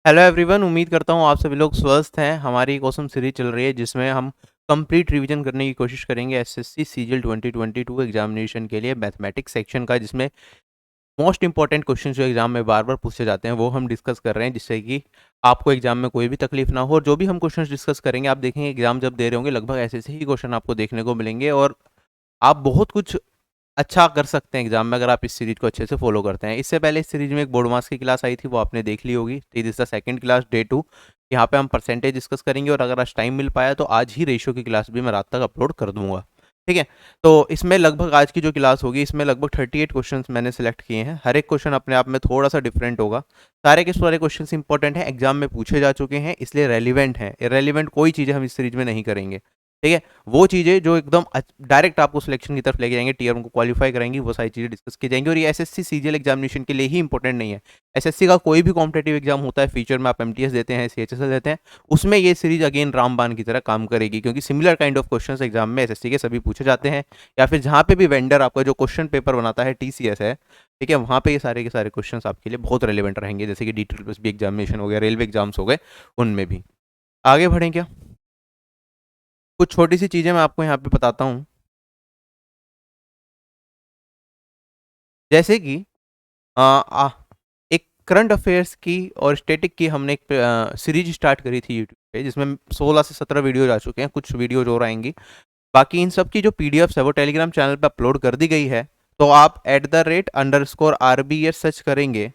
Hello everyone, उम्मीद करता हूँ आप सभी लोग स्वस्थ हैं। हमारी एक ऑसम सीरीज चल रही है जिसमें हम कंप्लीट रिवीजन करने की कोशिश करेंगे एसएससी सीजीएल 2022 एग्जामिनेशन के लिए मैथमेटिक्स सेक्शन का, जिसमें मोस्ट इंपॉर्टेंट क्वेश्चन जो एग्जाम में बार बार पूछे जाते हैं वो हम डिस्कस कर रहे हैं, जिससे कि आपको एग्जाम में कोई भी तकलीफ ना हो। और जो भी हम क्वेश्चन डिस्कस करेंगे, आप देखेंगे एग्जाम जब दे रहे होंगे लगभग ऐसे ही क्वेश्चन आपको देखने को मिलेंगे और आप बहुत कुछ अच्छा कर सकते हैं एग्जाम में अगर आप इस सीरीज को अच्छे से फॉलो करते हैं। इससे पहले इस सीरीज में एक बोर्ड मास की क्लास आई थी, वो आपने देख ली होगी। तो this the second class day 2। यहाँ पे हम परसेंटेज डिस्कस करेंगे और अगर आज टाइम मिल पाया तो आज ही रेशियो की क्लास भी मैं रात तक अपलोड कर दूंगा। ठीक है, तो इसमें लगभग आज की जो क्लास होगी इसमें लगभग 38 क्वेश्चन मैंने सेलेक्ट किए हैं। हर एक क्वेश्चन अपने आप में थोड़ा सा डिफरेंट होगा। सारे के सारे क्वेश्चन इंपॉर्टेंट है, एग्जाम में पूछे जा चुके हैं, इसलिए रेलिवेंट है। इरेलीवेंट कोई चीज़ें हम इस सीरीज में नहीं करेंगे। ठीक है, वो चीज़ें जो एकदम डायरेक्ट आपको सिलेक्शन की तरफ लेके जाएंगे, टीयर 1 को क्वालिफाई कराएंगी, वो सारी चीज़ें डिस्कस की जाएंगी। और ये एसएससी सीजीएल एग्जामिनेशन के लिए ही इंपॉर्टेंट नहीं है। एसएससी का कोई भी कॉम्पिटेटिव एग्जाम होता है, फ्यूचर में आप एमटीएस देते हैं, सीएचएसएल देते हैं, उसमें ये सीरीज अगेन रामबाण की तरह काम करेगी, क्योंकि similar kind of question exam में एसएससी के सभी पूछे जाते हैं। या फिर जहाँ पे भी वेंडर आपका जो क्वेश्चन पेपर बनाता है, टीसीएस है, ठीक है, वहाँ पे ये सारे के सारे क्वेश्चन आपके लिए बहुत रेलिवेंट रहेंगे, जैसे कि DTPSB एग्जामिनेशन हो गया, रेलवे एग्जाम्स हो गए, उनमें भी। आगे बढ़ें क्या? कुछ छोटी सी चीज़ें मैं आपको यहाँ पे बताता हूँ, जैसे कि एक करंट अफेयर्स की और स्टैटिक की हमने एक सीरीज स्टार्ट करी थी यूट्यूब पे, जिसमें 16 से 17 वीडियोज आ चुके हैं, कुछ वीडियोज और आएंगी। बाकी इन सब की जो पीडीएफ्स है वो टेलीग्राम चैनल पे अपलोड कर दी गई है। तो आप @_RBS सर्च करेंगे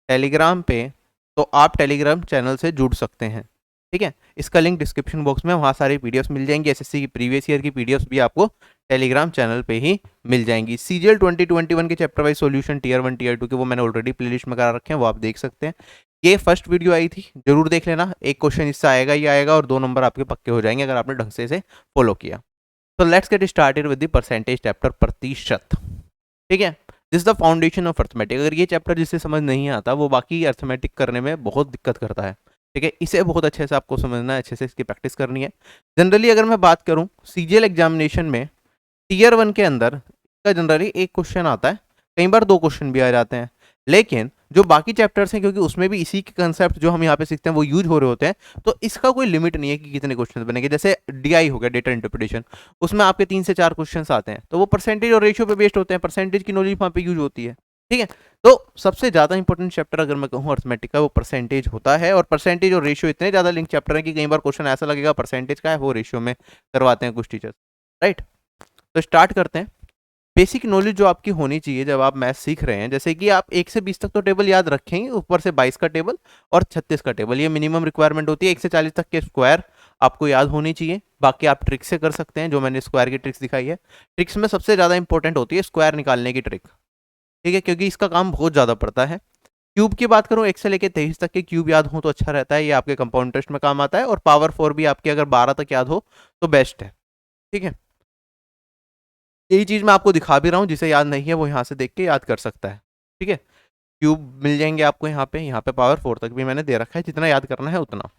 टेलीग्राम पे, तो आप टेलीग्राम चैनल से जुड़ सकते हैं। ठीक है, इसका लिंक डिस्क्रिप्शन बॉक्स में, वहाँ सारी पीडीएफ्स मिल जाएंगी। एसएससी की प्रीवियस ईयर की पीडीएफ्स भी आपको टेलीग्राम चैनल पे ही मिल जाएंगी। सीजीएल 2021 के chapter wise solution tier 1 tier 2 के वो मैंने ऑलरेडी प्लेलिस्ट में करा रखे हैं, वो आप देख सकते हैं। ये फर्स्ट वीडियो आई थी, जरूर देख लेना। एक क्वेश्चन इससे आएगा ही आएगा और 2 नंबर आपके पक्के हो जाएंगे अगर आपने ढंग से इसे फॉलो किया। तो let's get started with the percentage chapter, प्रतिशत। ठीक है, this the foundation of arithmetic. अगर ये चैप्टर जिसे समझ नहीं आता वो बाकी अर्थमेटिक करने में बहुत दिक्कत करता है। ठीक है, इसे बहुत अच्छे से आपको समझना है, अच्छे से इसकी प्रैक्टिस करनी है। जनरली अगर मैं बात करूं सीजीएल एग्जामिनेशन में टीयर 1 के अंदर का जनरली एक क्वेश्चन आता है, कई बार 2 क्वेश्चन भी आ जाते हैं। लेकिन जो बाकी चैप्टर्स हैं, क्योंकि उसमें भी इसी के कंसेप्ट जो हम यहाँ पे सीखते हैं वो यूज हो रहे होते हैं, तो इसका कोई लिमिट नहीं है कि कितने क्वेश्चन बनेंगे। जैसे डीआई हो गया, डेटा इंटरप्रिटेशन, उसमें आपके 3 से 4 क्वेश्चन आते हैं, तो वो परसेंटेज और रेशियो पे बेस्ड होते हैं, परसेंटेज की नॉलेज वहाँ पे यूज होती है। ठीक है, तो सबसे ज्यादा इंपॉर्टेंट चैप्टर अगर मैं कहूँ अर्थमेटिक का, वो परसेंटेज होता है। और परसेंटेज और रेशियो इतने ज्यादा लिंक चैप्टर है कि कई बार क्वेश्चन ऐसा लगेगा परसेंटेज का है, वो रेशियो में करवाते हैं कुछ टीचर्स। राइट, तो स्टार्ट करते हैं। बेसिक नॉलेज जो आपकी होनी चाहिए जब आप मैथ सीख रहे हैं, जैसे कि आप 1 से 20 तक तो टेबल याद रखेंगे, ऊपर से 22 का टेबल और 36 का टेबल, ये मिनिमम रिक्वायरमेंट होती है। 1 से 40 तक के स्क्वायर आपको याद होनी चाहिए। बाकी आप ट्रिक से कर सकते हैं, जो मैंने स्क्वायर की ट्रिक्स दिखाई है। ट्रिक्स में सबसे ज़्यादा इंपॉर्टेंट होती है स्क्वायर निकालने की ट्रिक। ठीक है, क्योंकि इसका काम बहुत ज़्यादा पड़ता है। क्यूब की बात करूँ, 1 से लेकर 23 तक के क्यूब याद हो तो अच्छा रहता है, ये आपके कंपाउंड टेस्ट में काम आता है। और पावर 4 भी आपके अगर 12 तक याद हो तो बेस्ट है। ठीक है, यही चीज मैं आपको दिखा भी रहा हूँ, जिसे याद नहीं है वो यहाँ से देख के याद कर सकता है। ठीक है, क्यूब मिल जाएंगे आपको यहाँ पे पावर 4 तक भी मैंने दे रखा है, जितना याद करना है उतना।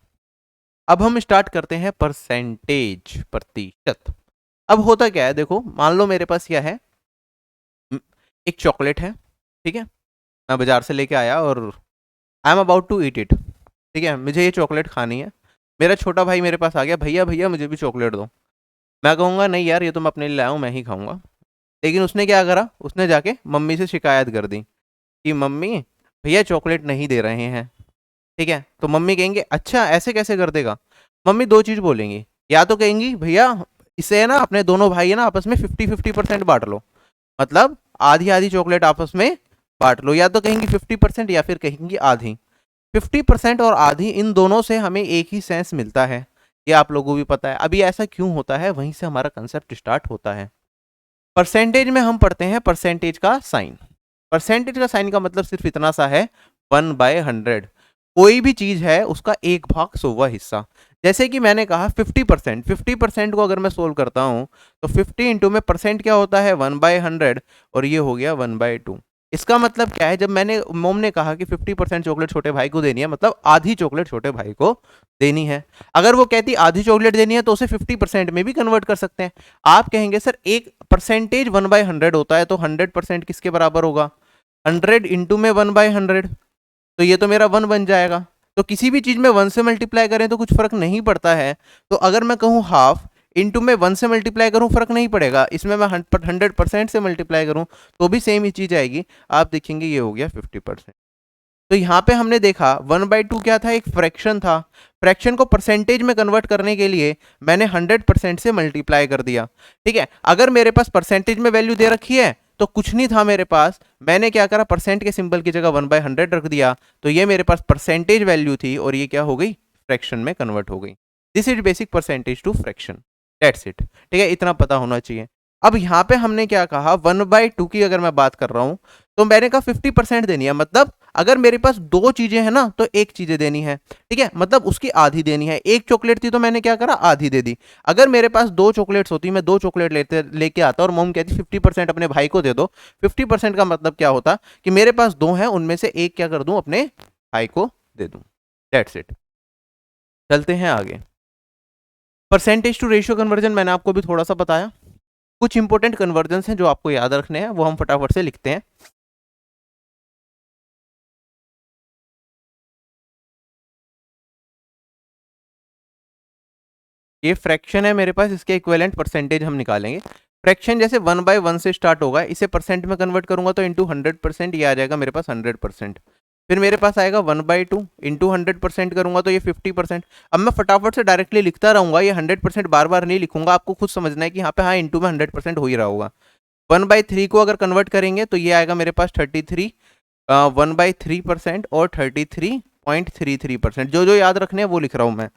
अब हम स्टार्ट करते हैं परसेंटेज, प्रतिशत। अब होता क्या है, देखो मान लो मेरे पास क्या है, एक चॉकलेट है। ठीक है, मैं बाजार से लेके आया और I am about to eat it. ठीक है, मुझे ये चॉकलेट खानी है। मेरा छोटा भाई मेरे पास आ गया, भैया भैया मुझे भी चॉकलेट दो। मैं कहूँगा नहीं यार, ये तो मैं अपने लिए लाया हूँ, मैं ही खाऊंगा। लेकिन उसने क्या करा, उसने जाके मम्मी से शिकायत कर दी कि मम्मी भैया चॉकलेट नहीं दे रहे हैं। ठीक है, तो मम्मी कहेंगे अच्छा ऐसे कैसे कर देगा। मम्मी 2 चीज बोलेंगी, या तो कहेंगी भैया इसे है ना अपने दोनों भाई है ना आपस में 50-50% बांट लो, मतलब आधी आधी चॉकलेट आपस में बांट लो। या तो कहेंगी 50% या फिर कहेंगी आधी। 50% और आधी, इन दोनों से हमें एक ही सेंस मिलता है, ये आप लोगों को भी पता है। अभी ऐसा क्यों होता है, वहीं से हमारा कंसेप्ट स्टार्ट होता है। परसेंटेज में हम पढ़ते हैं परसेंटेज का साइन। परसेंटेज का साइन का मतलब सिर्फ इतना सा है, 1/100। कोई भी चीज है उसका 1/100वां हिस्सा। जैसे कि मैंने कहा 50%, 50% को अगर मैं सोल्व करता हूं तो 50 इंटू में परसेंट क्या होता है 1/100, और ये हो गया 1/2। इसका मतलब क्या है, जब मैंने मोम ने कहा कि 50% चॉकलेट छोटे भाई को देनी है, मतलब आधी चॉकलेट छोटे भाई को देनी है। अगर वो कहती आधी चॉकलेट देनी है तो उसे 50% में भी कन्वर्ट कर सकते हैं। आप कहेंगे सर एक परसेंटेज 1/100 होता है, तो 100% किसके बराबर होगा, 100 इंटू में 1/100, तो ये तो मेरा 1 बन जाएगा। तो किसी भी चीज में 1 से मल्टीप्लाई करें तो कुछ फर्क नहीं पड़ता है। तो अगर मैं कहूँ हाफ इंटू में 1 से मल्टीप्लाई करूँ फर्क नहीं पड़ेगा, इसमें मैं 100% से मल्टीप्लाई करूँ तो भी सेम ही चीज आएगी। आप देखेंगे ये हो गया 50%। तो यहाँ पे हमने देखा 1/2 क्या था, एक फ्रैक्शन था। फ्रैक्शन को परसेंटेज में कन्वर्ट करने के लिए मैंने 100% से मल्टीप्लाई कर दिया। ठीक है, अगर मेरे पास परसेंटेज में वैल्यू दे रखी है तो कुछ नहीं था मेरे पास, मैंने क्या करा, परसेंट के सिंबल की जगह 1/100 रख दिया, तो ये मेरे पास परसेंटेज वैल्यू थी और ये क्या हो गई, फ्रैक्शन में कन्वर्ट हो गई। This is basic percentage to fraction, that's it. ठीक है, इतना पता होना चाहिए। अब यहाँ पे हमने क्या कहा, 1/2 की अगर मैं बात कर रहा हूँ तो मैंने कहा 50% देनी है, मतलब अगर मेरे पास दो चीजें हैं ना तो एक चीजें देनी है। ठीक है, मतलब उसकी आधी देनी है। एक चॉकलेट थी तो मैंने क्या करा, आधी दे दी। अगर मेरे पास 2 चॉकलेट्स होती, मैं 2 चॉकलेट लेके आता और मॉम कहती 50% अपने भाई को दे दो। 50% का मतलब क्या होता कि मेरे पास 2 हैं, उनमें से एक क्या कर दूं, अपने भाई को दे दूं। That's it. चलते हैं आगे। परसेंटेज टू रेशियो कन्वर्जन मैंने आपको भी थोड़ा सा बताया। कुछ इंपॉर्टेंट कन्वर्जन हैं जो आपको याद रखने हैं, वो हम फटाफट से लिखते हैं। ये फ्रैक्शन है मेरे पास, इसके इक्विवेलेंट परसेंटेज हम निकालेंगे। फ्रैक्शन जैसे 1/1 से स्टार्ट होगा, इसे परसेंट में कन्वर्ट करूंगा तो इंटू 100%, ये आ जाएगा मेरे पास 100%। फिर मेरे पास आएगा 1/2 इंटू 100% करूंगा तो ये 50%। अब मैं फटाफट से डायरेक्टली लिखता रहूंगा, ये 100% बार बार नहीं लिखूंगा, आपको खुद समझना है कि यहाँ पे हाँ इंटू में 100% हो ही रहा होगा। 1/3 को अगर कन्वर्ट करेंगे तो ये आएगा मेरे पास 33, 1/3% और 33.33%। जो जो याद रखने हैं वो लिख रहा हूँ मैं।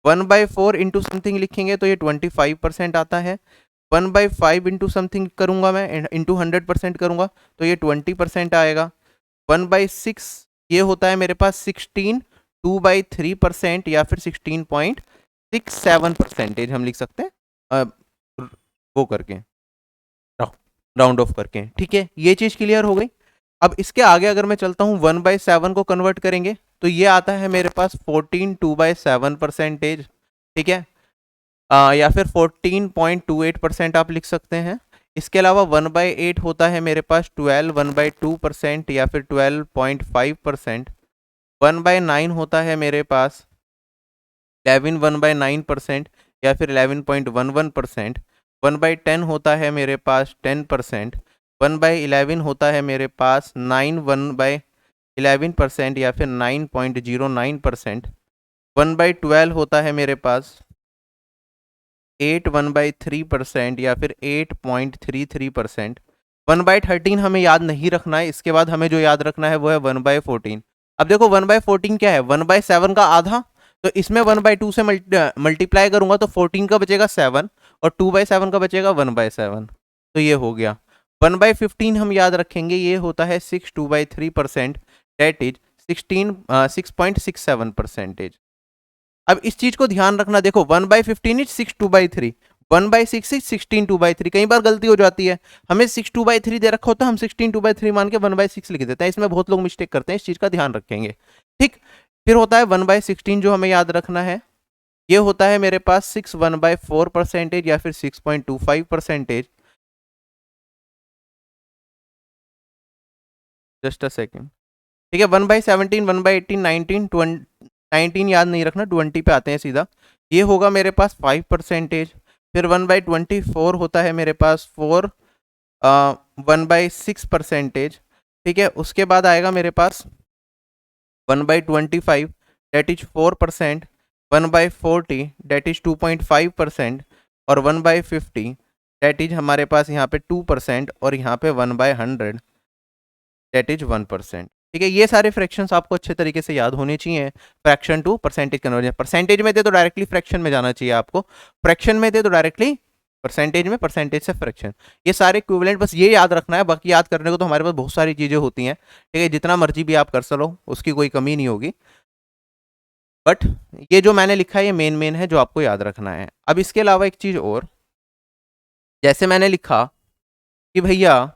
1/4 इंटू समथिंग लिखेंगे तो ये 25% आता है। 1/5 इंटू समथिंग करूंगा मैं, इंटू 100% करूंगा तो ये 20% आएगा। 1/6 ये होता है मेरे पास 16, 2/3% या फिर 16.67% हम लिख सकते हैं, वो करके राउंड ऑफ करके। ठीक है, ये चीज क्लियर हो गई। अब इसके आगे अगर मैं चलता हूँ 1/7 को कन्वर्ट करेंगे तो ये आता है मेरे पास 14, 2/7%। ठीक है, या फिर 14.28% आप लिख सकते हैं। इसके अलावा 1/8 होता है मेरे पास 12, 1/2% या फिर 12.5%। 1/9 होता है मेरे पास 11, 1/9% या फिर 11.11%। 1/10 होता है मेरे पास 10%। 1/11 होता है मेरे पास 9, 1/11% या फिर 9.09%। 1/12 होता है मेरे पास 8, 1/3% या फिर 8.33%। 1/13 हमें याद नहीं रखना है, इसके बाद हमें जो याद रखना है वो है 1/14। अब देखो 1/14 क्या है, 1/7 का आधा, तो इसमें 1/2 से मल्टीप्लाई करूंगा तो 14 का बचेगा 7 और 2/7 का बचेगा 1/7, तो ये हो गया। 1/15 हम याद रखेंगे, ये होता है 6, 2/3%, डेट इज 6.67%। अब इस चीज को ध्यान रखना, देखो 1/15 इज 6, 2/3, 1/6 इज 16, 2/3। कई बार गलती हो जाती है, हमें 6, 2/3 दे रखा होता है, हम 16, 2/3 मान के 1/6 लिख देते हैं, इसमें बहुत लोग मिस्टेक करते हैं, इस चीज का ध्यान रखेंगे। ठीक, फिर होता है 1/16 जो हमें याद रखना है, ये होता है मेरे पास 6, 1/4% या फिर 6.25%। Just a second. ठीक है, 1/17, 1/18, 19, 19 याद नहीं रखना, 20 पे आते हैं सीधा, ये होगा मेरे पास 5%। फिर 1/24 होता है मेरे पास 4, 1/6%। ठीक है, उसके बाद आएगा मेरे पास 1/25 डेट इज 4%। 1/40 डेट इज 2.5% और 1/50 डेट इज हमारे पास यहाँ पे 2% और यहाँ पे 1/100 डेट इज 1%। ठीक है, ये सारे फ्रैक्शंस आपको अच्छे तरीके से याद होने चाहिए। Fraction to percentage conversion, percentage में थे तो डायरेक्टली फ्रैक्शन में जाना चाहिए आपको, फ्रैक्शन में थे तो डायरेक्टली परसेंटेज में, परसेंटेज से फ्रैक्शन। ये सारे इक्विवेलेंट बस ये याद रखना है, बाकी याद करने को तो हमारे पास बहुत सारी चीजें होती हैं। ठीक है, जितना मर्जी भी आप कर सलो, उसकी कोई कमी नहीं होगी, बट ये जो मैंने लिखा है ये मेन मेन है जो आपको याद रखना है। अब इसके अलावा एक चीज और, जैसे मैंने लिखा कि भैया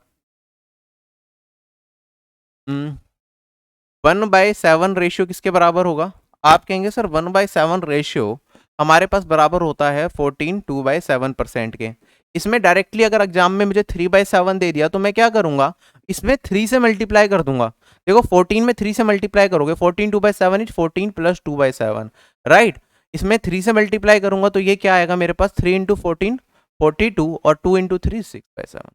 1/7 रेशियो किसके बराबर होगा, आप कहेंगे सर 1/7 रेशियो हमारे पास बराबर होता है 14, 2/7% के। इसमें डायरेक्टली अगर एग्जाम में मुझे 3/7 दे दिया तो मैं क्या करूंगा, इसमें 3 से मल्टीप्लाई कर दूंगा। देखो 14 में 3 से मल्टीप्लाई करोगे, 14 2/7 इज 14 प्लस 2/7, राइट। इसमें 3 से मल्टीप्लाई करूंगा तो ये क्या आएगा मेरे पास, 3 इंटू 14 42 और 2 इंटू 3 6/7।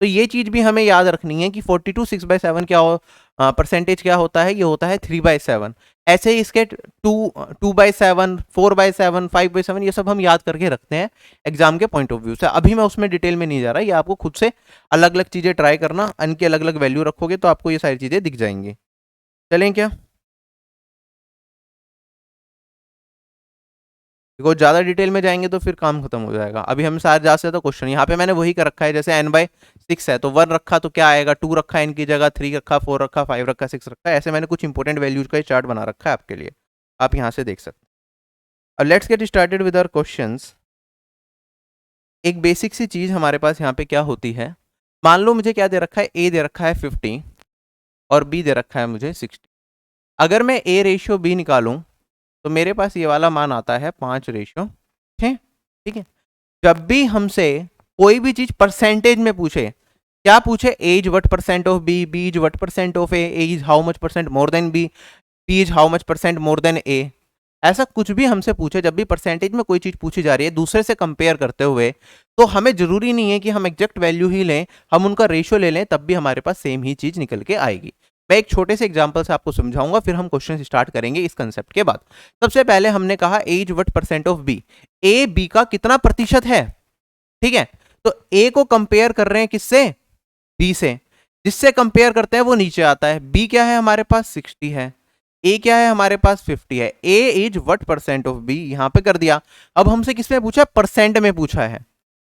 तो ये चीज भी हमें याद रखनी है कि 42 6/7 क्या हो, परसेंटेज क्या होता है, ये होता है 3/7। ऐसे ही इसके 2/7 4/7 5/7 ये सब हम याद करके रखते हैं एग्जाम के पॉइंट ऑफ व्यू से। अभी मैं उसमें डिटेल में नहीं जा रहा, ये आपको खुद से अलग अलग चीजें ट्राई करना, इनकी अलग अलग वैल्यू रखोगे तो आपको ये सारी चीजें दिख जाएंगी। चलें क्या, देखो ज्यादा डिटेल में जाएंगे तो फिर काम खत्म हो जाएगा। अभी हम सारे जा से तो क्वेश्चन यहाँ पे मैंने वही कर रखा है, जैसे n/6 है तो 1 रखा तो क्या आएगा, 2 रखा है इनकी जगह, 3 रखा, 4 रखा, 5 रखा, 6 रखा है। ऐसे मैंने कुछ इंपॉर्टेंट वैल्यूज का चार्ट बना रखा है आपके लिए, आप यहाँ से देख सकते हैं। अब let's get started with our questions. एक बेसिक सी चीज हमारे पास यहाँ पे क्या होती है, मान लो मुझे क्या दे रखा है, ए दे रखा है 50 और बी दे रखा है मुझे 60। अगर मैं ए रेशियो बी निकालूं तो मेरे पास ये वाला मान आता है 5:6। ठीक है। जब भी हमसे कोई भी चीज परसेंटेज में पूछे, क्या पूछे, A what percent of B, B is what percent of A, is how much percent more than B, B is how much percent more than A, ऐसा कुछ भी हमसे पूछे, जब भी परसेंटेज में कोई चीज पूछी जा रही है दूसरे से कंपेयर करते हुए, तो हमें जरूरी नहीं है कि हम एग्जैक्ट वैल्यू ही लें, हम उनका रेशियो ले लें तब भी हमारे पास सेम ही चीज निकल के आएगी। मैं एक छोटे से एग्जांपल से आपको समझाऊंगा, फिर हम क्वेश्चन स्टार्ट करेंगे इस कंसेप्ट के बाद। सबसे पहले हमने कहा as what percent of B, A B का कितना प्रतिशत है, ठीक है। तो ए को कंपेयर कर रहे हैं किससे, बी से, जिससे कंपेयर करते हैं वो नीचे आता है। बी क्या है हमारे पास 60 है, ए क्या है हमारे पास 50 है। A is what percent of B, यहां पे कर दिया। अब हमसे किसमें पूछा, परसेंट में पूछा है,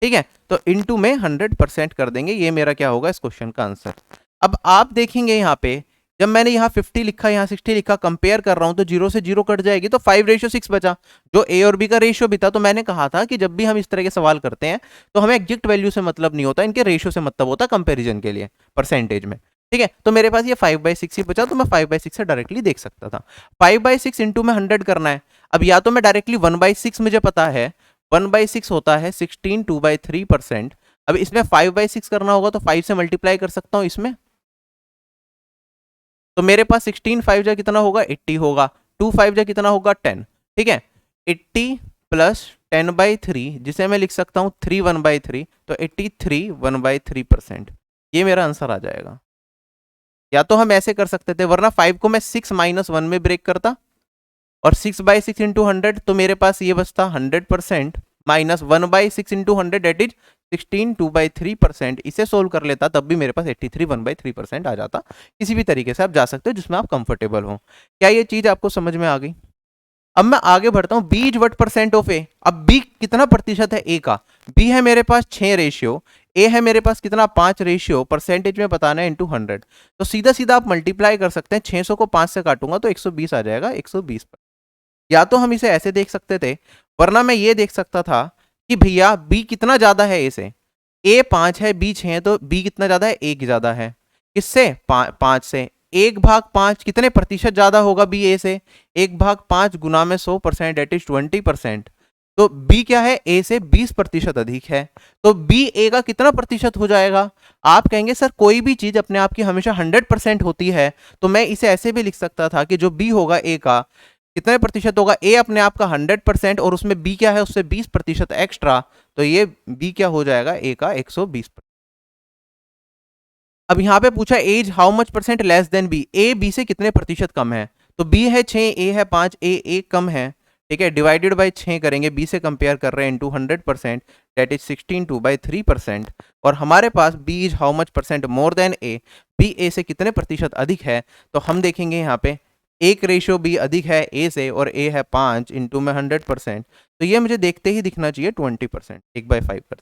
ठीक है। तो इनटू में 100% कर देंगे, ये मेरा क्या होगा इस क्वेश्चन का आंसर। अब आप देखेंगे यहाँ पे, जब मैंने यहाँ 50 लिखा यहाँ 60 लिखा, कंपेयर कर रहा हूं तो 0 से 0 कट जाएगी, तो 5:6 बचा, जो ए और बी का रेशियो भी था। तो मैंने कहा था कि जब भी हम इस तरह के सवाल करते हैं तो हमें एग्जैक्ट वैल्यू से मतलब नहीं होता, इनके रेशियो से मतलब होता कंपेरिजन के लिए परसेंटेज में, ठीक है। तो मेरे पास ये 5/6 ही बचा, तो मैं 5/6 से डायरेक्टली देख सकता था। 5/6 इंटू में 100 करना है। अब या तो मैं डायरेक्टली 1/6 मुझे पता है, 1/6 होता है 16 2/3%। अब इसमें 5/6 करना होगा तो 5 से मल्टीप्लाई कर सकता हूं इसमें, तो मेरे पास 16 5 जा कितना होगा 80 होगा, 2 5 जा कितना होगा 10, ठीक है। 80 प्लस 10/3 जिसे मैं लिख सकता हूं 3 1/3, तो 83 1/3%, ये मेरा आंसर आ जाएगा। या तो हम ऐसे कर सकते थे, वरना 5 को मैं 6 - 1 में ब्रेक करता और 6/6 इंटू 100, तो मेरे पास ये बचता 100% माइनस 1/6 इंटू 100 डेट इज 16 2/3%। इसे सोल्व कर लेता तब भी मेरे पास 83 1/3% आ जाता। किसी भी तरीके से आप जा सकते हो जिसमें आप कंफर्टेबल हो। क्या ये चीज आपको समझ में आ गई? अब मैं आगे बढ़ता हूं, B is what percent of A. अब बी कितना प्रतिशत है ए का, बी है मेरे पास 6 रेशियो, ए है मेरे पास कितना 5 रेशियो, परसेंटेज में बताना है इंटू 100। तो सीधा सीधा आप मल्टीप्लाई कर सकते हैं, 600 को 5 से काटूंगा तो 120 आ जाएगा, 120। या तो हम इसे ऐसे देख सकते थे, वरना मैं ये देख सकता था कि भैया बी कितना ज्यादा है ए से, ए 5 है बी 6 है, तो बी कितना ज्यादा है, ए की ज्यादा है। किससे, 5 से। 1/5 कितने प्रतिशत ज्यादा होगा बी ए से, 1/5 गुना में 100% डेट इज 20%। तो बी क्या है, ए से 20% अधिक है, तो बी ए का कितना प्रतिशत हो जाएगा। आप कहेंगे सर कोई भी चीज अपने आप की हमेशा 100% होती है, तो मैं इसे ऐसे भी लिख सकता था कि जो बी होगा ए का कितने प्रतिशत होगा, ए अपने आप का 100% और उसमें बी क्या है उससे 20% एक्स्ट्रा, तो ये बी क्या हो जाएगा, ए का 120%। अब यहां पे पूछा as how much percent less than B, A B से कितने प्रतिशत कम है, तो बी है 6 ए है 5, ए कम है, ठीक है। डिवाइडेड बाय 6 करेंगे, बी से कंपेयर कर रहे हैं इनटू 100% दैट इज 16 2/3%। और हमारे पास B is how much percent more than A, B A से कितने प्रतिशत अधिक है, तो हम देखेंगे यहाँ पे एक रेशियो बी अधिक है ए से और ए है 5 इंटू में 100%, तो ये मुझे देखते ही दिखना चाहिए 20%, 1/5।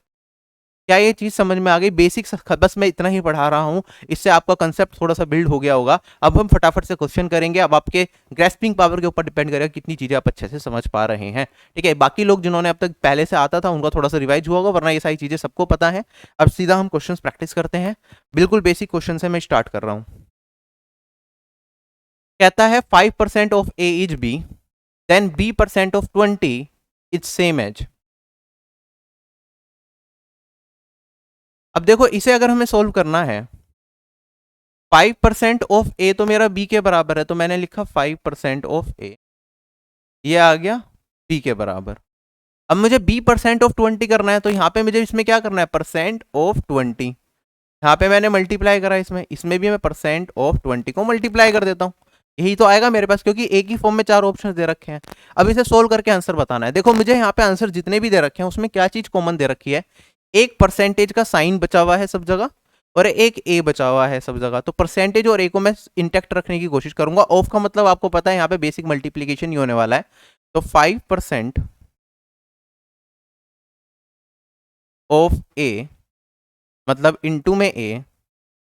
क्या ये चीज समझ में आ गई? बेसिक बस मैं इतना ही पढ़ा रहा हूँ, इससे आपका कंसेप्ट थोड़ा सा बिल्ड हो गया होगा। अब हम फटाफट से क्वेश्चन करेंगे, अब आपके ग्रेस्पिंग पावर के ऊपर डिपेंड करेगा कितनी चीजें आप अच्छे से समझ पा रहे हैं, ठीक है। बाकी लोग जिन्होंने अब तक पहले से आता था उनका थोड़ा सा रिवाइज हुआ होगा, वरना ये सारी चीजें सबको पता है। अब सीधा हम क्वेश्चन प्रैक्टिस करते हैं, बिल्कुल बेसिक क्वेश्चन से मैं स्टार्ट कर रहा हूँ। कहता है 5% of A is B, then b% of 20 is same as. अब देखो इसे अगर हमें सोल्व करना है, 5% ऑफ ए तो मेरा बी के बराबर है, तो मैंने लिखा 5% ऑफ ए, ये आ गया बी के बराबर। अब मुझे बी परसेंट ऑफ 20 करना है, तो यहाँ पे मुझे इसमें क्या करना है, परसेंट ऑफ 20। यहाँ पे मैंने मल्टीप्लाई करा, इसमें भी मैं परसेंट ऑफ 20 को मल्टीप्लाई कर देता हूँ, यही तो आएगा मेरे पास, क्योंकि एक ही फॉर्म में चार ऑप्शन दे रखे हैं। अब इसे सोल्व करके आंसर बताना है। देखो मुझे यहाँ पे आंसर जितने भी दे रखे हैं उसमें क्या चीज कॉमन दे रखी है, एक परसेंटेज का साइन बचा हुआ है सब जगह और एक ए बचा हुआ है सब जगह। तो परसेंटेज और ए को मैं इंटैक्ट रखने की कोशिश करूंगा। ऑफ का मतलब आपको पता है यहाँ पे बेसिक मल्टीप्लीकेशन ही होने वाला है। तो 5% ऑफ ए मतलब इंटू में ए,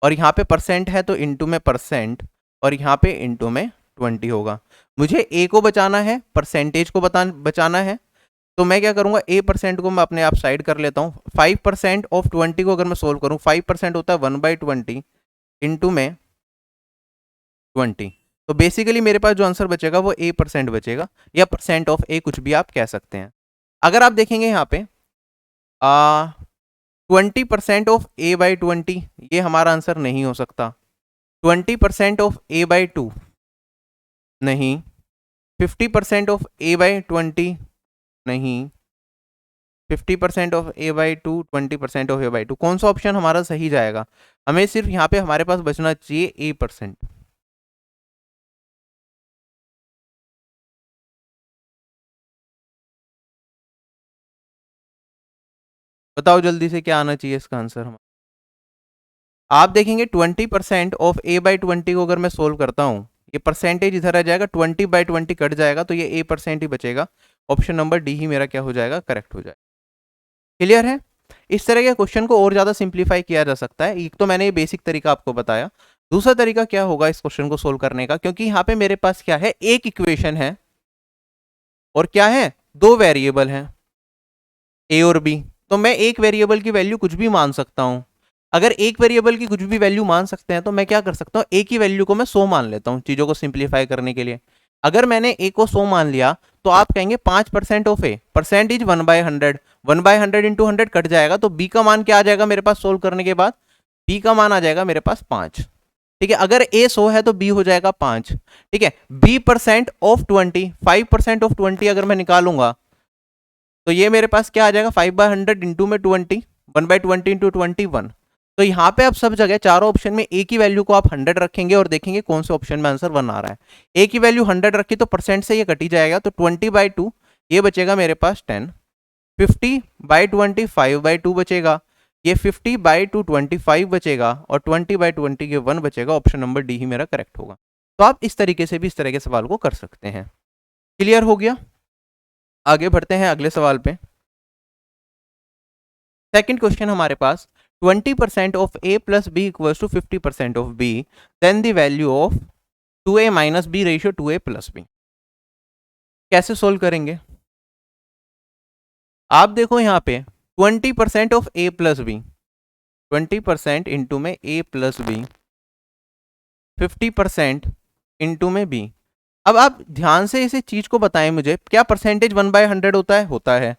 और यहाँ पे परसेंट है तो इंटू में परसेंट, और यहाँ पे इंटू में 20 होगा। मुझे ए को बचाना है, परसेंटेज को बचाना है, तो मैं क्या करूंगा, ए परसेंट को मैं अपने आप साइड कर लेता हूँ। 5% ऑफ 20 को अगर मैं सोल्व करूँ, 5% होता है 1/20 इंटू में 20। तो बेसिकली मेरे पास जो आंसर बचेगा वो ए परसेंट बचेगा, या परसेंट ऑफ ए, कुछ भी आप कह सकते हैं। अगर आप देखेंगे यहाँ पे 20% ऑफ a/20, ये हमारा आंसर नहीं हो सकता। 20% ऑफ a/2 नहीं, 50% ऑफ a/20 नहीं, 50% ऑफ a/2, 20% ऑफ a/2, कौन सा ऑप्शन हमारा सही जाएगा? हमें सिर्फ यहाँ पे हमारे पास बचना चाहिए a%। बताओ जल्दी से क्या आना चाहिए इसका आंसर हमारा। आप देखेंगे 20% ऑफ a/20 को अगर मैं सोल्व करता हूँ, ये परसेंटेज इधर आ जाएगा, 20/20 कट जाएगा, तो ये a% ही बचेगा। ऑप्शन नंबर डी ही मेरा क्या हो जाएगा, करेक्ट हो जाएगा। क्लियर है? इस तरह के क्वेश्चन को और ज़्यादा सिंप्लीफाई किया जा सकता है। एक तो मैंने ये बेसिक तरीका आपको बताया, दूसरा तरीका क्या होगा इस क्वेश्चन को सोल्व करने का, क्योंकि यहाँ पे मेरे पास क्या है, एक इक्वेशन है और क्या है, दो वेरिएबल हैं ए और बी। तो मैं एक वेरिएबल की वैल्यू कुछ भी मान सकता हूँ। अगर एक वेरिएबल की कुछ भी वैल्यू मान सकते हैं तो मैं क्या कर सकता हूँ, ए की वैल्यू को मैं 100 मान लेता हूँ चीज़ों को सिंप्लीफाई करने के लिए। अगर मैंने ए को 100 मान लिया तो आप कहेंगे 5% of A, percentage 1/100, 1/100 into 100 cut जाएगा, तो बी का मान क्या आ जाएगा मेरे पास सोल्व करने के बाद, बी का मान आ जाएगा मेरे पास 5। ठीक है, अगर ए 100 है तो बी हो जाएगा 5। ठीक है, बी परसेंट ऑफ 20, 5% ऑफ 20 अगर मैं निकालूंगा तो ये मेरे पास क्या आ जाएगा, 5/100 इंटू में 20, 1/20 इंटू 21। तो यहाँ पे आप सब जगह चारों ऑप्शन में ए की वैल्यू को आप 100 रखेंगे और देखेंगे कौन से ऑप्शन में आंसर 1 आ रहा है। ए की वैल्यू 100 रखी तो परसेंट से ये कटी जाएगा, तो 20/2 ये बचेगा मेरे पास 10, 50/20 5/2 बचेगा, ये 50/2 25 बचेगा, और 20/20 ये 1 बचेगा। ऑप्शन नंबर डी ही मेरा करेक्ट होगा। तो आप इस तरीके से भी इस तरह के सवाल को कर सकते हैं। क्लियर हो गया? आगे बढ़ते हैं अगले सवाल पे। सेकंड क्वेश्चन हमारे पास, 20% of a plus B equals to 50% of b, then the value of 2a minus B ratio 2a plus B. कैसे सोल्व करेंगे? आप देखो यहाँ पे 20% of a plus B, 20% into में a प्लस बी, 50% इंटू में b। अब आप ध्यान से इसे चीज को बताएं मुझे, क्या परसेंटेज 1/100 होता है? होता है।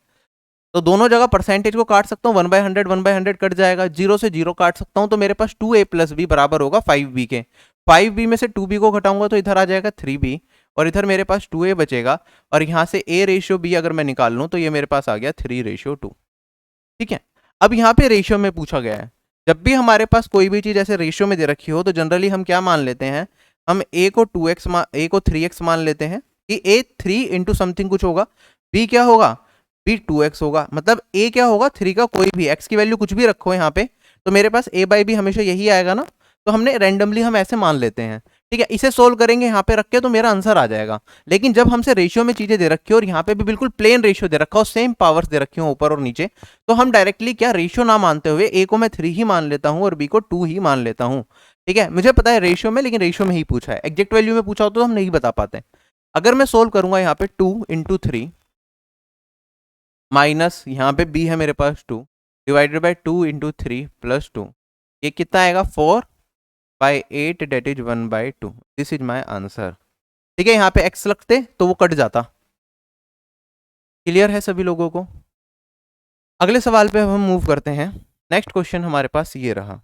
तो दोनों जगह परसेंटेज को काट सकता हूँ, 1/100 1/100 कट जाएगा, 0 से 0 काट सकता हूँ, तो मेरे पास 2a प्लस बी बराबर होगा 5b के। 5b में से 2b को घटाऊंगा तो इधर आ जाएगा 3b, और इधर मेरे पास 2a बचेगा, और यहाँ से a रेशियो b अगर मैं निकाल लूँ तो ये मेरे पास आ गया 3:2। ठीक है, अब यहाँ पे रेशियो में पूछा गया है। जब भी हमारे पास कोई भी चीज़ ऐसे रेशियो में दे रखी हो तो जनरली हम क्या मान लेते हैं, हम a को 2x a को 3x मान लेते हैं कि a 3 इंटू समथिंग कुछ होगा, b क्या होगा, b 2x होगा, मतलब a क्या होगा, 3 का कोई भी, x की वैल्यू कुछ भी रखो यहाँ पे, तो मेरे पास a/b हमेशा यही आएगा ना। तो हमने रैंडमली हम ऐसे मान लेते हैं। ठीक है, इसे सोल्व करेंगे यहाँ पे रख के तो मेरा आंसर आ जाएगा। लेकिन जब हमसे रेशियो में चीजें दे रखी हो और यहाँ पे भी बिल्कुल प्लेन रेशियो दे रखा हो, सेम पावर्स दे रखी हो ऊपर और नीचे, तो हम डायरेक्टली क्या, रेशियो ना मानते हुए a को मैं 3 ही मान लेता हूँ और b को 2 ही मान लेता हूँ। ठीक है, मुझे पता है रेशियो में, लेकिन रेशियो में ही पूछा है, एग्जैक्ट वैल्यू में पूछा हो तो हम नहीं बता पाते। अगर मैं सोल्व करूंगा यहाँ पे 2 इंटू 3 माइनस यहाँ पे b है मेरे पास 2 डिवाइडेड बाई 2 इंटू 3 प्लस 2, ये कितना आएगा 4/8, that is 1/2। This is my answer. ठीक है, यहाँ पे x लगते तो वो कट जाता। क्लियर है सभी लोगों को? अगले सवाल पे हम मूव करते हैं। नेक्स्ट क्वेश्चन हमारे पास ये रहा।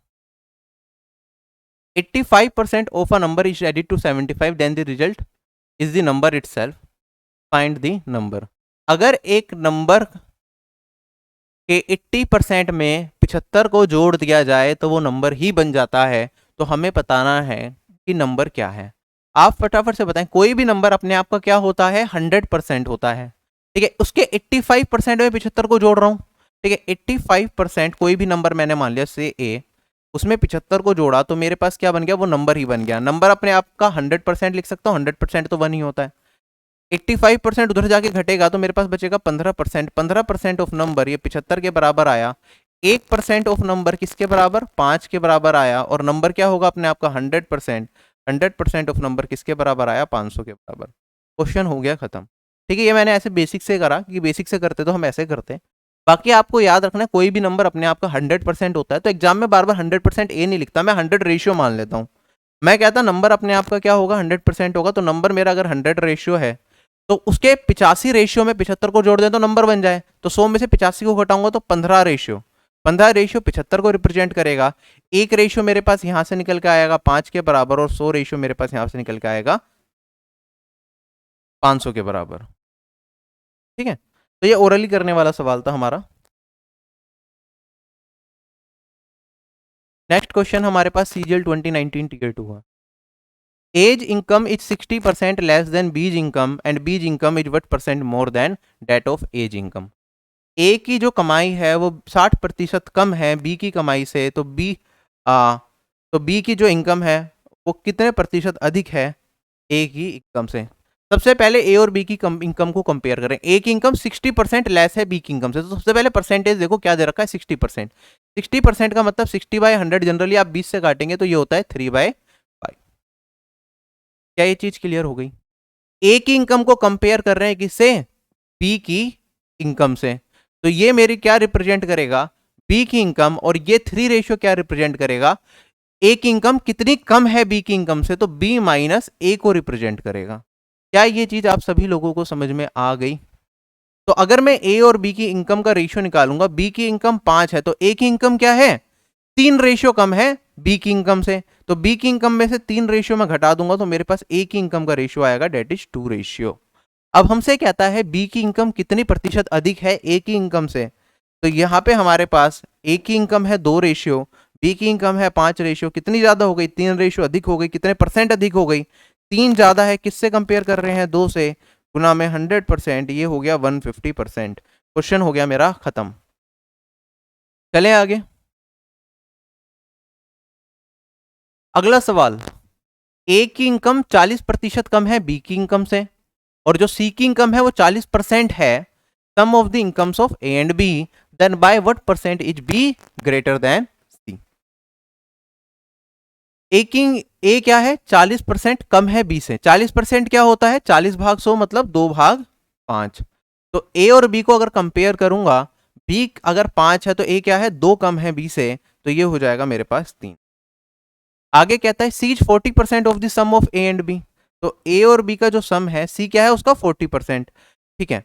85% of a number is added to 75, then the result is the number itself. Find the number. अगर एक नंबर के 80% में 75 को जोड़ दिया जाए तो वो नंबर ही बन जाता है, तो हमें बताना है कि नंबर क्या है। आप फटाफट से बताएं, कोई भी नंबर अपने आप का क्या होता है, 100% होता है, ठीक है। उसके 85% में 75 को जोड़ रहा हूं, ठीक है। 85% कोई भी नंबर मैंने मान लिया से ए, उसमें 75 को जोड़ा तो मेरे पास क्या बन गया, वो नंबर ही बन गया। नंबर अपने आप का 100% लिख सकता हूँ, 100% तो 1 ही होता है। 85% उधर जाके घटेगा तो मेरे पास बचेगा 15%। 15% ऑफ नंबर ये 75 के बराबर आया। 1% ऑफ नंबर किसके बराबर, 5 के बराबर आया। और नंबर क्या होगा अपने आप का 100%। 100% ऑफ नंबर किसके बराबर आया, 500 के बराबर। क्वेश्चन हो गया खत्म, ठीक है। ये मैंने ऐसे बेसिक से करा, कि बेसिक से करते तो हम ऐसे करते। बाकी आपको याद रखना है, कोई भी नंबर अपने आप का 100% होता है। तो एग्जाम में बार बार 100% ए नहीं लिखता, मैं 100 रेशियो मान लेता हूँ। मैं कहता नंबर अपने आप का क्या होगा, 100% होगा। तो नंबर मेरा अगर 100 रेशियो है तो उसके 85 रेशियो में 75 को जोड़ दें तो नंबर बन जाए। तो 100 में से 85 को घटाऊंगा तो 15 रेशियो। 15 रेशियो 75 को रिप्रेजेंट करेगा। एक रेशियो मेरे पास यहां से निकल के आएगा 5 के बराबर, और 100 रेशियो मेरे पास यहां से निकल के आएगा 500 के बराबर, ठीक है। तो ये ओरली करने वाला सवाल था हमारा। नेक्स्ट क्वेश्चन हमारे पास सीजीएल 2019 टियर 2 है। A's income is 60% less than B's income and B's income is what percent more than that of A's income. A की जो कमाई है वो 60% कम है बी की कमाई से, तो बी की जो इनकम है वो कितने प्रतिशत अधिक है ए की इनकम से। सबसे पहले ए और बी की इनकम को कंपेयर करें। ए की इनकम 60% लेस है बी की इनकम से, तो सबसे पहले परसेंटेज देखो क्या दे रखा है, 60%। 60% का मतलब 60/100, जनरली आप 20 से काटेंगे तो ये होता है 3/5। क्या ये चीज क्लियर हो गई। ए की इनकम को कंपेयर कर रहे हैं किससे, बी की इनकम से। तो ये मेरी क्या रिप्रेजेंट करेगा, बी की इनकम। और ये 3 रेशियो क्या रिप्रेजेंट करेगा, ए की इनकम कितनी कम है बी की इनकम से, तो बी माइनस ए को रिप्रेजेंट करेगा। क्या ये चीज आप सभी लोगों को समझ में आ गई। तो अगर मैं ए और बी की इनकम का रेशियो निकालूंगा, बी की इनकम 5 है तो ए की इनकम क्या है, 3 रेशियो कम है बी की इनकम से। तो बी की इनकम में से 3 रेशियो में घटा दूंगा तो मेरे पास ए की इनकम का रेशियो आएगा, डेट इज 2 रेशियो। अब हमसे कहता है बी की इनकम कितनी प्रतिशत अधिक है ए की इनकम से। तो यहाँ पे हमारे पास ए की इनकम है 2 रेशियो, बी की इनकम है 5 रेशियो। कितनी ज्यादा हो गई, 3 रेशियो अधिक हो गई। कितने परसेंट अधिक हो गई, 3 ज्यादा है। किससे कंपेयर कर रहे हैं, 2 से, गुना में 100%, ये हो गया 150%। क्वेश्चन हो गया मेरा खत्म। चलें आगे। अगला सवाल, ए की इनकम 40% कम है बी की इनकम से, और जो सी की इनकम है वो 40% है। Sum of the incomes of A and B, then by what percent is B greater than C. A की ए क्या है, 40% कम है बी से। 40% क्या होता है, 40/100 मतलब 2/5। तो ए और बी को अगर कंपेयर करूंगा, बी अगर 5 है तो ए क्या है, 2 कम है बी से, तो ये हो जाएगा मेरे पास 3। आगे कहता है C is 40% of the sum of A and B. तो ए और बी का जो सम है, सी क्या है उसका 40%, ठीक है।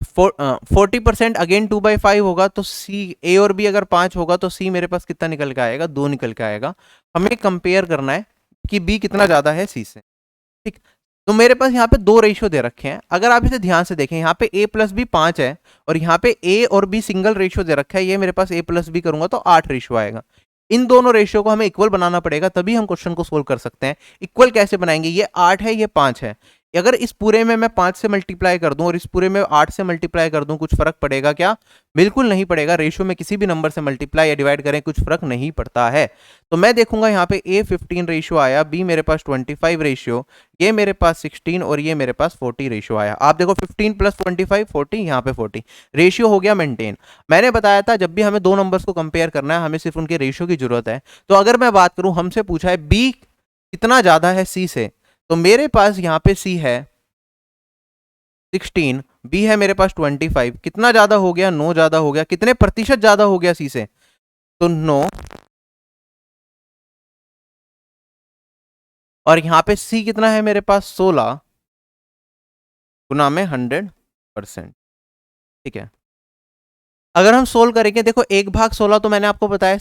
40% अगेन 2/5 होगा, तो सी, ए और बी अगर 5 होगा तो सी मेरे पास कितना निकल के आएगा, 2 निकल के आएगा। हमें कंपेयर करना है कि बी कितना ज्यादा है सी से, ठीक। तो मेरे पास यहाँ पे 2 रेशियो दे रखे हैं। अगर आप इसे ध्यान से देखें, यहाँ पे a प्लस बी 5 है, और यहाँ पे a और b सिंगल रेशियो दे रखा है। ये मेरे पास a प्लस बी करूंगा तो 8 रेशियो आएगा। इन दोनों रेशियो को हमें इक्वल बनाना पड़ेगा, तभी हम क्वेश्चन को सोल्व कर सकते हैं। इक्वल कैसे बनाएंगे, ये 8 है ये 5 है। अगर इस पूरे में मैं 5 से मल्टीप्लाई कर दूं और इस पूरे में 8 से मल्टीप्लाई कर दूं, कुछ फर्क पड़ेगा क्या, बिल्कुल नहीं पड़ेगा। रेशियो में किसी भी नंबर से मल्टीप्लाई या डिवाइड करें कुछ फर्क नहीं पड़ता है। तो मैं देखूंगा यहाँ पे a 15 रेशियो आया, b मेरे पास 25 रेशियो, ये मेरे पास 16 और ये मेरे पास 40 रेशियो आया। आप देखो 15 प्लस 25 40, यहाँ पे 40 रेशियो हो गया मेंटेन। मैंने बताया था जब भी हमें दो नंबर्स को कंपेयर करना है हमें सिर्फ उनके रेशियो की जरूरत है। तो अगर मैं बात करूं, हमसे पूछा है b कितना ज्यादा है c से, तो मेरे पास यहाँ पे c है 16, b है मेरे पास 25। कितना ज्यादा हो गया, 9 ज्यादा हो गया। कितने प्रतिशत ज्यादा हो गया c से, तो 9। और यहां पे c कितना है मेरे पास, 16 गुना में 100%, ठीक है। अगर हम सोल्व करेंगे, देखो 1/16 तो मैंने आपको बताया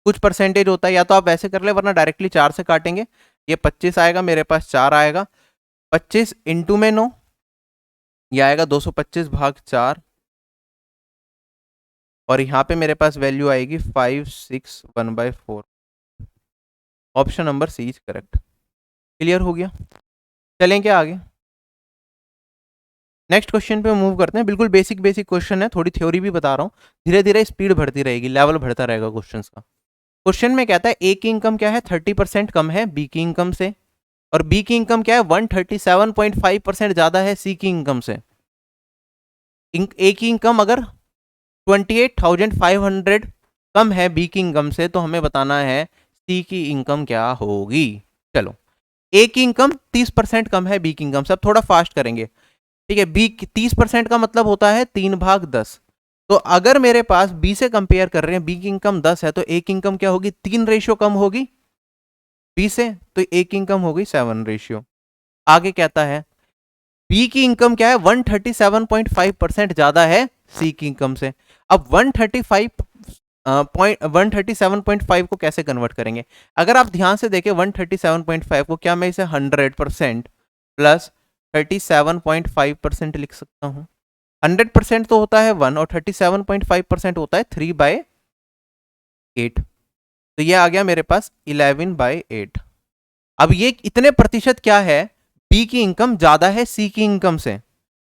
कुछ परसेंटेज होता है, या तो आप वैसे कर ले वरना डायरेक्टली 4 से काटेंगे। ये 25 आएगा मेरे पास, 4 आएगा, 25 इंटू में 9, ये आएगा 225 भाग 4, और यहाँ पे मेरे पास वैल्यू आएगी 561/4। Option number C is correct. Clear हो गया? चलें क्या आगे? नेक्स्ट क्वेश्चन पे मूव करते हैं। बिल्कुल बेसिक बेसिक क्वेश्चन है, थोड़ी थ्योरी भी बता रहा हूँ, धीरे धीरे स्पीड बढ़ती रहेगी, लेवल बढ़ता रहेगा क्वेश्चन का। क्वेश्चन में कहता है ए की इनकम क्या है, 30% कम है बी की इनकम से, और बी की इनकम क्या है 137.5% ज्यादा है सी की इनकम से। ए की इनकम अगर 28,500 कम है बी की इनकम से, तो हमें बताना है सी की इनकम क्या होगी। चलो, ए की इनकम 30% कम है बी की इनकम से। अब थोड़ा फास्ट करेंगे, ठीक है। बी 30% का मतलब होता है 3/10। तो अगर मेरे पास बी से कंपेयर कर रहे हैं, बी की इनकम 10 है, तो ए की इनकम क्या होगी, 3 रेशियो कम होगी बी से, तो ए की इनकम होगी 7 रेशियो। आगे कहता है बी की इनकम क्या है 137.5% ज्यादा है सी की इनकम से। अब 137.5 को कैसे कन्वर्ट करेंगे? अगर आप ध्यान से देखें 137.5 को, क्या मैं इसे 100% प्लस 37.5% लिख सकता हूं? 100% तो होता है 1 और 37.5% होता है 3/8, तो ये आ गया मेरे पास 11/8। अब ये इतने प्रतिशत क्या है, बी की इनकम ज्यादा है सी की इनकम से,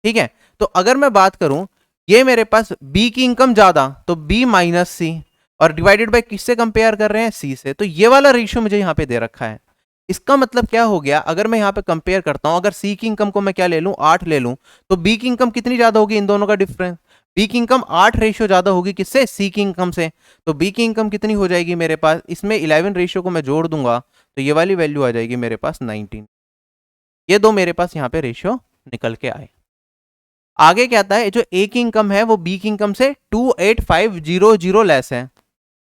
ठीक है। तो अगर मैं बात करूं, ये मेरे पास बी की इनकम ज्यादा, तो बी माइनस सी, और डिवाइडेड बाय किससे कंपेयर कर रहे हैं, सी से। तो ये वाला रेशियो मुझे यहां पे दे रखा है। इसका मतलब क्या हो गया, अगर मैं यहां पे कंपेयर करता हूं, अगर सी की इनकम को मैं क्या ले लूं, 8 ले लूं, तो बी की इनकम कितनी ज्यादा होगी, इन दोनों का डिफरेंस, बी की इनकम 8 रेशियो ज्यादा होगी किससे, सी की इनकम से। तो बी की इनकम कितनी हो जाएगी मेरे पास, इसमें 11 रेशियो को मैं जोड़ दूंगा, तो ये वाली वैल्यू आ जाएगी मेरे पास 19। ये दो मेरे पास यहाँ पे रेशियो निकल के आए। आगे कहता है जो ए की इनकम है वो बी की इनकम से 28500 लेस है,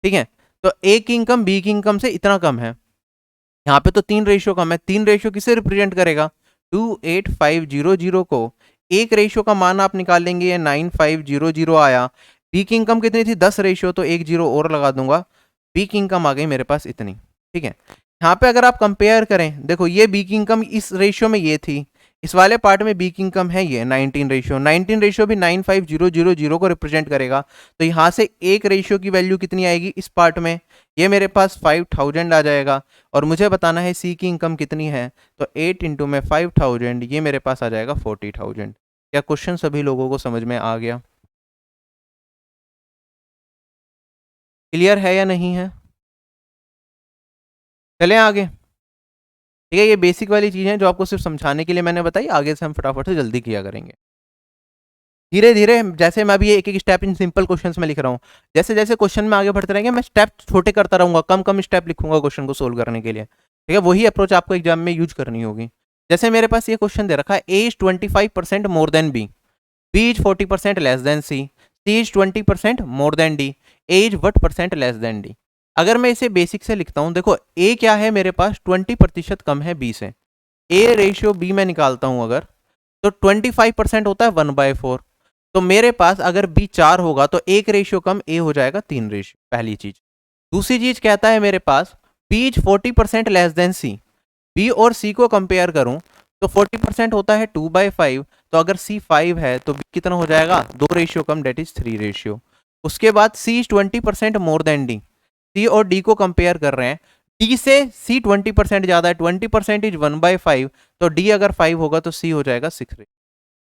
ठीक है। तो ए की इनकम बी की इनकम से इतना कम है, यहाँ पे तो 3 रेशियो कम है। 3 रेशियो किसे रिप्रेजेंट करेगा, 28500 को एक रेशियो का मान आप निकाल लेंगे, ये 9500 आया। बी की इनकम कितनी थी, 10 रेशियो, तो एक जीरो और लगा दूंगा, बी की इनकम आ गई मेरे पास इतनी, ठीक है। यहाँ पे अगर आप कंपेयर करें, देखो ये बी की इनकम इस रेशियो में ये थी, इस वाले पार्ट में बी की इनकम है ये 19 रेशियो। 19 रेशियो भी 95000 को रिप्रेजेंट करेगा, तो यहाँ से एक रेशियो की वैल्यू कितनी आएगी इस पार्ट में, ये मेरे पास 5000 आ जाएगा। और मुझे बताना है सी की इनकम कितनी है, तो 8 इंटू में 5000, ये मेरे पास आ जाएगा 40,000। क्या क्वेश्चन सभी लोगों को समझ में आ गया? क्लियर है या नहीं है? चलें आगे, ठीक है। ये बेसिक वाली चीज़ है जो आपको सिर्फ समझाने के लिए मैंने बताई, आगे से हम फटाफट से जल्दी किया करेंगे धीरे धीरे। जैसे मैं अभी एक एक स्टेप इन सिंपल क्वेश्चंस में लिख रहा हूँ, जैसे जैसे क्वेश्चन में आगे बढ़ते रहेंगे मैं स्टेप छोटे करता रहूंगा, कम कम स्टेप लिखूंगा क्वेश्चन को सोल्व करने के लिए, ठीक है। वही अप्रोच आपको एग्जाम में यूज करनी होगी। जैसे मेरे पास ये क्वेश्चन दे रखा है, A is 25% more than B, B is 40% less than C is 20% more than D, A is what percent less than D. अगर मैं इसे बेसिक से लिखता हूं, देखो ए क्या है मेरे पास 20% कम है बी से, ए रेशियो बी में निकालता हूं अगर, तो 25% होता है 1/4। तो मेरे पास अगर बी 4 होगा तो एक रेशियो कम ए हो जाएगा 3 रेशियो, पहली चीज। दूसरी चीज कहता है मेरे पास B is 40% less than C, B और सी को कंपेयर करूं तो 40% होता है 2/5, तो अगर सी 5 है तो बी कितना हो जाएगा, 2 रेशियो कम, डेट इज 3 रेशियो। उसके बाद C is 20% more than D, C और डी को कंपेयर कर रहे हैं, डी से सी 20% ज्यादा है, 20% इज 1/5, तो डी अगर 5 होगा तो सी हो जाएगा 6।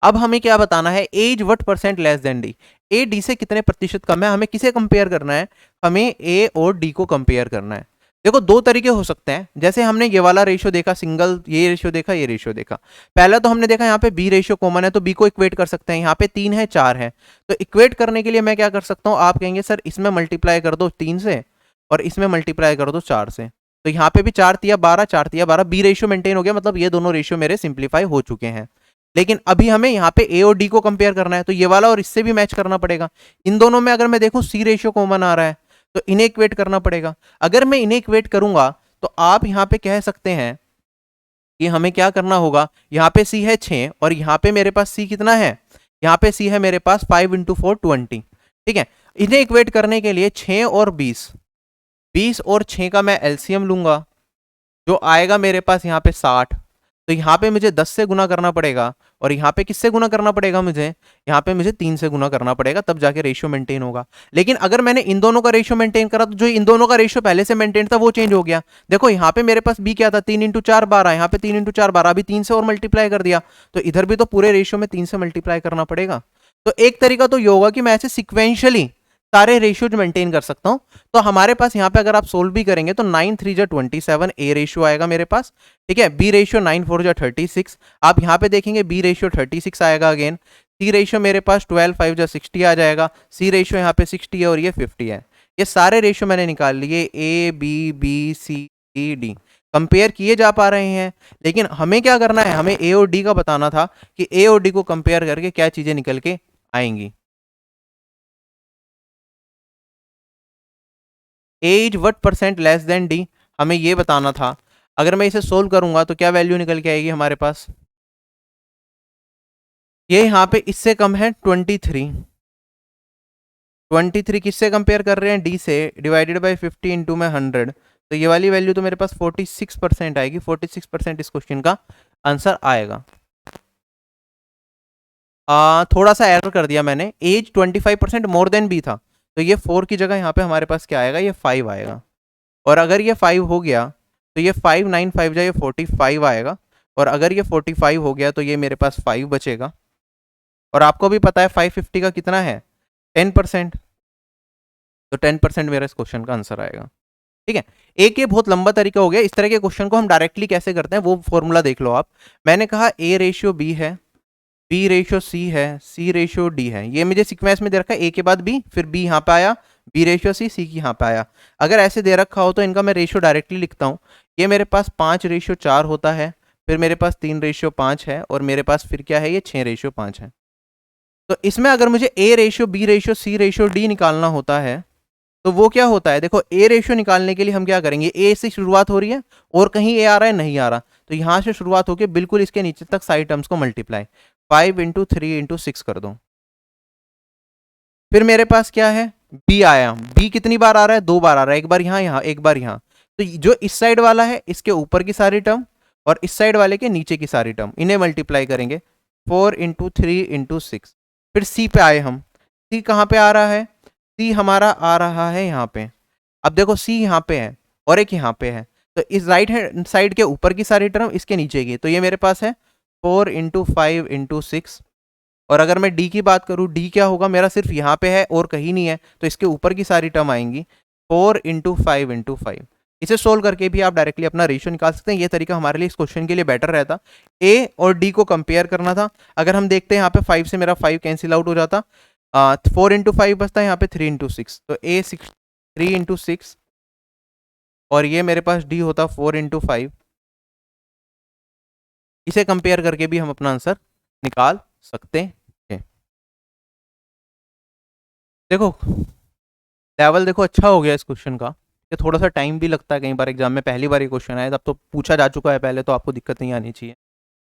अब हमें क्या बताना है, as what percent less than D, A D से कितने प्रतिशत कम है। हमें किसे कंपेयर करना है, हमें ए और डी को कंपेयर करना है। देखो दो तरीके हो सकते हैं, जैसे हमने ये वाला रेशियो देखा, सिंगल ये रेशियो देखा, ये रेशियो देखा। पहला तो हमने देखा यहाँ पे बी रेशियो कॉमन है, तो बी को इक्वेट कर सकते हैं, यहाँ पे 3 है 4 है, तो इक्वेट करने के लिए मैं क्या कर सकता हूँ, आप कहेंगे सर इसमें मल्टीप्लाई कर दो 3 से और इसमें मल्टीप्लाई कर दो 4 से, तो यहाँ पे भी 4 तिया 12, 4 तिया 12, बी रेशियो मेंटेन हो गया, मतलब ये दोनों रेशियो मेरे सिंप्लीफाई हो चुके हैं। लेकिन अभी हमें यहाँ पे ए और डी को कंपेयर करना है, तो ये वाला और इससे भी मैच करना पड़ेगा। इन दोनों में अगर मैं देखूं सी रेशियो कॉमन आ रहा है, तो इन्हें इक्वेट करना पड़ेगा। अगर मैं इन्हें इक्वेट करूंगा तो आप यहाँ पे कह सकते हैं कि हमें क्या करना होगा, यहाँ पे सी है 6 और यहाँ पे मेरे पास सी कितना है, यहाँ पे सी है मेरे पास 5 × 4 20, ठीक है। इन्हें इक्वेट करने के लिए 6 और 20, 20 और 6 का मैं एलसीएम लूंगा, जो आएगा मेरे पास यहाँ पे 60। तो यहाँ पे मुझे 10 से गुना करना पड़ेगा, और यहाँ पे किससे गुना करना पड़ेगा मुझे, यहाँ पे मुझे 3 से गुना करना पड़ेगा, तब जाके रेशियो मेंटेन होगा। लेकिन अगर मैंने इन दोनों का रेशियो मेंटेन करा तो जो इन दोनों का रेशियो पहले से मेंटेन था वो चेंज हो गया। देखो यहाँ पे मेरे पास बी क्या था, 3 इंटू 4 12, यहाँ पे 3 इंटू 4 12, अभी 3 से और मल्टीप्लाई कर दिया, तो इधर भी तो पूरे रेशियो में 3 से मल्टीप्लाई करना पड़ेगा। तो एक तरीका तो ये होगा कि मैं ऐसे सिक्वेंशियली सारे रेशियोज मेंटेन कर सकता हूं। तो हमारे पास यहाँ पे अगर आप सोल्व भी करेंगे तो 9 3 जा 27 ए रेशियो आएगा मेरे पास, ठीक है। बी रेशियो 9 4 जा 36, आप यहाँ पे देखेंगे बी रेशियो 36 आएगा अगेन। सी रेशियो मेरे पास 12 5 जा 60 आ जाएगा, सी रेशियो यहाँ पे 60 है और ये 50 है। ये सारे रेशियो मैंने निकाल लिए, A B C D compare किए जा पा रहे हैं। लेकिन हमें क्या करना है, हमें ए और डी का बताना था कि ए और डी को कंपेयर करके क्या चीजें निकल के आएंगी। As what percent less than D, हमें ये बताना था। अगर मैं इसे सोल्व करूंगा तो क्या वैल्यू निकल के आएगी हमारे पास, ये यहाँ पे इससे कम है 23 किससे कंपेयर कर रहे हैं, डी से, डिवाइडेड बाई 50 इंटू में 100, तो ये वाली वैल्यू तो मेरे पास 46% आएगी। 46% इस क्वेश्चन का आंसर आएगा। थोड़ा सा एरर कर दिया मैंने, एज 25% मोर देन बी था, तो ये 4 की जगह यहाँ पे हमारे पास क्या आएगा, ये 5 आएगा। और अगर ये 5 हो गया तो ये 5 9 5 जाए 45 आएगा, और अगर ये 45 हो गया तो ये मेरे पास 5 बचेगा। और आपको भी पता है 550 का कितना है, 10%, तो 10% मेरा इस क्वेश्चन का आंसर आएगा, ठीक है। एक ये बहुत लंबा तरीका हो गया। इस तरह के क्वेश्चन को हम डायरेक्टली कैसे करते हैं वो फॉर्मूला देख लो आप। मैंने कहा ए रेशियो बी है, बी रेशियो सी है, सी रेशियो डी है, ये मुझे सीक्वेंस में दे रखा है, ए के बाद बी, फिर बी यहाँ पे आया, बी रेशियो सी, सी की यहाँ पे आया। अगर ऐसे दे रखा हो तो इनका मैं रेशियो डायरेक्टली लिखता हूँ। ये मेरे पास 5 रेशियो 4 होता है, फिर मेरे पास 3 रेशियो 5 है, और मेरे पास फिर क्या है, ये 6 रेशियो 5 है। तो इसमें अगर मुझे A ratio B ratio C ratio D निकालना होता है तो वो क्या होता है, देखो ए रेशियो निकालने के लिए हम क्या करेंगे, ए से शुरुआत हो रही है और कहीं ए आ रहा है, नहीं आ रहा, तो यहां से शुरुआत होकर बिल्कुल इसके नीचे तक सारी टर्म्स को मल्टीप्लाई 5 इंटू 3 इंटू 6 कर दो। फिर मेरे पास क्या है, बी आया, बी कितनी बार आ रहा है, 2 बार आ रहा है, एक बार यहाँ एक बार यहाँ। तो जो इस साइड वाला है इसके ऊपर की सारी टर्म और इस साइड वाले के नीचे की सारी टर्म, इन्हें मल्टीप्लाई करेंगे 4 इंटू 3 इंटू 6। फिर सी पे आए हम, सी कहाँ पे आ रहा है, सी हमारा आ रहा है यहाँ पे। अब देखो सी यहाँ पे है और एक यहाँ पे है, तो इस राइट हैंड साइड के ऊपर की सारी टर्म इसके नीचे की, तो ये मेरे पास है 4 इंटू 5 इंटू 6। और अगर मैं डी की बात करूँ, डी क्या होगा, मेरा सिर्फ यहाँ पे है और कहीं नहीं है, तो इसके ऊपर की सारी टर्म आएंगी 4 इंटू 5 इंटू 5। इसे सोल्व करके भी आप डायरेक्टली अपना रेशियो निकाल सकते हैं। ये तरीका हमारे लिए इस क्वेश्चन के लिए बेटर रहता। ए और डी को कंपेयर करना था। अगर हम देखते हैं यहाँ पे 5 से मेरा 5 कैंसिल आउट हो जाता, 4 इंटू 5 बचता है यहाँ पे 3 इंटू 6, तो ए 3 इंटू 6, और ये मेरे पास डी होता 4 इंटू 5। इसे कंपेयर करके भी हम अपना आंसर निकाल सकते हैं। देखो लेवल देखो अच्छा हो गया इस क्वेश्चन का। ये थोड़ा सा टाइम भी लगता है, कई बार एग्जाम में पहली बार ये क्वेश्चन आया तब तो पूछा जा चुका है पहले, तो आपको दिक्कत नहीं आनी चाहिए।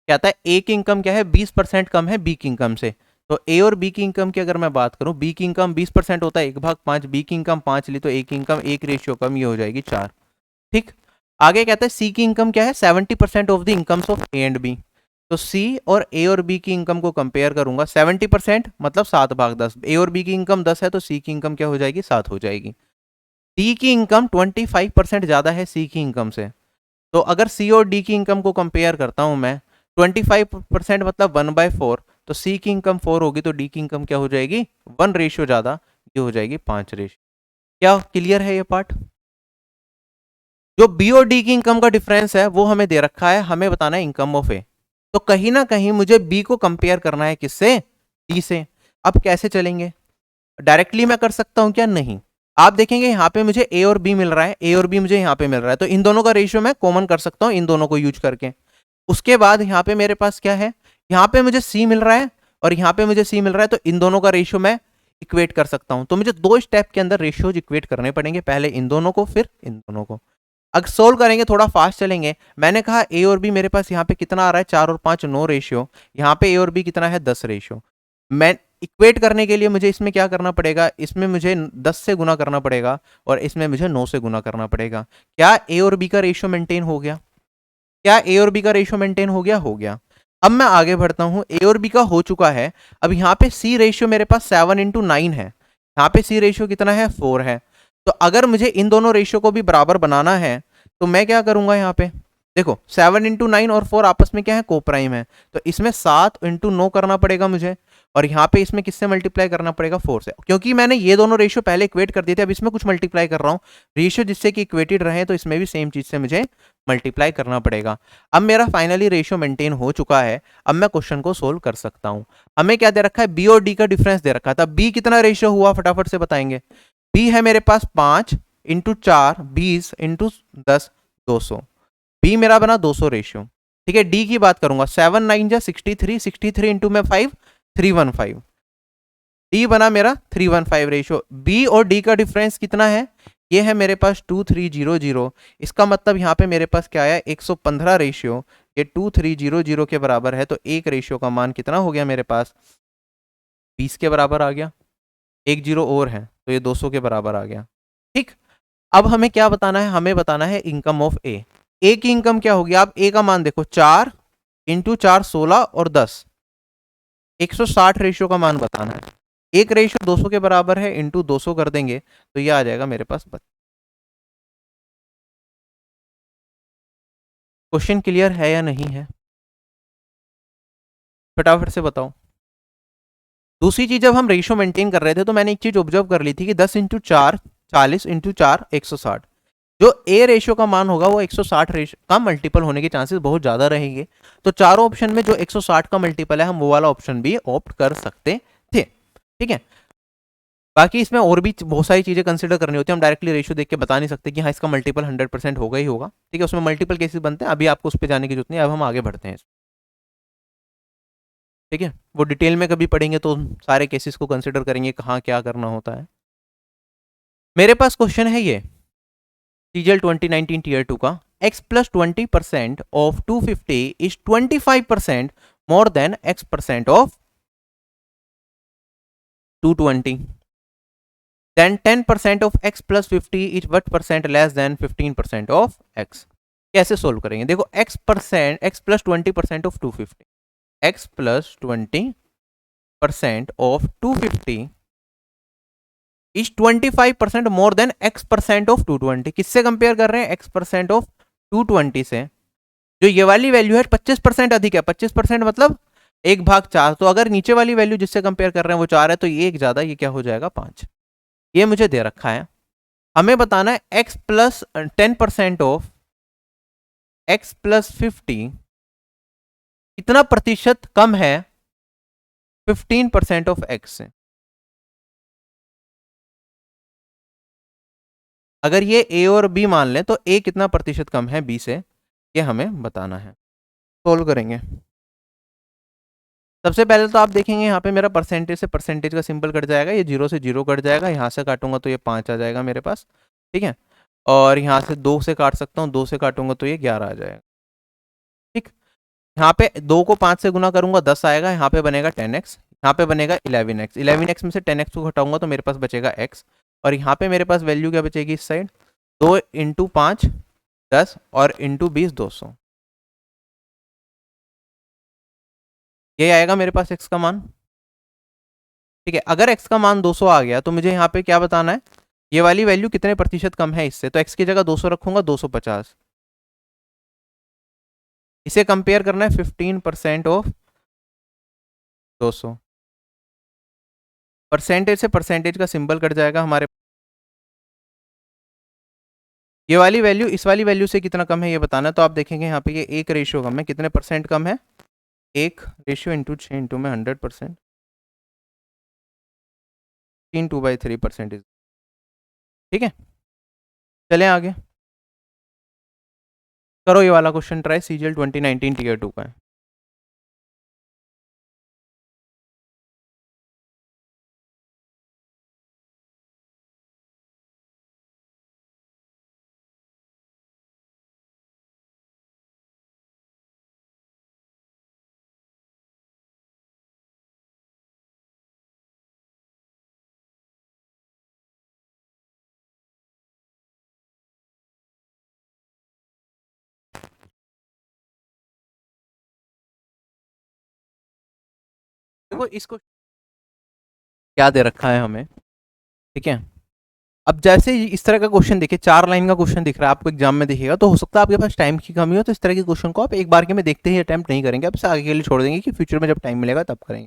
कहता है ए की इनकम क्या है, 20% कम है बी की इनकम से। तो ए और बी की इनकम की अगर मैं बात करूं, बी की इनकम 20% होता है 1/5, बी की इनकम 5 ली तो ए की इनकम 1 रेशियो कम, ये हो जाएगी 4। ठीक, आगे कहता है सी की इनकम क्या है, 70% of the incomes of A and B. तो सी और बी की इनकम को कंपेयर करूंगा, 70% मतलब 7/10, ए और बी की इनकम 10 है तो सी की इनकम क्या हो जाएगी, 7 हो जाएगी। डी की इनकम 25% ज्यादा है सी की इनकम से, तो अगर सी और डी की इनकम को कंपेयर करता हूं मैं, 25% मतलब 1/4, तो सी की इनकम 4 होगी तो डी की इनकम क्या हो जाएगी, 1 रेशियो ज्यादा, ये हो जाएगी 5 रेशियो। क्या क्लियर है ये पार्ट? जो बी और डी की इनकम का डिफरेंस है वो हमें दे रखा है, हमें बताना है इनकम ऑफ ए। तो कहीं ना कहीं मुझे बी को कंपेयर करना है किससे, डी से। अब कैसे चलेंगे, डायरेक्टली मैं कर सकता हूं क्या, नहीं। आप देखेंगे यहाँ पे मुझे ए और बी मिल रहा है, ए और बी मुझे यहाँ पे मिल रहा है, तो इन दोनों का रेशियो मैं कॉमन कर सकता हूँ इन दोनों को यूज करके। उसके बाद यहाँ पे मेरे पास क्या है, यहाँ पे मुझे सी मिल रहा है और यहाँ पे मुझे सी मिल रहा है, तो इन दोनों का रेशियो मैं इक्वेट कर सकता हूँ। तो मुझे 2 स्टेप के अंदर रेशियोज इक्वेट करने पड़ेंगे, पहले इन दोनों को फिर इन दोनों को। अगर सोल्व करेंगे थोड़ा फास्ट चलेंगे। मैंने कहा ए और बी मेरे पास यहाँ पे कितना आ रहा है, 4 और 5 9 रेशियो, यहाँ पे ए और बी कितना है 10 रेशियो। मैं इक्वेट करने के लिए मुझे इसमें क्या करना पड़ेगा, इसमें मुझे 10 से गुना करना पड़ेगा और इसमें मुझे 9 से गुना करना पड़ेगा। क्या ए और बी का रेशियो मेंटेन हो गया? क्या ए और बी का रेशियो मेंटेन हो गया? हो गया। अब मैं आगे बढ़ता हूं, ए और बी का हो चुका है। अब यहाँ पे सी रेशियो मेरे पास 7:9 है, यहाँ पे सी रेशियो कितना है? 4 है। तो अगर मुझे इन दोनों रेशियो को भी बराबर बनाना है तो मैं क्या करूंगा, यहाँ पे देखो 7:9 और 4 आपस में क्या है? कोप्राइम है। तो इसमें 7:9 करना पड़ेगा मुझे, और यहाँ पे इसमें किससे मल्टीप्लाई करना पड़ेगा? 4 से। क्योंकि मैंने ये दोनों रेशियो पहले इक्वेट कर दिए थे, अब इसमें कुछ मल्टीप्लाई कर रहा हूँ, रेशियो जिससे कि इक्वेटेड रहे, तो इसमें भी सेम चीज से मुझे मल्टीप्लाई करना पड़ेगा। अब मेरा फाइनली रेशियो मेंटेन हो चुका है। अब मैं क्वेश्चन को सोल्व कर सकता हूं। हमें क्या दे रखा है? बी और डी का डिफरेंस दे रखा था। बी कितना रेशियो हुआ, फटाफट से बताएंगे। बी है मेरे पास 5 इंटू 4 20 इंटू 10 200। बी मेरा बना 200 रेशियो। ठीक है, डी की बात करूंगा, 7 9 जा 63, 63 इंटू में 5 315। डी बना मेरा 315 रेशियो। बी और डी का डिफरेंस कितना है? ये है मेरे पास 2300। इसका मतलब यहाँ पे मेरे पास क्या आया? 115 रेशियो। ये 2300 के बराबर है, तो एक रेशियो का मान कितना हो गया मेरे पास? 20 के बराबर आ गया। एक जीरो और है तो ये 200 के बराबर आ गया। ठीक। अब हमें क्या बताना है? हमें बताना है इनकम ऑफ ए। ए की इनकम क्या होगी? आप ए का मान देखो, 4 इंटू 4 16 और 10 160 रेशियो का मान बताना है। एक रेशियो 200 के बराबर है, इंटू 200 कर देंगे तो ये आ जाएगा मेरे पास। क्वेश्चन क्लियर है या नहीं है? फटाफट से बताओ। दूसरी चीज, जब हम रेशियो मेंटेन कर रहे थे तो मैंने एक चीज ऑब्जर्व कर ली थी कि 10 इंटू 4 40 इंटू 4 160। जो ए रेशियो का मान होगा वो 160 रेशियो का मल्टीपल होने के चांसेस बहुत ज्यादा रहेंगे। तो चारों ऑप्शन में जो 160 का मल्टीपल है, हम वो वाला ऑप्शन भी ऑप्ट कर सकते थे। ठीक है। बाकी इसमें और भी बहुत सारी चीजें कंसिडर करनी होती है, हम डायरेक्टली रेशियो देख के बता नहीं सकते कि हाँ इसका मल्टीपल 100% होगा ही होगा। ठीक है, उसमें मल्टीपल केसेस बनते हैं, अभी आपको उस पर जाने की जरूरत नहीं, अब हम आगे बढ़ते हैं। ठीक है, वो डिटेल में कभी पढ़ेंगे तो सारे केसेस को कंसिडर करेंगे कहाँ क्या करना होता है। मेरे पास क्वेश्चन है ये सीजीएल 2019 टीयर 2 का, x plus 20% of 250 is 25% more then x% of 220, then 10% of x plus 50 is what percent less than 15% of x। कैसे सोल्व करेंगे? देखो x plus 20% of 250, x plus 20% of 250 is 25% more then x% of 220। किससे compare कर रहे हैं? x% of 220 से। जो ये वाली वैल्यू है 25% अधिक है, 25% मतलब 1/4। तो अगर नीचे वाली वैल्यू जिससे कंपेयर कर रहे हैं वो 4 है, तो ये एक ज्यादा, ये क्या हो जाएगा? 5। ये मुझे दे रखा है। हमें बताना है x plus 10% of x plus 50 कितना प्रतिशत कम है 15% ऑफ x से। अगर ये a और b मान लें तो a कितना प्रतिशत कम है b से, ये हमें बताना है। सोल्व करेंगे। सबसे पहले तो आप देखेंगे यहाँ पे मेरा परसेंटेज से परसेंटेज का सिंबल कट जाएगा, ये 0 से 0 कट जाएगा, यहाँ से काटूंगा तो ये 5 आ जाएगा मेरे पास। ठीक है, और यहाँ से 2 से काट सकता हूँ, 2 से काटूंगा तो ये 11 आ जाएगा। ठीक। यहाँ पे 2 को 5 से गुना करूंगा 10 आएगा, यहाँ पे बनेगा 10x, यहाँ पे बनेगा 11x। 11x में से 10x को घटाऊंगा तो मेरे पास बचेगा x, और यहाँ पे मेरे पास वैल्यू क्या बचेगी इस साइड? 2 इंटू 5 10 और इंटू 20 200। ये आएगा मेरे पास x का मान। ठीक है, अगर x का मान 200 आ गया तो मुझे यहाँ पे क्या बताना है? ये वाली वैल्यू कितने प्रतिशत कम है इससे, तो x की जगह 200 रखूंगा, 250। इसे कंपेयर करना है 15% ऑफ 200। परसेंटेज से परसेंटेज का सिंबल कट जाएगा हमारे। ये वाली वैल्यू इस वाली वैल्यू से कितना कम है ये बताना, तो आप देखेंगे यहाँ पे ये एक रेशियो कम है, कितने परसेंट कम है? एक रेशियो इंटू 6 इंटू में 100%, 2/3%। ठीक है, चलें आगे। करो ये वाला क्वेश्चन ट्राई, सीजीएल 2019 टीयर 2 का है। देखो इसको क्या दे रखा है हमें, ठीक है। अब जैसे ही इस तरह का क्वेश्चन देखिए, 4 लाइन का क्वेश्चन दिख रहा है आपको एग्जाम में दिखेगा, तो हो सकता है आपके पास टाइम की कमी हो, तो इस तरह के क्वेश्चन को आप एक बार के में देखते ही अटेम्प्ट नहीं करेंगे, आप इसे आगे के लिए छोड़ देंगे कि फ्यूचर में जब टाइम मिलेगा तब करेंगे।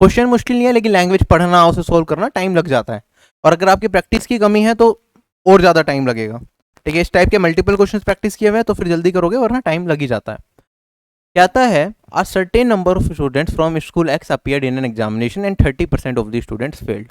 क्वेश्चन मुश्किल नहीं है, लेकिन लैंग्वेज पढ़ना, उसे सोल्व करना टाइम लग जाता है, और अगर आपकी प्रैक्टिस की कमी है तो और ज़्यादा टाइम लगेगा, ठीक है। इस टाइप के मल्टीपल क्वेश्चन प्रैक्टिस किए हुए हैं तो फिर जल्दी करोगे, वरना टाइम लग ही जाता है। कहता है a certain number of students from school X appeared in an examination and 30% of the students failed,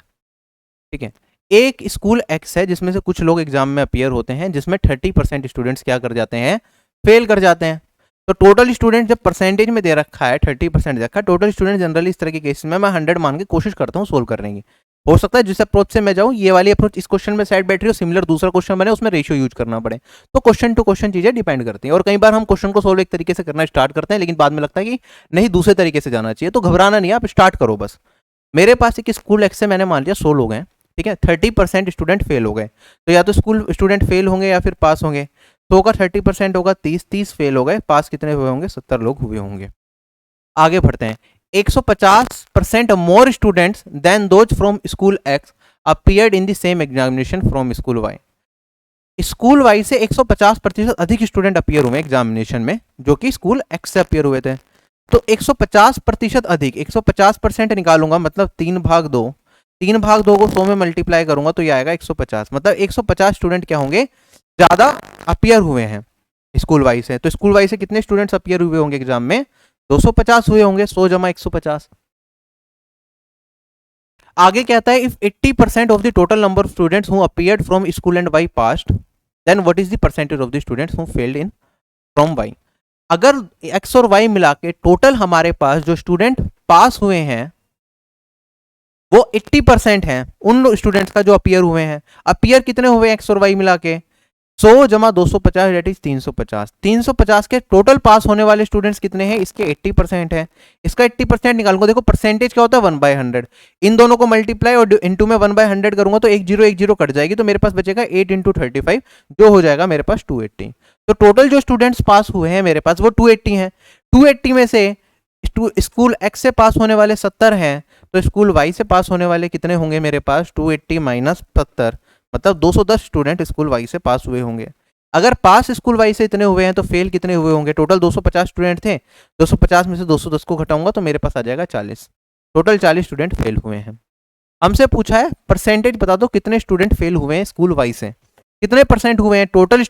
ठीक है। एक स्कूल एक्स है जिसमें से कुछ लोग एग्जाम में अपीयर होते हैं, जिसमें 30% स्टूडेंट्स क्या कर जाते हैं, फेल कर जाते हैं। तो टोटल स्टूडेंट जब परसेंटेज में दे रखा है 30% रखा है, टोटल स्टूडेंट जनरली इस तरह के केस में मैं 100 मान के कोशिश करता हूँ सोल्व करने की। हो सकता है जिस अप्रोच से मैं जाऊँ, ये वाली अप्रोच इस क्वेश्चन में साइड बैठ रही हो, सिमिलर दूसरा क्वेश्चन बने उसमें रेशियो यूज करना पड़े, तो क्वेश्चन टू क्वेश्चन चीजें डिपेंड करती हैं। और कई बार हम क्वेश्चन को सोल्व एक तरीके से करना स्टार्ट करते हैं, लेकिन बाद में लगता है कि नहीं दूसरे तरीके से जाना चाहिए, तो घबराना नहीं, आप स्टार्ट करो बस। मेरे पास एक स्कूल एक्स से मैंने मान लिया 100 लोग हैं, ठीक है, 30% स्टूडेंट फेल हो गए, तो या तो स्कूल स्टूडेंट फेल होंगे या फिर पास होंगे। 100 का 30% होगा 30 फेल हो गए, पास कितने हुए होंगे, 70 लोग हुए होंगे। आगे बढ़ते हैं। 150% more students than those from school X appeared in the same examination from school Y. School Y से 150% अधिक स्टूडेंट अपीयर हुए एग्जामिनेशन में, जो कि स्कूल एक्स से अपीयर हुए थे। तो 150% अधिक, 150% निकालूंगा मतलब 3/2, 3/2 को 100 में मल्टीप्लाई करूंगा तो ये आएगा 150, मतलब 150 स्टूडेंट क्या होंगे, ज्यादा अपीयर हुए हैं स्कूल वाइज से। तो स्कूल वाइज से कितने स्टूडेंट्स अपीयर हुए होंगे एग्जाम में, 250 हुए होंगे, 100 जमा 150। आगे कहता है if 80% of the total number of students who appeared from school and Y passed, then what is the percentage of the students who failed in from Y. अगर एक्स और वाई मिला के टोटल हमारे पास जो स्टूडेंट पास हुए हैं वो 80% हैं उन स्टूडेंट्स का जो अपीयर हुए हैं। अपीयर कितने हुए एक्स और वाई मिला के, 100 जमा 250 डेट इज 350। 350 के टोटल पास होने वाले स्टूडेंट्स कितने हैं, इसके 80% है। इसका 80% निकालूंगा, देखो परसेंटेज क्या होता है 1/100, इन दोनों को मल्टीप्लाई और इनटू में 1/100 करूंगा तो 1 0 कट जाएगी, तो मेरे पास बचेगा 8 × 35 जो हो जाएगा मेरे पास 280। तो टोटल जो स्टूडेंट्स पास हुए हैं मेरे पास वो 280 हैं। 280 में से स्कूल एक्स से पास होने वाले 70 हैं, तो स्कूल वाई से पास होने वाले कितने होंगे मेरे पास, 280 माइनस 70, मतलब 210 स्टूडेंट स्कूल वाई से पास हुए होंगे। अगर पास स्कूल वाई से इतने हुए हैं तो फेल कितने हुए होंगे, टोटल 250 स्टूडेंट थे, 250 में से 210 को घटाऊंगा तो मेरे पास आ जाएगा 40, टोटल 40 स्टूडेंट फेल हुए हैं। हमसे पूछा है परसेंटेज बता दो कितने स्टूडेंट फेल हुए हैं स्कूल वाई से, कितने परसेंट हुए हैं, टोटल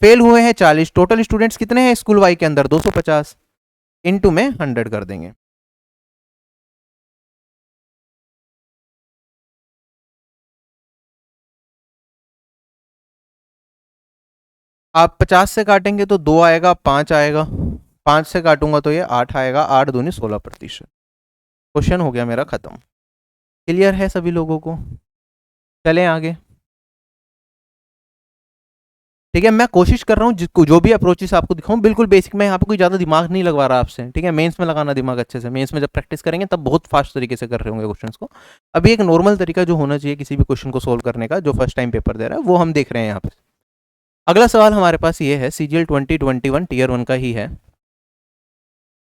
फेल हुए हैं 40, टोटल स्टूडेंट्स कितने हैं स्कूल वाई के अंदर 250, इनटू में 100 कर देंगे। आप 50 से काटेंगे तो 2 आएगा, 5 आएगा, 5 से काटूंगा तो ये 8 आएगा, 8 दूनी 16%। क्वेश्चन हो गया मेरा खत्म। क्लियर है सभी लोगों को, चलें आगे। ठीक है, मैं कोशिश कर रहा हूँ जो भी अप्रोचेस आपको दिखाऊं बिल्कुल बेसिक, मैं यहाँ पे कोई ज़्यादा दिमाग नहीं लगवा रहा आपसे, ठीक है। मेंस में लगाना दिमाग अच्छे से, मेंस में जब प्रैक्टिस करेंगे तब बहुत फास्ट तरीके से कर रहे होंगे क्वेश्चंस को। अभी एक नॉर्मल तरीका जो होना चाहिए किसी भी क्वेश्चन को सोल्व करने का, जो फर्स्ट टाइम पेपर दे रहा है वो हम देख रहे हैं यहाँ पे। अगला सवाल हमारे पास ये है, CGL 2021 टीयर 1 का ही है।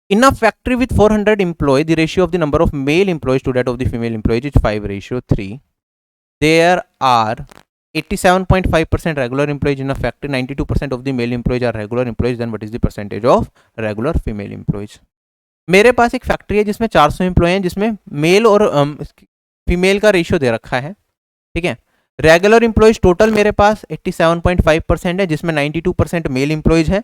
In a factory with 400 employees, the ratio of the number of male employees to that of the female employees is 5:3. There are 87.5% regular employees in a factory, 92% of the male employees are regular employees, then what is the percentage of regular female employees? मेरे पास एक factory है जिसमें 400 employ हैं, जिसमें mail और female का ratio दे रखा है, ठीक है। रेगुलर एम्प्लॉयज टोटल मेरे पास 87.5% है, जिसमें 92% मेल एम्प्लॉयज है।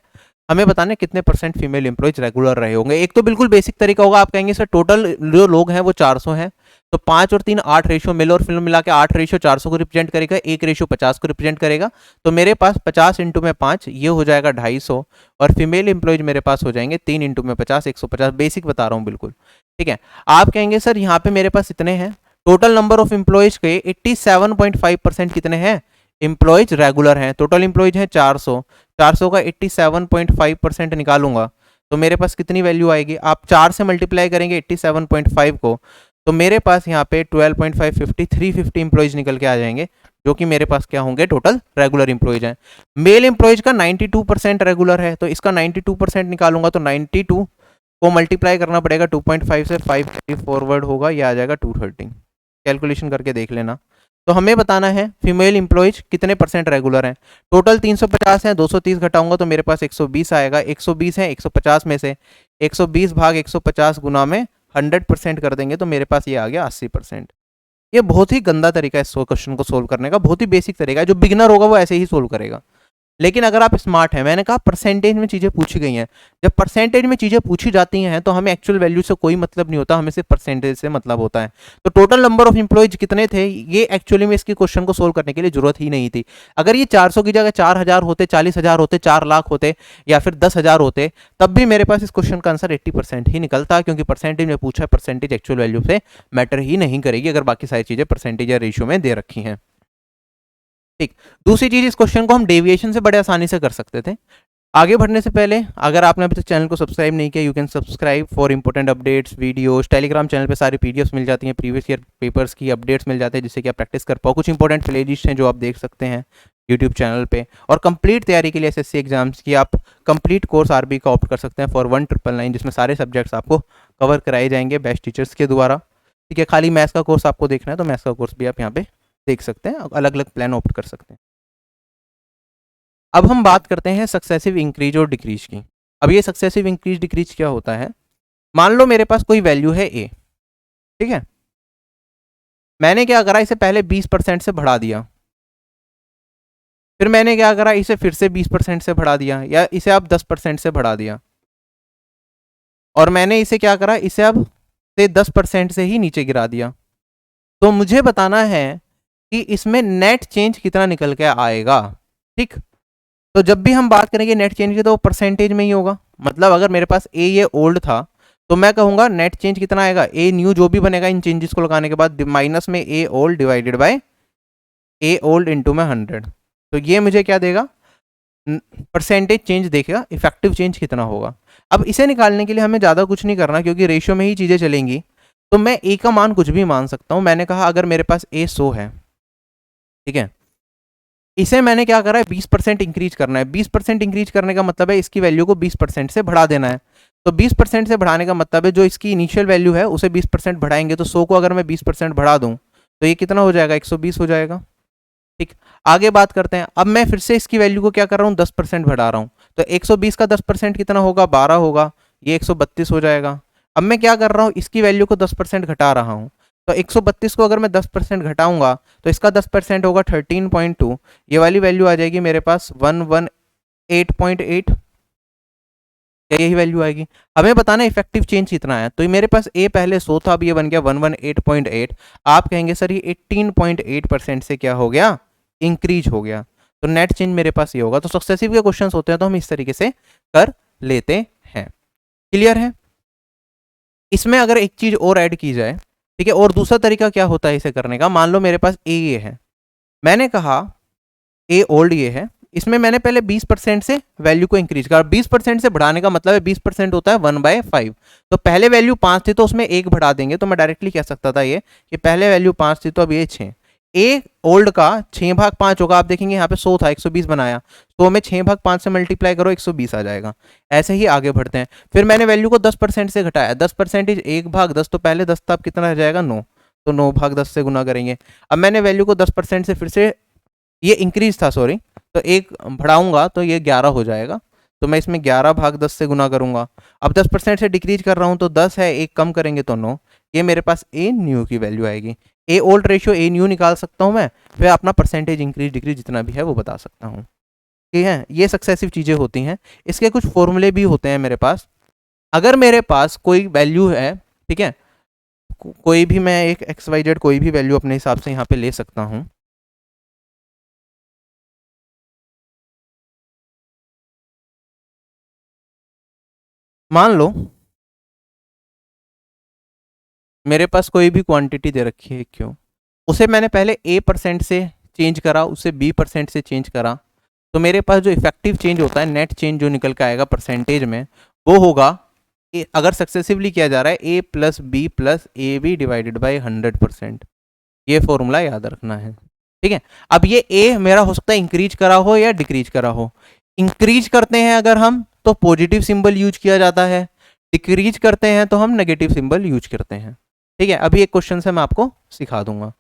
हमें बताना है कितने परसेंट फीमेल एम्प्लॉयज रेगुलर रहे होंगे। एक तो बिल्कुल बेसिक तरीका होगा, आप कहेंगे सर टोटल जो लोग हैं वो 400 हैं, तो 5 और 3 8 रेशियो, मेल और फीमेल मिला के 8 रेशियो 400 को रिप्रेजेंट करेगा, 1 रेशियो 50 को रिप्रेजेंट करेगा। तो मेरे पास 50 इंटू में 5 ये हो जाएगा 250, और फीमेल एम्प्लॉयज मेरे पास हो जाएंगे 3 इंटू में 50 150। बेसिक बता रहा हूँ बिल्कुल, ठीक है। आप कहेंगे सर यहाँ पे मेरे पास इतने हैं, टोटल नंबर ऑफ एम्प्लॉयज के 87.5% कितने हैं, एम्प्लॉयज रेगुलर हैं। टोटल एम्प्लॉयज हैं 400, 400 का 87.5% निकालूंगा तो मेरे पास कितनी वैल्यू आएगी, आप 4 से मल्टीप्लाई करेंगे 87.5 को, तो मेरे पास यहाँ पे 12.550 350 एम्प्लॉयज निकल के आ जाएंगे, जो कि मेरे पास क्या होंगे टोटल रेगुलर एम्प्लॉयज हैं। मेल एम्प्लॉयज का 92% रेगुलर है, तो इसका 92% निकालूंगा तो 92 को मल्टीप्लाई करना पड़ेगा 2.5 से, 5 कैरी फॉरवर्ड होगा, ये आ जाएगा 230। कैलकुलेशन करके देख लेना। तो हमें बताना है फीमेल एम्प्लॉयज कितने परसेंट रेगुलर हैं। टोटल 350 है, 230 घटाऊंगा तो मेरे पास 120 आएगा। 120 है 150 में से, 120 भाग 150 गुना में 100% कर देंगे तो मेरे पास ये आ गया 80%। ये बहुत ही गंदा तरीका है इस क्वेश्चन को सोल्व करने का, बहुत ही बेसिक तरीका है। जो बिगिनर होगा वो ऐसे ही सोल्व करेगा। लेकिन अगर आप स्मार्ट हैं, मैंने कहा परसेंटेज में चीज़ें पूछी गई हैं, जब परसेंटेज में चीज़ें पूछी जाती हैं तो हमें एक्चुअल वैल्यू से कोई मतलब नहीं होता, हमें सिर्फ परसेंटेज से मतलब होता है। तो टोटल नंबर ऑफ एम्प्लॉयज कितने थे, ये एक्चुअली में इसकी क्वेश्चन को सोल्व करने के लिए जरूरत ही नहीं थी। अगर ये 400 की जगह 4000 होते, 40,000 होते, 4 लाख होते या फिर 10,000 होते, तब भी मेरे पास इस क्वेश्चन का आंसर 80% ही निकलता, क्योंकि परसेंटेज में पूछा है, परसेंटेज एक्चुअल वैल्यू से मैटर ही नहीं करेगी अगर बाकी सारी चीज़ें परसेंटेज या रेशियो में दे रखी हैं। ठीक, दूसरी चीज, इस क्वेश्चन को हम डेविएशन से बड़े आसानी से कर सकते थे। आगे बढ़ने से पहले अगर आपने अभी तक चैनल को सब्सक्राइब नहीं किया, you can subscribe for important updates, videos. Telegram channel पे सारी पीडीएफ्स मिल जाती हैं, प्रीवियस ईयर पेपर्स की अपडेट्स मिल जाते हैं जिससे कि आप प्रैक्टिस कर पाओ। कुछ इंपॉर्टेंट प्लेलिस्ट हैं जो आप देख सकते हैं यूट्यूब चैनल पे। और कंप्लीट तैयारी के लिए एसएससी एग्जाम्स की आप कंप्लीट कोर्स आरबी का ऑप्ट कर सकते हैं फॉर 1999, जिसमें सारे सब्जेक्ट्स आपको कवर कराए जाएंगे बेस्ट टीचर्स के द्वारा। ठीक है, खाली मैथ्स का कोर्स आपको देखना है तो मैथ्स का कोर्स भी आप यहाँ पे देख सकते हैं, अलग अलग प्लान ऑप्ट कर सकते हैं। अब हम बात करते हैं सक्सेसिव इंक्रीज और डिक्रीज की। अब ये सक्सेसिव इंक्रीज डिक्रीज क्या होता है। मान लो मेरे पास कोई वैल्यू है ए, ठीक है, मैंने क्या करा, इसे पहले 20% से बढ़ा दिया, फिर मैंने क्या करा, इसे फिर से 20% से बढ़ा दिया, या इसे अब 10% से बढ़ा दिया, और मैंने इसे क्या करा, इसे अब से 10% से ही नीचे गिरा दिया। तो मुझे बताना है कि इसमें नेट चेंज कितना निकल के आएगा। ठीक, तो जब भी हम बात करेंगे नेट चेंज की तो वो परसेंटेज में ही होगा। मतलब अगर मेरे पास ए ये ओल्ड था तो मैं कहूंगा नेट चेंज कितना आएगा, ए न्यू जो भी बनेगा इन चेंजेस को लगाने के बाद, माइनस में A old divided by A old into में 100। तो ये मुझे क्या देगा, परसेंटेज चेंज देखेगा, इफेक्टिव चेंज कितना होगा। अब इसे निकालने के लिए हमें ज़्यादा कुछ नहीं करना क्योंकि रेशियो में ही चीज़ें चलेंगी। तो मैं ए का मान कुछ भी मान सकता हूँ। मैंने कहा अगर मेरे पास ए 100 है, ठीक है, इसे मैंने क्या करा है 20% इंक्रीज करना है। 20% इंक्रीज करने का मतलब है इसकी वैल्यू को 20% से बढ़ा देना है। तो 20% से बढ़ाने का मतलब है जो इसकी इनिशियल वैल्यू है उसे 20% बढ़ाएंगे। तो 100 को अगर मैं 20% बढ़ा दूं तो ये कितना हो जाएगा, 120 हो जाएगा। ठीक, आगे बात करते हैं। अब मैं फिर से इसकी वैल्यू को क्या कर रहा हूँ, 10% बढ़ा रहा हूँ। तो 120 का 10% कितना होगा, 12 होगा, ये 132 हो जाएगा। अब मैं क्या कर रहा हूँ, इसकी वैल्यू को 10% घटा रहा हूँ। तो 132 को अगर मैं 10% घटाऊंगा तो इसका 10% होगा 13.2, ये वाली वैल्यू आ जाएगी मेरे पास 118.8, यही वैल्यू आएगी। हमें बताना इफेक्टिव चेंज कितना है। तो मेरे पास ए पहले 100 था, अब ये बन गया 118.8। आप कहेंगे सर ये 18.8% से क्या हो गया, इंक्रीज हो गया। तो नेट चेंज मेरे पास ये होगा। तो सक्सेसिव के क्वेश्चन होते हैं तो हम इस तरीके से कर लेते हैं। क्लियर है। इसमें अगर एक चीज और ऐड की जाए, ठीक है, और दूसरा तरीका क्या होता है इसे करने का। मान लो मेरे पास ए ये है, मैंने कहा ए ओल्ड ये है, इसमें मैंने पहले 20% से वैल्यू को इंक्रीज करा। 20% से बढ़ाने का मतलब है 20% होता है 1/5। तो पहले वैल्यू 5 थी तो उसमें 1 बढ़ा देंगे। तो मैं डायरेक्टली कह सकता था ये कि पहले वैल्यू 5 थी तो अब ये 6। ए ओल्ड का 6/5 होगा। आप देखेंगे यहाँ पे 100 था, 120 बनाया, तो में 6/5 से मल्टीप्लाई करो 120 आ जाएगा। ऐसे ही आगे बढ़ते हैं। फिर मैंने वैल्यू को 10% से घटाया। 10% 1/10, तो पहले 10 था, अब कितना रह जाएगा 9, तो 9/10 से गुना करेंगे। अब मैंने वैल्यू को 10% से फिर से, ये इंक्रीज था सॉरी, तो 1 बढ़ाऊंगा तो ये 11 हो जाएगा। तो मैं इसमें 11/10 से गुना करूंगा। अब 10% से डिक्रीज कर रहा हूं तो 10 है, 1 कम करेंगे तो 9। ये मेरे पास ए न्यू की वैल्यू आएगी। ए ओल्ड रेशियो ए न्यू निकाल सकता हूं मैं, फिर अपना परसेंटेज इंक्रीज डिक्रीज जितना भी है वो बता सकता हूं। ठीक है, ये सक्सेसिव चीज़ें होती हैं। इसके कुछ फॉर्मूले भी होते हैं मेरे पास। अगर मेरे पास कोई वैल्यू है, ठीक है, कोई भी मैं एक XYZ कोई भी वैल्यू अपने हिसाब से यहाँ पे ले सकता हूँ। मान लो मेरे पास कोई भी क्वांटिटी दे रखी है क्यों, उसे मैंने पहले A% से चेंज करा, उसे B% से चेंज करा, तो मेरे पास जो इफेक्टिव चेंज होता है, नेट चेंज जो निकल के आएगा परसेंटेज में, वो होगा अगर सक्सेसिवली किया जा रहा है A+B+AB डिवाइडेड बाई 100%। ये फॉर्मूला याद रखना है। ठीक है, अब ये A मेरा हो सकता है इंक्रीज करा हो या डिक्रीज करा हो। इंक्रीज करते हैं अगर हम तो पॉजिटिव सिंबल यूज किया जाता है, डिक्रीज करते हैं तो हम नेगेटिव सिंबल यूज करते हैं। ठीक है, अभी एक क्वेश्चन से मैं आपको सिखा दूंगा।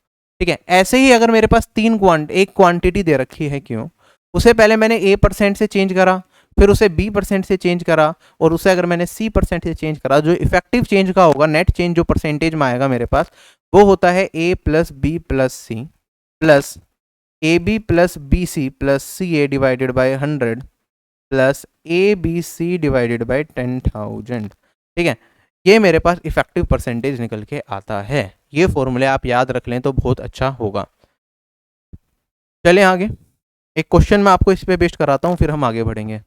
ठीक है, ऐसे ही अगर मेरे पास एक क्वांटिटी दे रखी है क्यों, उसे पहले मैंने A% से चेंज करा, फिर उसे B% से चेंज करा, और उसे अगर मैंने C% से चेंज करा, जो इफेक्टिव चेंज का होगा, नेट चेंज जो परसेंटेज में आएगा मेरे पास, वो होता है A plus B plus C plus AB plus B C plus C A divided by 100 plus ABC divided by 10,000। ठीक है, ये मेरे पास इफेक्टिव परसेंटेज निकल के आता है। ये फॉर्मूले आप याद रख लें तो बहुत अच्छा होगा। चलें आगे, एक क्वेश्चन मैं आपको इस पे बेस्ड कराता हूँ, फिर हम आगे बढ़ेंगे।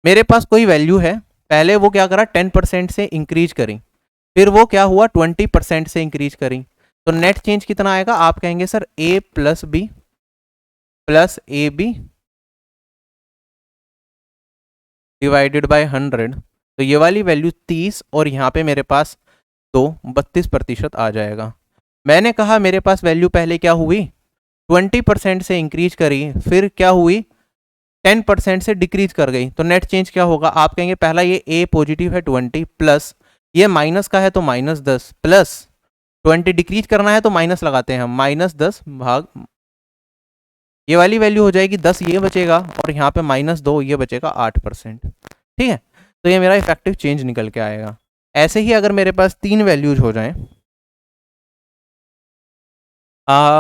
मेरे पास कोई वैल्यू है, पहले वो क्या करा, 10% से इंक्रीज करी, फिर वो क्या हुआ, 20% से इंक्रीज करी, तो नेट चेंज कितना आएगा? आप कहेंगे sir A plus B plus A B divided by 100, तो ये वाली वैल्यू 30 और यहाँ पे मेरे पास 32% आ जाएगा। मैंने कहा मेरे पास वैल्यू पहले क्या हुई, 20% से इंक्रीज करी, फिर क्या हुई, 10% से डिक्रीज कर गई, तो नेट चेंज क्या होगा? आप कहेंगे पहला ये A पॉजिटिव है 20 प्लस ये माइनस का है तो -10 प्लस 20 डिक्रीज करना है तो माइनस लगाते हैं हम, -10 भाग ये वाली वैल्यू हो जाएगी 10, ये बचेगा, और यहाँ पे -2 ये बचेगा 8%। ठीक है, तो ये मेरा इफेक्टिव चेंज निकल के आएगा। ऐसे ही अगर मेरे पास 3 वैल्यूज हो जाएं,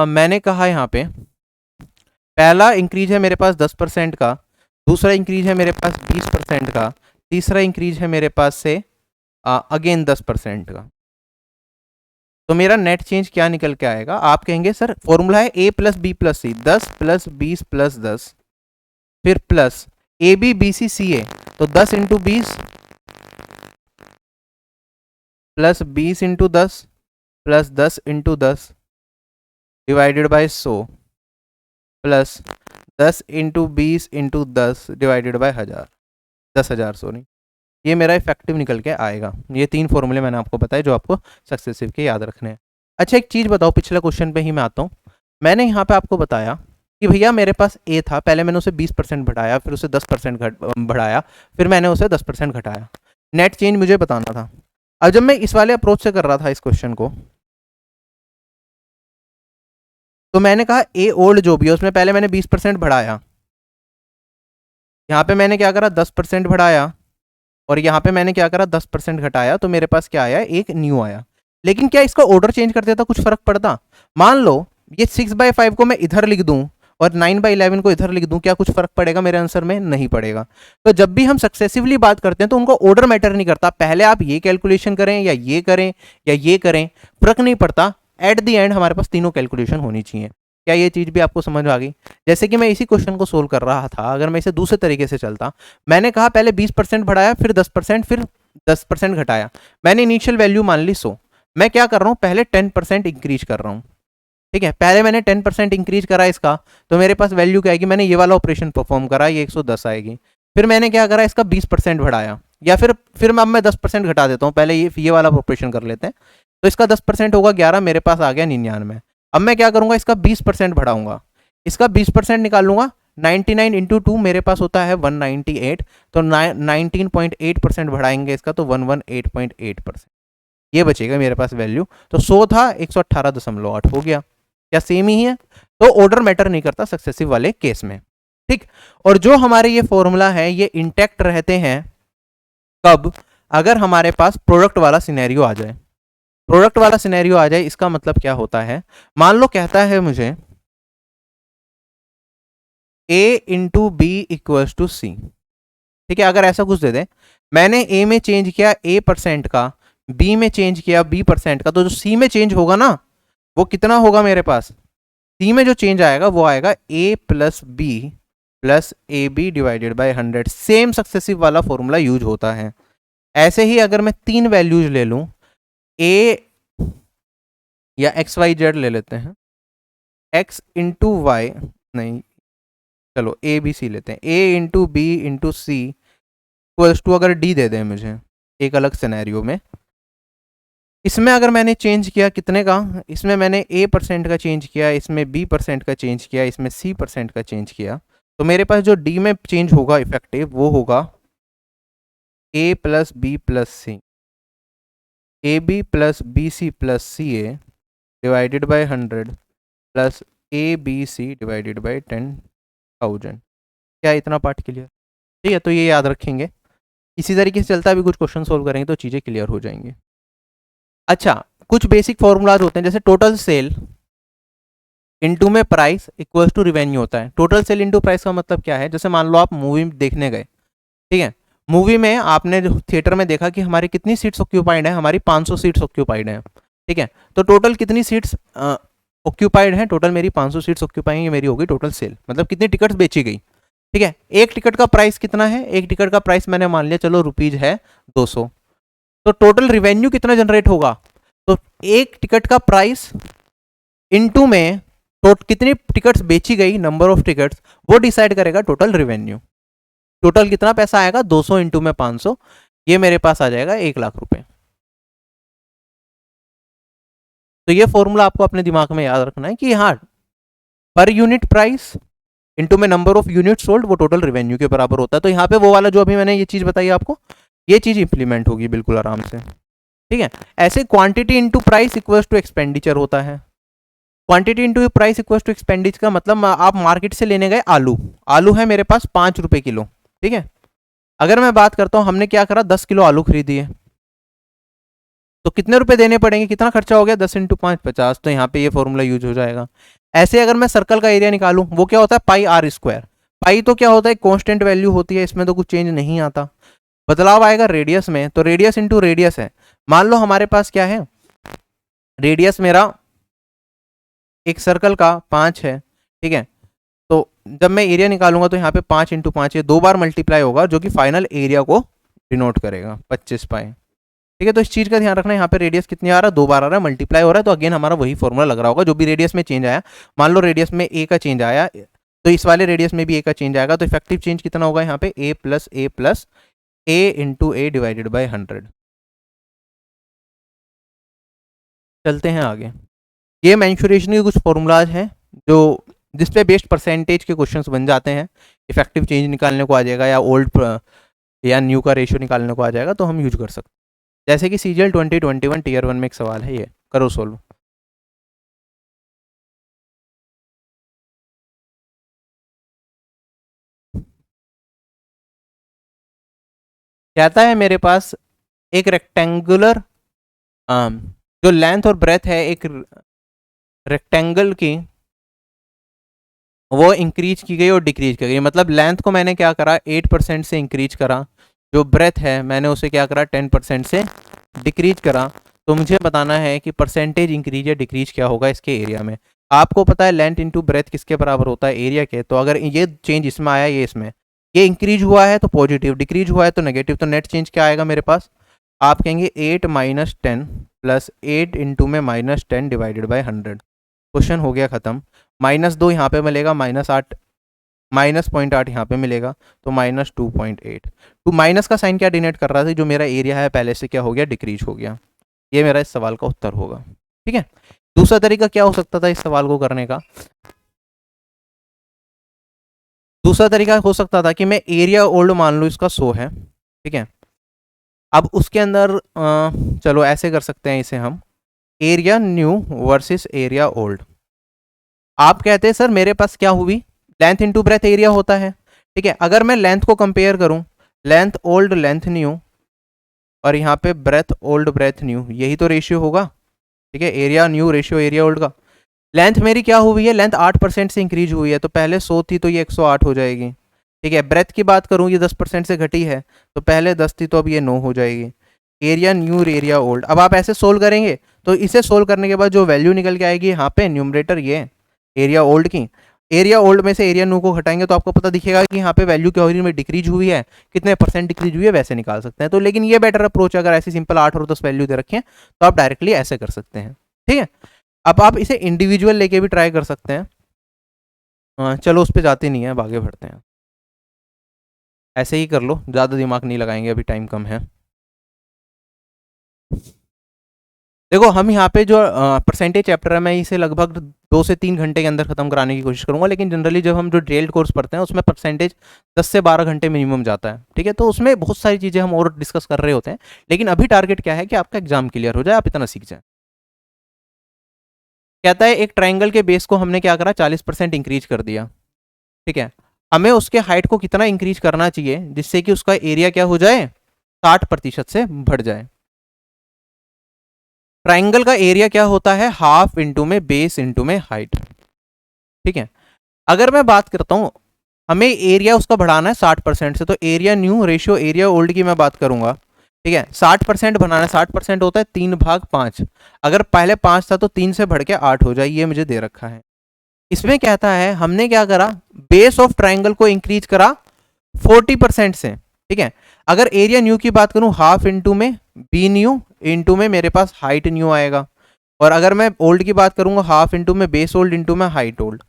मैंने कहा यहाँ पे पहला इंक्रीज है मेरे पास 10% का, दूसरा इंक्रीज है मेरे पास 20% का, तीसरा इंक्रीज है मेरे पास से अगेन 10% का, तो मेरा नेट चेंज क्या निकल के आएगा? आप कहेंगे सर फॉर्मूला है A plus B plus C, 10 plus 20 plus 10, फिर प्लस AB BC CA, तो 10 into 20 plus 20 into 10 plus 10 into 10 divided by 100 plus 10 into 20 into 10 divided by 10,000 sorry, ये मेरा इफेक्टिव निकल के आएगा। ये 3 फॉर्मूले मैंने आपको बताए जो आपको सक्सेसिव के याद रखने हैं। अच्छा एक चीज़ बताओ, पिछले क्वेश्चन पे ही मैं आता हूँ। मैंने यहाँ पे आपको बताया कि भैया मेरे पास A था, पहले मैंने उसे 20% बढ़ाया, फिर उसे 10% बढ़ाया, फिर मैंने उसे 10% घटाया, नेट चेंज मुझे बताना था। अब जब मैं इस वाले अप्रोच से कर रहा था इस क्वेश्चन को, तो मैंने कहा A ओल्ड जो भी है उसमें पहले मैंने 20% बढ़ाया, यहाँ पे मैंने क्या करा 10% बढ़ाया, और यहाँ पे मैंने क्या करा 10% घटाया, तो मेरे पास क्या आया, एक न्यू आया। लेकिन क्या इसका ऑर्डर चेंज कर देता कुछ फर्क पड़ता? मान लो ये 6/5 को मैं इधर लिख दूं और 9/11 को इधर लिख दूं, क्या कुछ फर्क पड़ेगा मेरे आंसर में? नहीं पड़ेगा। तो जब भी हम सक्सेसिवली बात करते हैं तो उनको ऑर्डर मैटर नहीं करता, पहले आप ये कैलकुलेशन करें या ये करें या ये करें, फर्क नहीं पड़ता, एट द एंड हमारे पास तीनों कैलकुलेशन होनी चाहिए। क्या ये चीज़ भी आपको समझ आ गई? जैसे कि मैं इसी क्वेश्चन को सोल्व कर रहा था, अगर मैं इसे दूसरे तरीके से चलता, मैंने कहा पहले 20% बढ़ाया, फिर 10%, फिर 10% घटाया, मैंने इनिशियल वैल्यू मान ली 100, मैं क्या कर रहा हूँ, पहले 10% इंक्रीज कर रहा हूँ। ठीक है, पहले मैंने 10% इंक्रीज करा इसका, तो मेरे पास वैल्यू क्या आएगी, मैंने ये वाला ऑपरेशन परफॉर्म करा, ये 110 आएगी। फिर मैंने क्या करा, इसका 20% बढ़ाया, या फिर मैं 10% घटा देता हूँ, पहले ये वाला ऑपरेशन कर लेते हैं, तो इसका 10% होगा 11, मेरे पास आ गया 99। अब मैं क्या करूंगा, इसका 20% बढ़ाऊंगा, इसका 20% निकाल लूंगा, 99 इंटू 2 मेरे पास होता है 198, तो 19.8% बढ़ाएंगे इसका, तो 118.8%, ये बचेगा मेरे पास वैल्यू। तो 100 था, 118.8 हो गया। क्या सेम ही है? तो ऑर्डर मैटर नहीं करता सक्सेसिव वाले केस में। ठीक, और जो हमारे ये फॉर्मूला है ये इंटैक्ट रहते हैं कब? अगर हमारे पास प्रोडक्ट वाला सिनेरियो आ जाए। प्रोडक्ट वाला सिनेरियो आ जाए इसका मतलब क्या होता है, मान लो कहता है मुझे A into B equals to C. ठीक है, अगर ऐसा कुछ दे दे, मैंने A में चेंज किया A% का, B में चेंज किया B% का, तो जो C में चेंज होगा ना वो कितना होगा मेरे पास? C में जो चेंज आएगा वो आएगा A plus B plus A B divided by 100। Same successive वाला फॉर्मूला यूज होता है। ऐसे ही अगर मैं 3 वैल्यूज ले लूं, A या XYZ ले लेते हैं, X इंटू वाई, नहीं चलो A B C लेते हैं, A into B into C equals to, अगर D दे दें मुझे एक अलग सिनेरियो में, इसमें अगर मैंने चेंज किया कितने का, इसमें मैंने A% का चेंज किया, इसमें B% का चेंज किया, इसमें C% का चेंज किया, तो मेरे पास जो D में चेंज होगा इफेक्टिव वो होगा A plus B plus C. A B plus B C plus C A divided by 100 plus A B C divided by 10,000। क्या इतना पार्ट क्लियर? ठीक है, तो ये याद रखेंगे। इसी तरीके से चलता है, अभी कुछ क्वेश्चन सोल्व करेंगे तो चीज़ें क्लियर हो जाएंगी। अच्छा, कुछ बेसिक फॉर्मूलाज होते हैं, जैसे टोटल सेल इनटू में प्राइस इक्वल्स टू रिवेन्यू होता है। टोटल सेल इनटू प्राइस का मतलब क्या है? जैसे मान लो आप मूवी देखने गए, ठीक है, मूवी में आपने थिएटर में देखा कि हमारी कितनी सीट्स ऑक्यूपाइड है, हमारी 500 सीट्स ऑक्यूपाइड है, ठीक है, तो टोटल कितनी सीट्स ऑक्यूपाइड है? टोटल मेरी 500 सीट्स ऑक्यूपाइड, ये मेरी होगी टोटल सेल, मतलब कितनी टिकट्स बेची गई, ठीक है। एक टिकट का प्राइस कितना है? एक टिकट का प्राइस मैंने मान लिया चलो रुपीज है 200, तो टोटल रिवेन्यू कितना जनरेट होगा? तो एक टिकट का प्राइस इनटू में तो कितनी टिकट्स बेची गई, नंबर ऑफ टिकट्स, वो डिसाइड करेगा टोटल रिवेन्यू। टोटल कितना पैसा आएगा? 200 इंटू में 500, ये मेरे पास आ जाएगा 1,00,000 रुपए। तो ये फॉर्मूला आपको अपने दिमाग में याद रखना है कि हाँ, पर यूनिट प्राइस इनटू में नंबर ऑफ यूनिट सोल्ड, वो टोटल रिवेन्यू के बराबर होता है। तो यहाँ पे वो वाला जो अभी मैंने ये चीज बताई आपको, ये चीज इंप्लीमेंट होगी बिल्कुल आराम से, ठीक है। ऐसे quantity into price equals to expenditure होता है। Quantity into price equals to expenditure का मतलब आप मार्केट से लेने गए आलू, आलू है मेरे पास 5 रुपए किलो, ठीक है। अगर मैं बात करता हूं, हमने क्या करा, 10 किलो आलू खरीदिए, तो कितने रुपए देने पड़ेंगे, कितना खर्चा हो गया, 10 × 5 50, तो यहाँ पे ये फॉर्मूला यूज हो जाएगा। ऐसे अगर मैं सर्कल का एरिया निकालूं, वो क्या होता है, पाई आर स्क्वायर। पाई तो क्या होता है, कांस्टेंट वैल्यू होती है, इसमें तो कुछ चेंज नहीं आता, बदलाव आएगा रेडियस में, तो रेडियस इंटू रेडियस है। मान लो हमारे पास क्या है, रेडियस मेरा एक सर्कल का 5 है, ठीक है, तो जब मैं एरिया निकालूंगा तो यहाँ पे 5 × 5 ये 2 बार मल्टीप्लाई होगा, जो कि फाइनल एरिया को डिनोट करेगा, 25 पाई, ठीक है। तो इस चीज का ध्यान रखना, यहाँ पे रेडियस कितनी आ रहा है, 2 बार आ रहा है, मल्टीप्लाई हो रहा है, तो अगेन हमारा वही फॉर्मूला लग रहा होगा, जो भी रेडियस में चेंज आया। मान लो रेडियस में ए का चेंज आया, तो इस वाले रेडियस में भी ए का चेंज आएगा, तो इफेक्टिव चेंज कितना होगा यहाँ पे, ए इंटू ए डिवाइडेड बाई 100। चलते हैं आगे। ये मैन्युरेशन के कुछ फॉर्मूलाज हैं जो जिसपे बेस्ड परसेंटेज के क्वेश्चंस बन जाते हैं। इफेक्टिव चेंज निकालने को आ जाएगा, या ओल्ड या न्यू का रेशियो निकालने को आ जाएगा, तो हम यूज कर सकते हैं। जैसे कि सीजीएल 2021 टीयर 1 में एक सवाल है, ये करो सोल्व। कहता है मेरे पास एक रेक्टेंगुलर जो लेंथ और ब्रेथ है एक रेक्टेंगल की, वो इंक्रीज की गई और डिक्रीज की गई। मतलब लेंथ को मैंने क्या करा, 8% से इंक्रीज करा, जो ब्रेथ है मैंने उसे क्या करा, 10% से डिक्रीज करा। तो मुझे बताना है कि परसेंटेज इंक्रीज या डिक्रीज क्या होगा इसके एरिया में। आपको पता है लेंथ इंटू ब्रेथ किसके बराबर होता है, एरिया के। तो अगर ये चेंज इसमें आया, ये इसमें, ये इंक्रीज हुआ है तो पॉजिटिव, डिक्रीज हुआ है तो नेगेटिव, तो नेट चेंज क्या आएगा मेरे पास, आप कहेंगे 8 - 10 प्लस 8 इंटू में -10 डिवाइडेड बाई 100। क्वेश्चन हो गया खत्म। -2 यहाँ पे मिलेगा, -8 -0.8 यहाँ पे मिलेगा, तो -2.8। तो माइनस का साइन क्या डिनोट कर रहा था, जो मेरा एरिया है पहले से क्या हो गया, डिक्रीज हो गया। ये मेरा इस सवाल का उत्तर होगा, ठीक है। दूसरा तरीका क्या हो सकता था इस सवाल को करने का, दूसरा तरीका हो सकता था कि मैं एरिया ओल्ड मान लूँ इसका 100 है, ठीक है। अब उसके अंदर चलो ऐसे कर सकते हैं इसे हम, area new versus area old. आप कहते हैं सर मेरे पास क्या हुई, लेंथ इंटू ब्रेथ एरिया होता है, ठीक है। अगर मैं लेंथ को कंपेयर करूं, लेंथ ओल्ड लेंथ न्यू, और यहाँ पे ब्रेथ ओल्ड ब्रेथ न्यू, यही तो रेशियो होगा, ठीक है। Area new ratio area old का। लेंथ मेरी क्या हुई है, लेंथ 8% से इंक्रीज हुई है, तो पहले 100 थी तो ये 108 हो जाएगी, ठीक है। ब्रेथ की बात करूँ, ये 10% से घटी है, तो पहले 10 थी तो अब ये 9 हो जाएगी। एरिया न्यू एरिया ओल्ड, अब आप ऐसे सोल्व करेंगे तो इसे सोल्व करने के बाद जो वैल्यू निकल के आएगी यहाँ पे न्यूमरेटर, ये एरिया ओल्ड की, एरिया ओल्ड में से एरिया न्यू को हटाएंगे तो आपको पता दिखेगा कि यहाँ पे वैल्यू क्या हो रही है, डिक्रीज हुई है, कितने परसेंट डिक्रीज हुई है, वैसे निकाल सकते हैं। तो लेकिन ये बेटर अप्रोच, अगर ऐसी सिंपल 8 और 10 वैल्यू दे रखें तो आप डायरेक्टली ऐसे कर सकते हैं, ठीक है। अब आप इसे इंडिविजुअल लेके भी ट्राई कर सकते हैं, चलो उस पर जाते नहीं है, अब आगे बढ़ते हैं। ऐसे ही कर लो, ज़्यादा दिमाग नहीं लगाएंगे, अभी टाइम कम है। देखो हम यहाँ पे जो परसेंटेज चैप्टर है मैं इसे लगभग 2 से 3 घंटे के अंदर खत्म कराने की कोशिश करूंगा, लेकिन जनरली जब हम जो डिटेल्ड कोर्स पढ़ते हैं उसमें परसेंटेज 10 से 12 घंटे मिनिमम जाता है। ठीक है, तो उसमें बहुत सारी चीज़ें हम और डिस्कस कर रहे होते हैं, लेकिन अभी टारगेट क्या है कि आपका एग्जाम क्लियर हो जाए, आप इतना सीख जाए। कहता है एक ट्राइंगल के बेस को हमने क्या करा, 40% इंक्रीज कर दिया। ठीक है, हमें उसके हाइट को कितना इंक्रीज करना चाहिए जिससे कि उसका एरिया क्या हो जाए, 60% से बढ़ जाए। ट्राइंगल का एरिया क्या होता है, हाफ इंटू में बेस इंटू में हाइट। ठीक है, अगर मैं बात करता हूं हमें एरिया उसका बढ़ाना है 60% से, तो area new ratio area old की मैं बात करूंगा। ठीक है, 60% बनाना है, 60% होता है 3/5। अगर पहले 5 था तो 3 से बढ़ के 8 हो जाए, ये मुझे दे रखा है। इसमें कहता है हमने क्या करा, बेस ऑफ ट्राइंगल को इंक्रीज करा 40% से। ठीक है, अगर एरिया न्यू की बात करूं, हाफ इंटू में बी न्यू इंटू में मेरे पास हाइट न्यू आएगा। और अगर मैं ओल्ड की बात करूंगा, हाफ इंटू में बेस ओल्ड इंटू में हाइट ओल्ड।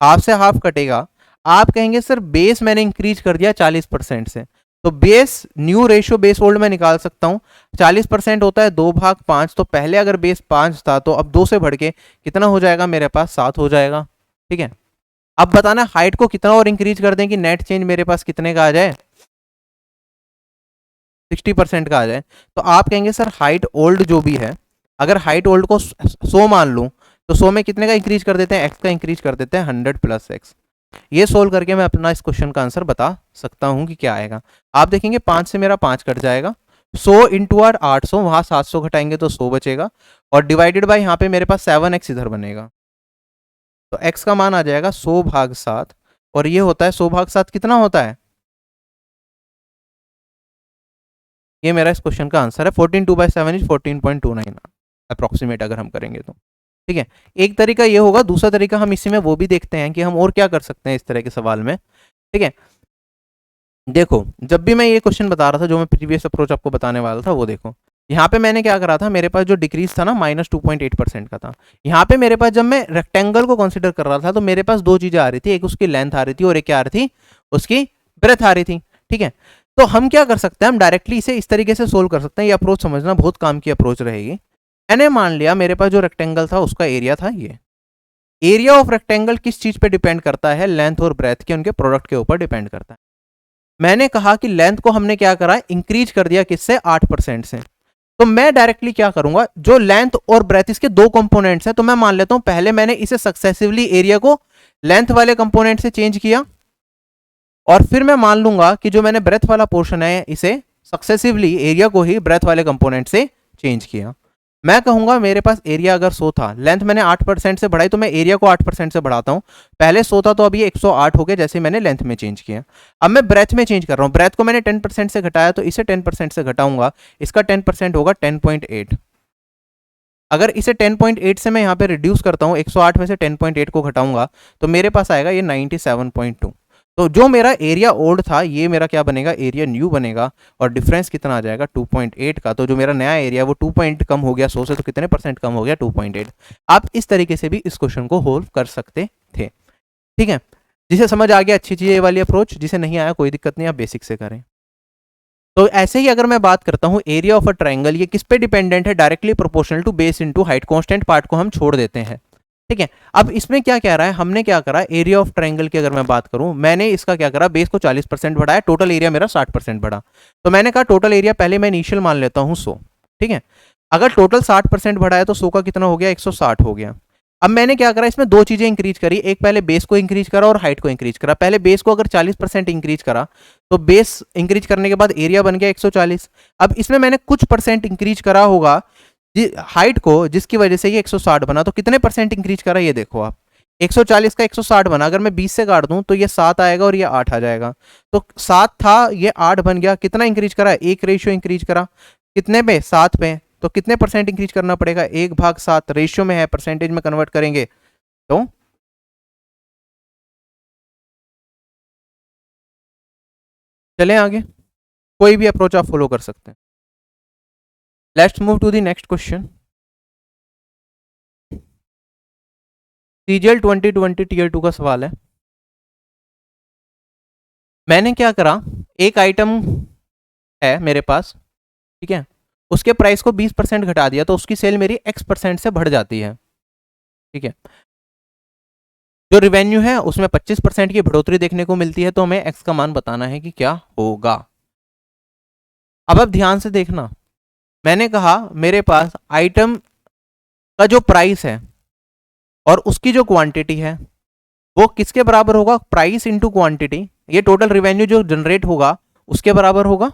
हाफ से हाफ कटेगा, आप कहेंगे सर बेस मैंने इंक्रीज कर दिया 40% से, तो base new ratio base old में निकाल सकता हूं। 40% होता है 2/5, तो पहले अगर बेस 5 था तो अब 2 से बढ़ के कितना हो जाएगा, मेरे पास 7 हो जाएगा। ठीक है, अब बताना हाइट को कितना और इंक्रीज कर दें कि नेट चेंज मेरे पास कितने का आ जाए, 60% का आ जाए। तो आप कहेंगे सर हाइट ओल्ड जो भी है, अगर हाइट ओल्ड को 100 मान लूं, तो 100 में कितने का इंक्रीज कर देते हैं, एक्स का इंक्रीज कर देते हैं 100 + एक्स। ये सोल्व करके मैं अपना इस क्वेश्चन का आंसर बता सकता हूं कि क्या आएगा। आप देखेंगे 5 से मेरा 5 कट जाएगा, 100 इंटू 800, वहां 700 घटाएंगे तो 100 बचेगा, और डिवाइडेड बाई यहाँ पे मेरे पास 7x इधर बनेगा, तो x का मान आ जाएगा 100/7। और ये होता है 100/7 कितना होता है, ये मेरा इस क्वेश्चन का आंसर है। 14 2/7 इज 14.29 अप्रोक्सीमेट अगर हम करेंगे तो। ठीक है, एक तरीका ये होगा, दूसरा तरीका हम इसी में वो भी देखते हैं कि हम और क्या कर सकते हैं इस तरह के सवाल में। ठीक है, देखो जब भी मैं ये क्वेश्चन बता रहा था, जो मैं प्रीवियस अप्रोच आपको बताने वाला था, वो देखो यहाँ पे मैंने क्या करा था, मेरे पास जो डिक्रीज था ना -2.8% का था। यहाँ पे मेरे पास जब मैं रेक्टेंगल को कंसिडर कर रहा था तो मेरे पास दो चीजें आ रही थी, एक उसकी लेंथ आ रही थी और एक क्या आ रही थी, उसकी ब्रेथ आ रही थी। ठीक है, तो हम क्या कर सकते हैं, हम डायरेक्टली इसे इस तरीके से सोल्व कर सकते हैं। ये अप्रोच समझना बहुत काम की अप्रोच रहेगी। मैंने मान लिया मेरे पास जो रेक्टेंगल था उसका एरिया था ये। एरिया ऑफ रेक्टेंगल किस चीज पे डिपेंड करता है, लेंथ और ब्रेथ के उनके प्रोडक्ट के ऊपर डिपेंड करता है। मैंने कहा कि लेंथ को हमने क्या करा, इंक्रीज कर दिया किससे, 8% से। तो मैं डायरेक्टली क्या करूंगा, जो लेंथ और ब्रेथ इसके दो कंपोनेंट्स हैं, तो मैं मान लेता हूं पहले मैंने इसे सक्सेसिवली एरिया को लेंथ वाले कंपोनेंट से चेंज किया, और फिर मैं मान लूंगा कि जो मैंने ब्रेथ वाला पोर्शन है इसे सक्सेसिवली एरिया को ही ब्रेथ वाले कंपोनेंट से चेंज किया। मैं कहूंगा मेरे पास एरिया अगर 100 था, लेंथ मैंने 8% से बढ़ाई, तो मैं एरिया को 8% से बढ़ाता हूं। पहले 100 था तो अभी 108 हो गया जैसे मैंने लेंथ में चेंज किया। अब मैं ब्रेथ में चेंज कर रहा हूं, ब्रेथ को मैंने 10% से घटाया तो इसे 10% से घटाऊंगा, इसका 10% होगा 10.8। अगर इसे 10.8 से मैं यहाँ पे रिड्यूस करता हूँ, 108 में से 10.8 को घटाऊंगा तो मेरे पास आएगा ये 97.2। तो जो मेरा एरिया ओल्ड था ये मेरा क्या बनेगा, एरिया न्यू बनेगा, और डिफरेंस कितना आ जाएगा 2.8 का। तो जो मेरा नया एरिया वो 2 पॉइंट कम हो गया 100 से, तो कितने परसेंट कम हो गया, 2.8। आप इस तरीके से भी इस क्वेश्चन को सोल्व कर सकते थे। ठीक है, जिसे समझ आ गया अच्छी चीज ये वाली अप्रोच, जिसे नहीं आया कोई दिक्कत नहीं, आप बेसिक से करें। तो ऐसे ही अगर मैं बात करता हूं एरिया ऑफ अ ट्राइंगल, ये किस पे डिपेंडेंट है, directly proportional to base into height, constant part को हम छोड़ देते हैं। ठीक है, अब इसमें क्या कह रहा है, हमने क्या करा, एरिया ऑफ ट्राइंगल की अगर मैं बात करूं, मैंने इसका क्या करा, बेस को 40% बढ़ाया, टोटल एरिया मेरा 60% बढ़ा। तो मैंने कहा टोटल एरिया पहले मैं इनिशियल मान लेता हूं 100। ठीक है, अगर टोटल 60% बढ़ाया तो 100 का कितना हो गया, 160 हो गया। अब मैंने क्या करा, इसमें दो चीजें इंक्रीज करी, एक पहले बेस को इंक्रीज करा और हाइट को इंक्रीज करा। पहले बेस को अगर 40% इंक्रीज करा तो बेस इंक्रीज करने के बाद एरिया बन गया 140। अब इसमें मैंने कुछ परसेंट इंक्रीज करा होगा हाइट को, जिसकी वजह से ये 160 बना। तो कितने परसेंट इंक्रीज करा ये देखो आप, 140 का 160 बना, अगर मैं 20 से काट दूं तो ये 7 आएगा और ये 8 आ जाएगा। तो 7 था ये 8 बन गया, कितना इंक्रीज करा, एक रेशियो इंक्रीज करा, कितने पे, 7 पे। तो कितने परसेंट इंक्रीज करना पड़ेगा, 1/7, रेशियो में है, परसेंटेज में कन्वर्ट करेंगे तो चलें आगे। कोई भी अप्रोच आप फॉलो कर सकते हैं। Let's move to the next question. CGL 2020 tier 2 का सवाल है। मैंने क्या करा, एक आइटम है मेरे पास, ठीक है, उसके प्राइस को 20% घटा दिया तो उसकी सेल मेरी X% से बढ़ जाती है। ठीक है, जो रिवेन्यू है उसमें 25% की बढ़ोतरी देखने को मिलती है, तो हमें X का मान बताना है कि क्या होगा। अब आप ध्यान से देखना, मैंने कहा मेरे पास आइटम का जो प्राइस है और उसकी जो क्वांटिटी है वो किसके बराबर होगा, प्राइस इंटू क्वांटिटी, ये टोटल रिवेन्यू जो जनरेट होगा उसके बराबर होगा।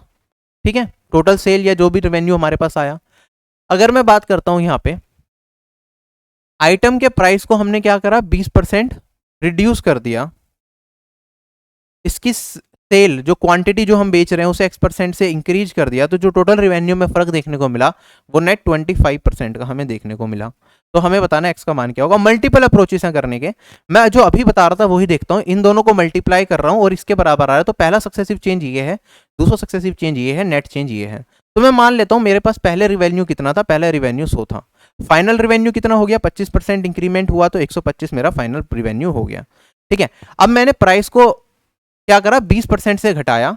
ठीक है, टोटल सेल या जो भी रिवेन्यू हमारे पास आया। अगर मैं बात करता हूं यहां पे आइटम के प्राइस को हमने क्या करा, 20% रिड्यूस कर दिया, इसकी सेल जो क्वांटिटी जो हम बेच रहे हैं उसे X% से इंक्रीज कर दिया, तो जो टोटल रिवेन्यू में फर्क देखने को मिला वो नेट 25% का हमें देखने को मिला। तो हमें बताना है X का मान क्या होगा। मल्टीपल अप्रोचेस हैं करने के, मैं जो अभी बता रहा था वही देखता हूँ, इन दोनों को मल्टीप्लाई कर रहा हूँ और इसके बराबर आ रहा है, तो पहला सक्सेसिव चेंज ये है, दूसरा सक्सेसिव चेंज ये है, नेट चेंज ये है। तो मैं मान लेता हूँ मेरे पास पहले रिवेन्यू कितना था, पहला रिवेन्यू 100 था, फाइनल रिवेन्यू कितना हो गया, 25% इंक्रीमेंट हुआ तो 125 मेरा फाइनल रिवेन्यू हो गया। ठीक है, अब मैंने प्राइस को क्या करा, 20% से घटाया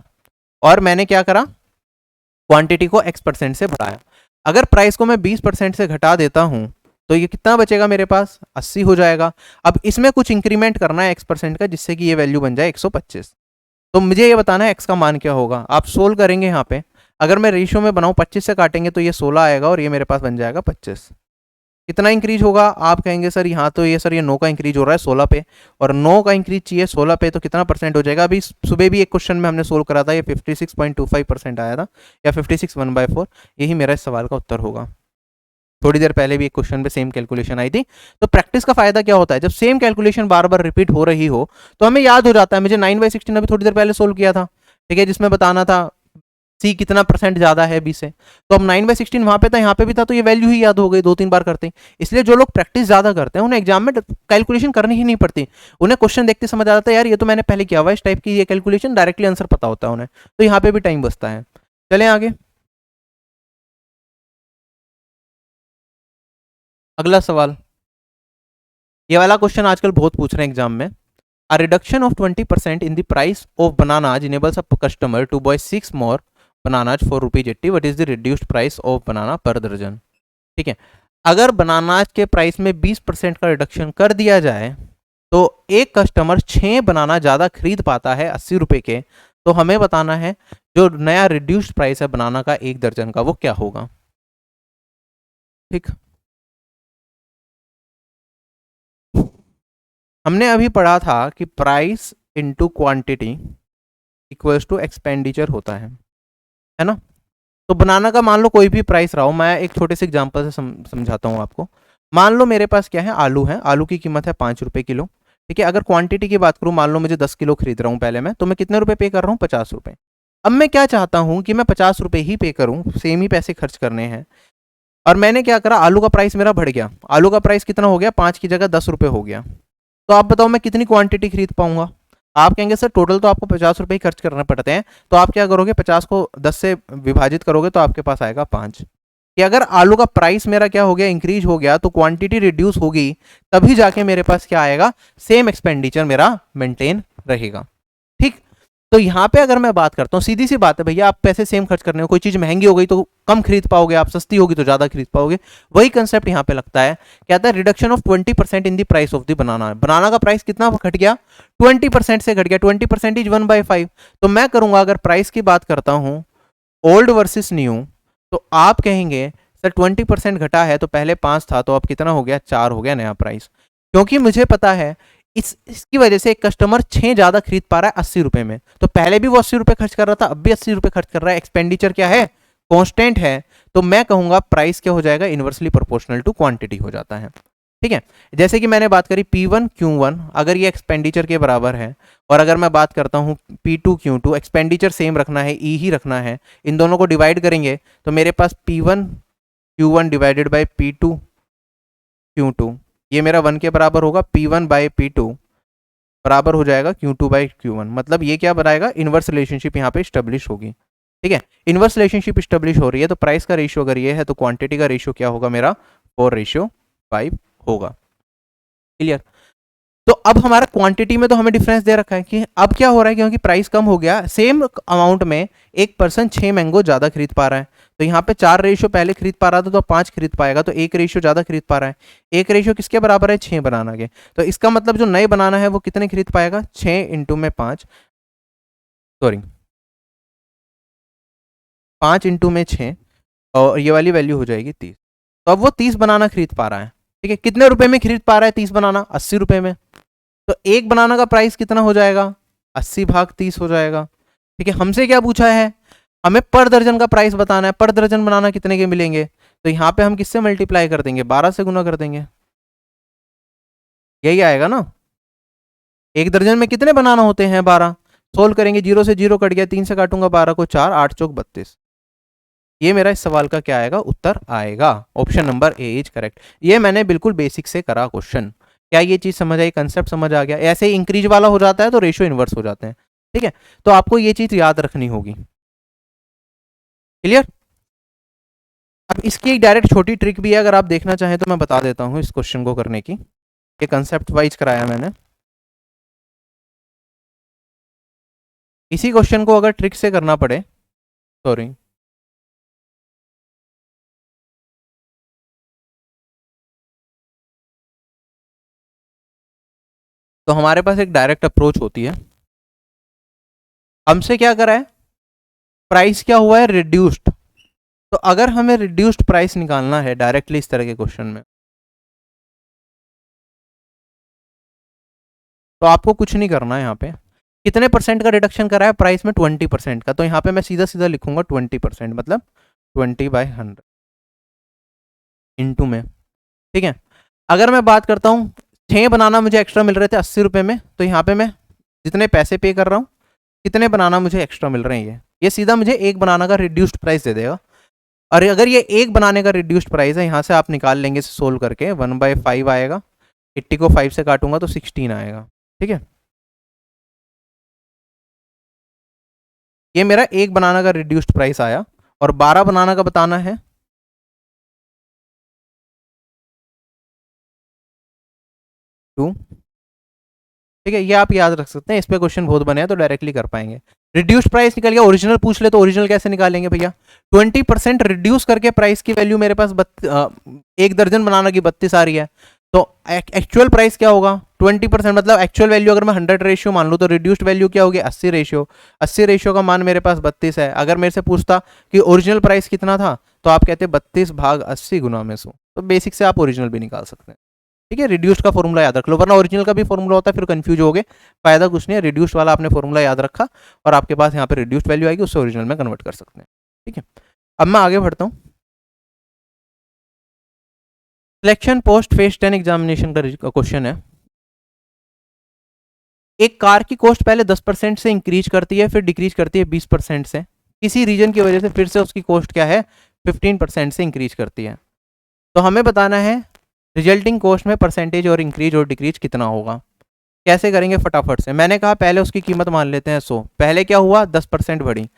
और मैंने क्या करा, क्वांटिटी को X% से बढ़ाया। अगर प्राइस को मैं 20% से घटा देता हूं तो ये कितना बचेगा मेरे पास, 80 हो जाएगा। अब इसमें कुछ इंक्रीमेंट करना है X% का, जिससे कि ये वैल्यू बन जाए 125। तो मुझे ये बताना है X का मान क्या होगा। आप सोल्व करेंगे यहाँ पे, अगर मैं रेशियो में बनाऊं 25 से काटेंगे तो ये 16 आएगा और ये मेरे पास बन जाएगा 25। कितना इंक्रीज होगा, आप कहेंगे सर यहाँ तो ये सर ये 9 का इंक्रीज हो रहा है 16 पे, और 9 का इंक्रीज चाहिए 16 पे, तो कितना परसेंट हो जाएगा। अभी सुबह भी एक क्वेश्चन में हमने सोल्व करा था, ये 56.25% आया था, या 56 1/4, यही मेरा इस सवाल का उत्तर होगा। थोड़ी देर पहले भी एक क्वेश्चन पे सेम कैलकुलेशन आई थी। तो प्रैक्टिस का फायदा क्या होता है, जब सेम कैलकुलेशन बार बार रिपीट हो रही हो तो हमें याद हो जाता है। मुझे 9/16 अभी थोड़ी देर पहले सोल्व किया था, ठीक है, जिसमें बताना था सी कितना परसेंट ज्यादा है बी से, तो अब 9/16 वहां पे था, यहाँ पे भी था, तो ये वैल्यू ही याद हो गई, 2-3 बार करते हैं। इसलिए जो लोग प्रैक्टिस ज्यादा करते हैं उन्हें एग्जाम में कैलकुलेशन करनी ही नहीं पड़ती, उन्हें क्वेश्चन देखते समझ आ जाता है यार ये तो मैंने पहले किया हुआ है, इस टाइप की ये कैलकुलेशन, डायरेक्टली आंसर पता होता है उन्हें, तो यहाँ पे भी टाइम बचता है। चलें आगे, अगला सवाल, ये वाला क्वेश्चन आजकल बहुत पूछ रहे हैं एग्जाम में। A reduction of 20% in the price of bananas enables a customer to buy 6 more bananas for ₹80. What is the reduced price of banana per दर्जन। ठीक है, अगर बनानाज के प्राइस में 20% का रिडक्शन कर दिया जाए तो एक कस्टमर 6 बनाना ज़्यादा खरीद पाता है 80 रुपये के, तो हमें बताना है जो नया रिड्यूस्ड प्राइस है बनाना का 1 दर्जन का वो क्या होगा। ठीक, हमने अभी पढ़ा था कि price into quantity equals to expenditure होता है ना। तो बनाना का मान लो कोई भी प्राइस रहा हो, मैं एक छोटे से एग्जांपल से समझाता हूँ आपको। मान लो मेरे पास क्या है, आलू है, आलू की कीमत है 5 रुपये किलो। ठीक है, अगर क्वांटिटी की बात करूँ, मान लो मुझे 10 किलो खरीद रहा हूँ पहले मैं, तो मैं कितने रुपए पे कर रहा हूँ, 50 रुपये। अब मैं क्या चाहता हूँ कि मैं 50 रुपये ही पे करूँ, सेम ही पैसे खर्च करने हैं, और मैंने क्या करा, आलू का प्राइस मेरा बढ़ गया, आलू का प्राइस कितना हो गया, 5 की जगह 10 रुपये हो गया। तो आप बताओ मैं कितनी क्वांटिटी खरीद पाऊंगा। आप कहेंगे सर टोटल तो आपको 50 रुपये ही खर्च करने पड़ते हैं, तो आप क्या करोगे, 50 को 10 से विभाजित करोगे तो आपके पास आएगा 5। कि अगर आलू का प्राइस मेरा क्या हो गया, इंक्रीज हो गया, तो क्वांटिटी रिड्यूस होगी, तभी जाके मेरे पास क्या आएगा, सेम एक्सपेंडिचर मेरा मेंटेन रहेगा। ठीक, तो यहाँ पे अगर मैं बात करता हूँ, सीधी सी बात है भैया, आप पैसे सेम खर्च करने हो, कोई चीज़ महंगी हो गई तो कम खरीद पाओगे आप, सस्ती होगी तो ज़्यादा खरीद पाओगे, वही कंसेप्ट यहाँ पे लगता है। कहता है reduction of 20% in the price of the banana. Banana का प्राइस कितना घट गया, 20% से घट गया, 20% इज 1/5। तो मैं करूँगा, अगर प्राइस की बात करता हूँ ओल्ड वर्सेस न्यू, तो आप कहेंगे सर 20% घटा है, तो पहले 5 था तो अब कितना हो गया, 4 हो गया नया प्राइस। क्योंकि मुझे पता है इसकी वजह से एक कस्टमर 6 ज्यादा खरीद पा रहा है 80 रुपए में, तो पहले भी वो 80 रुपए खर्च कर रहा था, अब भी 80 रुपए खर्च कर रहा है, एक्सपेंडिचर क्या है, कांस्टेंट है। तो मैं कहूंगा प्राइस क्या हो जाएगा, इनवर्सली प्रोपोर्शनल टू क्वांटिटी हो जाता है। ठीक है, जैसे कि मैंने बात करी P1 Q1, अगर ये एक्सपेंडिचर के बराबर है, और अगर मैं बात करता हूँ P2 Q2, एक्सपेंडिचर सेम रखना है, ई ही रखना है, इन दोनों को डिवाइड करेंगे तो मेरे पास P1 Q1 divided by P2 Q2, ये मेरा 1 के बराबर होगा, P1 बाई P2 बराबर हो जाएगा Q2 बाई Q1। मतलब ये क्या बनाएगा, इनवर्स रिलेशनशिप यहाँ पे स्टेब्लिश होगी। ठीक है, इनवर्स रिलेशनशिप स्टेब्लिश हो रही है, तो प्राइस का रेशियो अगर ये है तो क्वांटिटी का रेशियो क्या होगा मेरा, 4:5 होगा। क्लियर। तो अब हमारा क्वांटिटी में तो हमें डिफरेंस दे रखा है कि अब क्या हो रहा है, क्योंकि प्राइस कम हो गया, सेम अमाउंट में एक पर्सन 6 मैंगो ज़्यादा खरीद पा रहा है। तो यहाँ पे 4 रेशियो पहले खरीद पा रहा था तो 5 खरीद पाएगा, तो 1 रेशियो ज़्यादा खरीद पा रहा है। 1 रेशियो किसके बराबर है, 6 बनाना के। तो इसका मतलब जो नए बनाना है वो कितने खरीद पाएगा, 6 इंटू में 5, सॉरी 5 इंटू में 6, और ये वाली वैल्यू हो जाएगी 30। तो अब वो 30 बनाना खरीद पा रहा है। ठीक है, कितने रुपए में खरीद पा रहा है 30 बनाना, 80 रुपए में। तो एक बनाना का प्राइस कितना हो जाएगा, 80 भाग 30 हो जाएगा। ठीक है, हमसे क्या पूछा है, हमें पर दर्जन का प्राइस बताना है, पर दर्जन बनाना कितने के मिलेंगे। तो यहाँ पे हम किससे मल्टीप्लाई कर देंगे, 12 से गुना कर देंगे, यही आएगा ना। एक दर्जन में कितने बनाना होते हैं, 12। सोल्व करेंगे, 0 से 0 कट गया, 3 से काटूंगा 12 को, 4 8 चौक 32। ये मेरा इस सवाल का क्या आएगा, उत्तर आएगा। Option number A is correct. ये मैंने बिल्कुल बेसिक से करा क्वेश्चन। क्या ये चीज समझ आई, कंसेप्ट समझ आ गया। ऐसे ही इंक्रीज वाला हो जाता है तो रेशियो इनवर्स हो जाते हैं। ठीक है, तो आपको ये चीज याद रखनी होगी। क्लियर। अब इसकी एक डायरेक्ट छोटी ट्रिक भी है, अगर आप देखना चाहें तो मैं बता देता हूं इस क्वेश्चन को करने की। ये कंसेप्ट वाइज कराया मैंने। इसी क्वेश्चन को अगर ट्रिक से करना पड़े, सॉरी, तो हमारे पास एक डायरेक्ट अप्रोच होती है। हमसे क्या करा है, प्राइस क्या हुआ है, रिड्यूस्ड। तो अगर हमें रिड्यूस्ड प्राइस निकालना है डायरेक्टली इस तरह के क्वेश्चन में, तो आपको कुछ नहीं करना है। यहाँ पे कितने परसेंट का रिडक्शन करा है प्राइस में, 20% का। तो यहाँ पे मैं सीधा सीधा लिखूंगा 20%, मतलब 20/100 इंटू में। ठीक है, अगर मैं बात करता हूँ 6 बनाना मुझे एक्स्ट्रा मिल रहे थे 80 रुपए में, तो यहाँ पे मैं जितने पैसे पे कर रहा हूँ, कितने बनाना मुझे एक्स्ट्रा मिल रहे हैं, ये सीधा मुझे एक बनाना का रिड्यूस्ड प्राइस दे देगा। और अगर ये एक बनाने का रिड्यूस्ड प्राइस है, यहाँ से आप निकाल लेंगे इसे सोल्व करके, 1/5 आएगा, 80 को 5 से काटूंगा तो 16 आएगा। ठीक है, ये मेरा एक बनाना का रिड्यूस्ड प्राइस आया, और 12 बनाना का बताना है 2। ठीक है, ये आप याद रख सकते हैं, इस पे क्वेश्चन बहुत बने हैं तो डायरेक्टली कर पाएंगे। रिड्यूस्ड प्राइस निकल गया, ओरिजिनल पूछ ले तो ओरिजिनल कैसे निकालेंगे भैया, 20% रिड्यूस करके प्राइस की वैल्यू मेरे पास एक दर्जन बनाना की 32 आ रही है। तो एक्चुअल प्राइस क्या होगा, 20%, मतलब एक्चुअल वैल्यू अगर मैं 100 रेशियो मान लूँ तो रिड्यूस्ड वैल्यू क्या होगी, 80 रेशियो। 80 रेशियो का मान मेरे पास 32 है। अगर मेरे से पूछता कि ओरिजिनल प्राइस कितना था, तो आप कहते 32 भाग 80 गुना में 100। तो बेसिक से आप ओरिजिनल भी निकाल सकते हैं। ठीक है, रिड्यूस्ड का फॉर्मूला याद रख लो, वरना ओरिजिनल का भी फॉर्मूला होता है, फिर कंफ्यूज हो गए, फायदा कुछ नहीं है। रिड्यूस्ड वाला आपने फॉर्मूला याद रखा और आपके पास यहाँ पे रिड्यूस्ड वैल्यू आएगी, उससे ओरिजिनल में कन्वर्ट कर सकते हैं। ठीक है, अब मैं आगे बढ़ता हूँ। सिलेक्शन पोस्ट फेज 10 एग्जामिनेशन का क्वेश्चन है। एक कार की कॉस्ट पहले 10% से इंक्रीज करती है, फिर डिक्रीज करती है 20% से। किसी रीजन की वजह से फिर से उसकी कॉस्ट क्या है, 15% से इंक्रीज करती है। तो हमें बताना है रिजल्टिंग कॉस्ट में परसेंटेज और इंक्रीज और डिक्रीज कितना होगा। कैसे करेंगे, फटाफट से। मैंने कहा पहले उसकी कीमत मान लेते हैं 100। पहले क्या हुआ, 10% बढ़ी,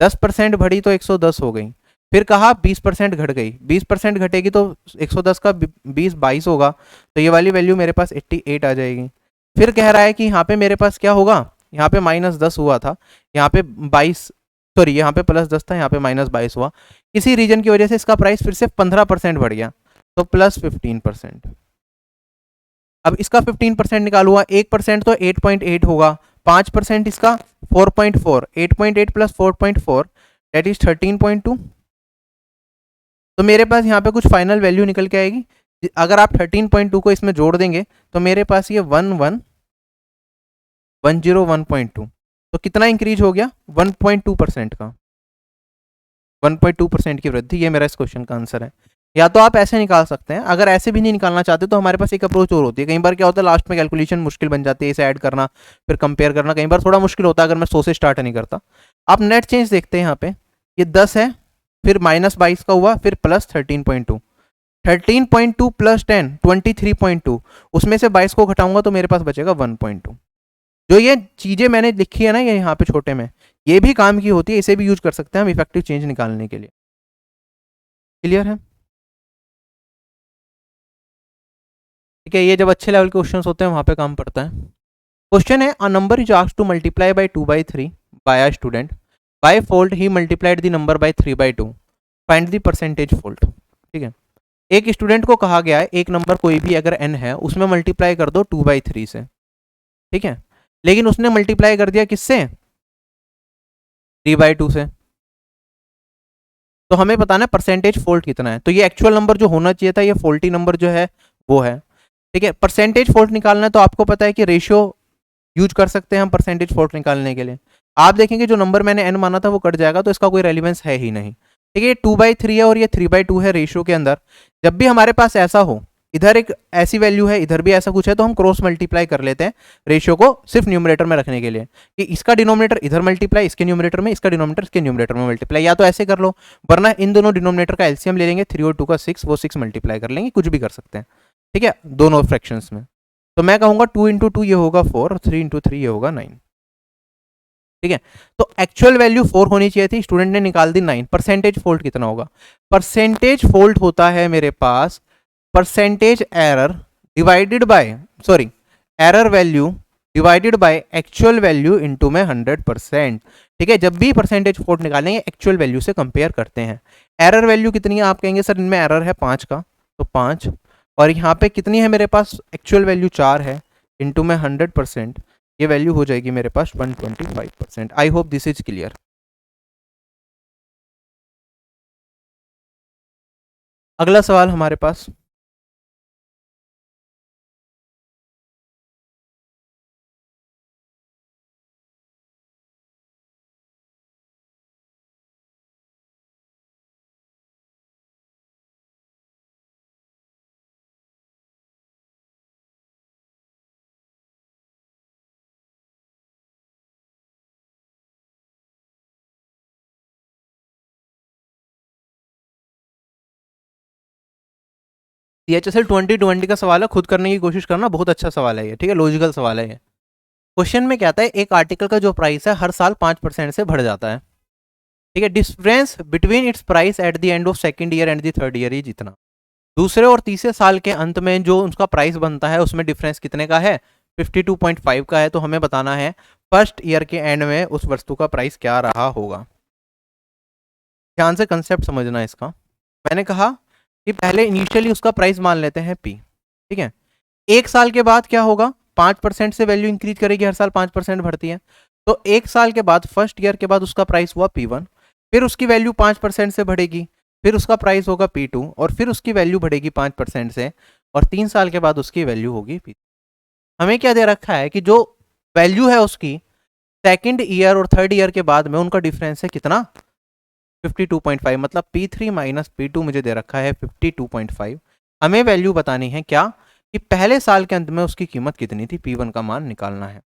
10% बढ़ी तो 110 हो गई। फिर कहा 20% घट गई, 20% घटेगी तो 110 का 20 22 होगा, तो ये वाली वैल्यू मेरे पास 88 आ जाएगी। फिर कह रहा है कि यहाँ पे मेरे पास क्या होगा, यहाँ पे -10 हुआ था, यहाँ पे 22, सॉरी यहाँ पे +10 था, यहाँ पे -22 हुआ। किसी रीजन की वजह से इसका प्राइस फिर से 15% बढ़ गया, तो +15%। अब इसका 15% निकालूंगा, 1% तो 8.8 होगा, 5% इसका 4.4, 8.8 प्लस 4.4 दैट इज 13.2। तो मेरे पास यहाँ पे कुछ फाइनल वैल्यू निकल के आएगी। अगर आप 13.2 को इसमें जोड़ देंगे तो मेरे पास ये 11101.2, तो कितना इंक्रीज हो गया, 1.2% का, 1.2% की वृद्धि। ये मेरा इस क्वेश्चन का आंसर है। या तो आप ऐसे निकाल सकते हैं, अगर ऐसे भी नहीं निकालना चाहते तो हमारे पास एक अप्रोच और होती है। कई बार क्या होता है, लास्ट में कैलकुलेशन मुश्किल बन जाती है, इसे ऐड करना फिर कंपेयर करना कई बार थोड़ा मुश्किल होता है अगर मैं 100 से स्टार्ट नहीं करता। आप नेट चेंज देखते हैं, यहाँ पे ये 10 है, फिर -22 का हुआ, फिर +13.2, 13.2 प्लस 10 23.2, उसमें से 22 को घटाऊंगा तो मेरे पास बचेगा 1.2। जो ये चीज़ें मैंने लिखी है ना ये यहाँ पे छोटे में, ये भी काम की होती है, इसे भी यूज कर सकते हैं हम इफेक्टिव चेंज निकालने के लिए। क्लियर है। ठीक है, ये जब अच्छे लेवल के क्वेश्चन होते हैं वहां पे काम पड़ता है। क्वेश्चन है, a number is asked to multiply by 2/3 by a student, by fault ही multiplied the number by 3/2, find the percentage fault. ठीक है, एक स्टूडेंट को कहा गया है एक नंबर कोई भी अगर n है उसमें मल्टीप्लाई कर दो 2/3 से। ठीक है, लेकिन उसने मल्टीप्लाई कर दिया किससे? 3/2 से। तो हमें बताना है परसेंटेज फॉल्ट कितना है। तो ये एक्चुअल नंबर जो होना चाहिए था, ये फॉल्टी नंबर जो है वो है। ठीक है, परसेंटेज फॉल्ट निकालना है तो आपको पता है कि रेशियो यूज कर सकते हैं हम परसेंटेज फॉल्ट निकालने के लिए। आप देखेंगे जो नंबर मैंने n माना था वो कट जाएगा, तो इसका कोई रेलिवेंस है ही नहीं। ठीक है, ये 2/3 है और ये 3/2 है रेशियो के अंदर। जब भी हमारे पास ऐसा हो, इधर एक ऐसी वैल्यू है इधर भी ऐसा कुछ है, तो हम क्रॉस मल्टीप्लाई कर लेते हैं रेशियो को सिर्फ न्यूमरेटर में रखने के लिए, कि इसका डिनोमिनेटर इधर मल्टीप्लाई इसके न्यूमरेटर में, इसका डिनोमिनेटर इसके न्यूमरेटर में मल्टीप्लाई, या तो ऐसे कर लो, वरना इन दोनों डिनोमिनेटर का एलसीएम ले लेंगे, 3 और 2 का 6, वो 6 मल्टीप्लाई कर लेंगे, कुछ भी कर सकते हैं। ठीक है, दोनों फ्रैक्शंस में। तो मैं कहूंगा 2 × 2 ये होगा 4 और 3 × 3 ये होगा 9। ठीक है, तो एक्चुअल वैल्यू 4 होनी चाहिए थी, स्टूडेंट ने निकाल दी 9। परसेंटेज फॉल्ट कितना होगा? परसेंटेज फॉल्ट होता है मेरे पास percentage error divided by, sorry, error value divided by actual value into में 100%। ठीक है, जब भी परसेंटेज फॉल्ट निकालेंगे एक्चुअल वैल्यू से कंपेयर करते हैं। एरर वैल्यू कितनी है? आप कहेंगे सर इनमें एरर है 5 का, तो 5, और यहाँ पे कितनी है मेरे पास? एक्चुअल वैल्यू 4 है, इनटू में 100%, ये वैल्यू हो जाएगी मेरे पास 125%। I hope this is clear. अगला सवाल हमारे पास, CHSL 2020 का सवाल है, खुद करने की कोशिश करना, बहुत अच्छा सवाल है ये। ठीक है, लॉजिकल सवाल है ये। क्वेश्चन में क्या आता है, एक आर्टिकल का जो प्राइस है हर साल 5% से बढ़ जाता है। ठीक है, difference between its price at the end of second year and the third year is इतना। दूसरे और तीसरे साल के अंत में जो उसका प्राइस बनता है उसमें डिफरेंस कितने का है? 52.5 का है। तो हमें बताना है फर्स्ट ईयर के एंड में उस वस्तु का प्राइस क्या रहा होगा। ध्यान से कंसेप्ट समझना इसका। मैंने कहा कि पहले इनिशियली उसका प्राइस मान लेते हैं P। ठीक है, एक साल के बाद क्या होगा? 5% से वैल्यू इंक्रीज करेगी, हर साल 5% बढ़ती है। तो एक साल के बाद फर्स्ट ईयर के बाद उसका प्राइस हुआ P1, फिर उसकी वैल्यू 5% से बढ़ेगी, फिर उसका प्राइस होगा P2, और फिर उसकी वैल्यू बढ़ेगी 5% से, और 3 साल के बाद उसकी वैल्यू होगी P। हमें क्या दे रखा है कि जो वैल्यू है उसकी सेकेंड ईयर और थर्ड ईयर के बाद में उनका डिफरेंस है कितना? 52.5। मतलब P3 माइनस P2 मुझे दे रखा है 52.5। हमें वैल्यू बतानी है क्या? कि पहले साल के अंत में उसकी कीमत कितनी थी, P1 का मान निकालना है।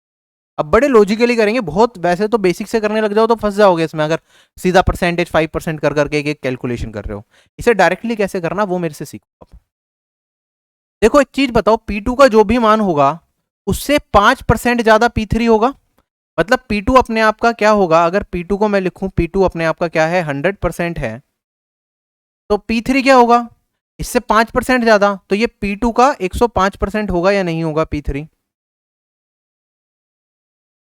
अब बड़े लॉजिकली करेंगे, बहुत वैसे तो बेसिक से करने लग जाओ तो फंस जाओगे इसमें, अगर सीधा परसेंटेज 5% कर करके एक कैलकुलेशन कर रहे हो। इसे डायरेक्टली कैसे करना वो मेरे से सीखो आप। देखो एक चीज बताओ, P2 का जो भी मान होगा उससे 5% ज्यादा P3 होगा। मतलब P2 अपने आप का क्या होगा? अगर P2 को मैं लिखूं, P2 अपने आप का क्या है? 100% है। तो P3 क्या होगा? इससे 5% ज्यादा, तो ये P2 का 105% होगा या नहीं होगा P3?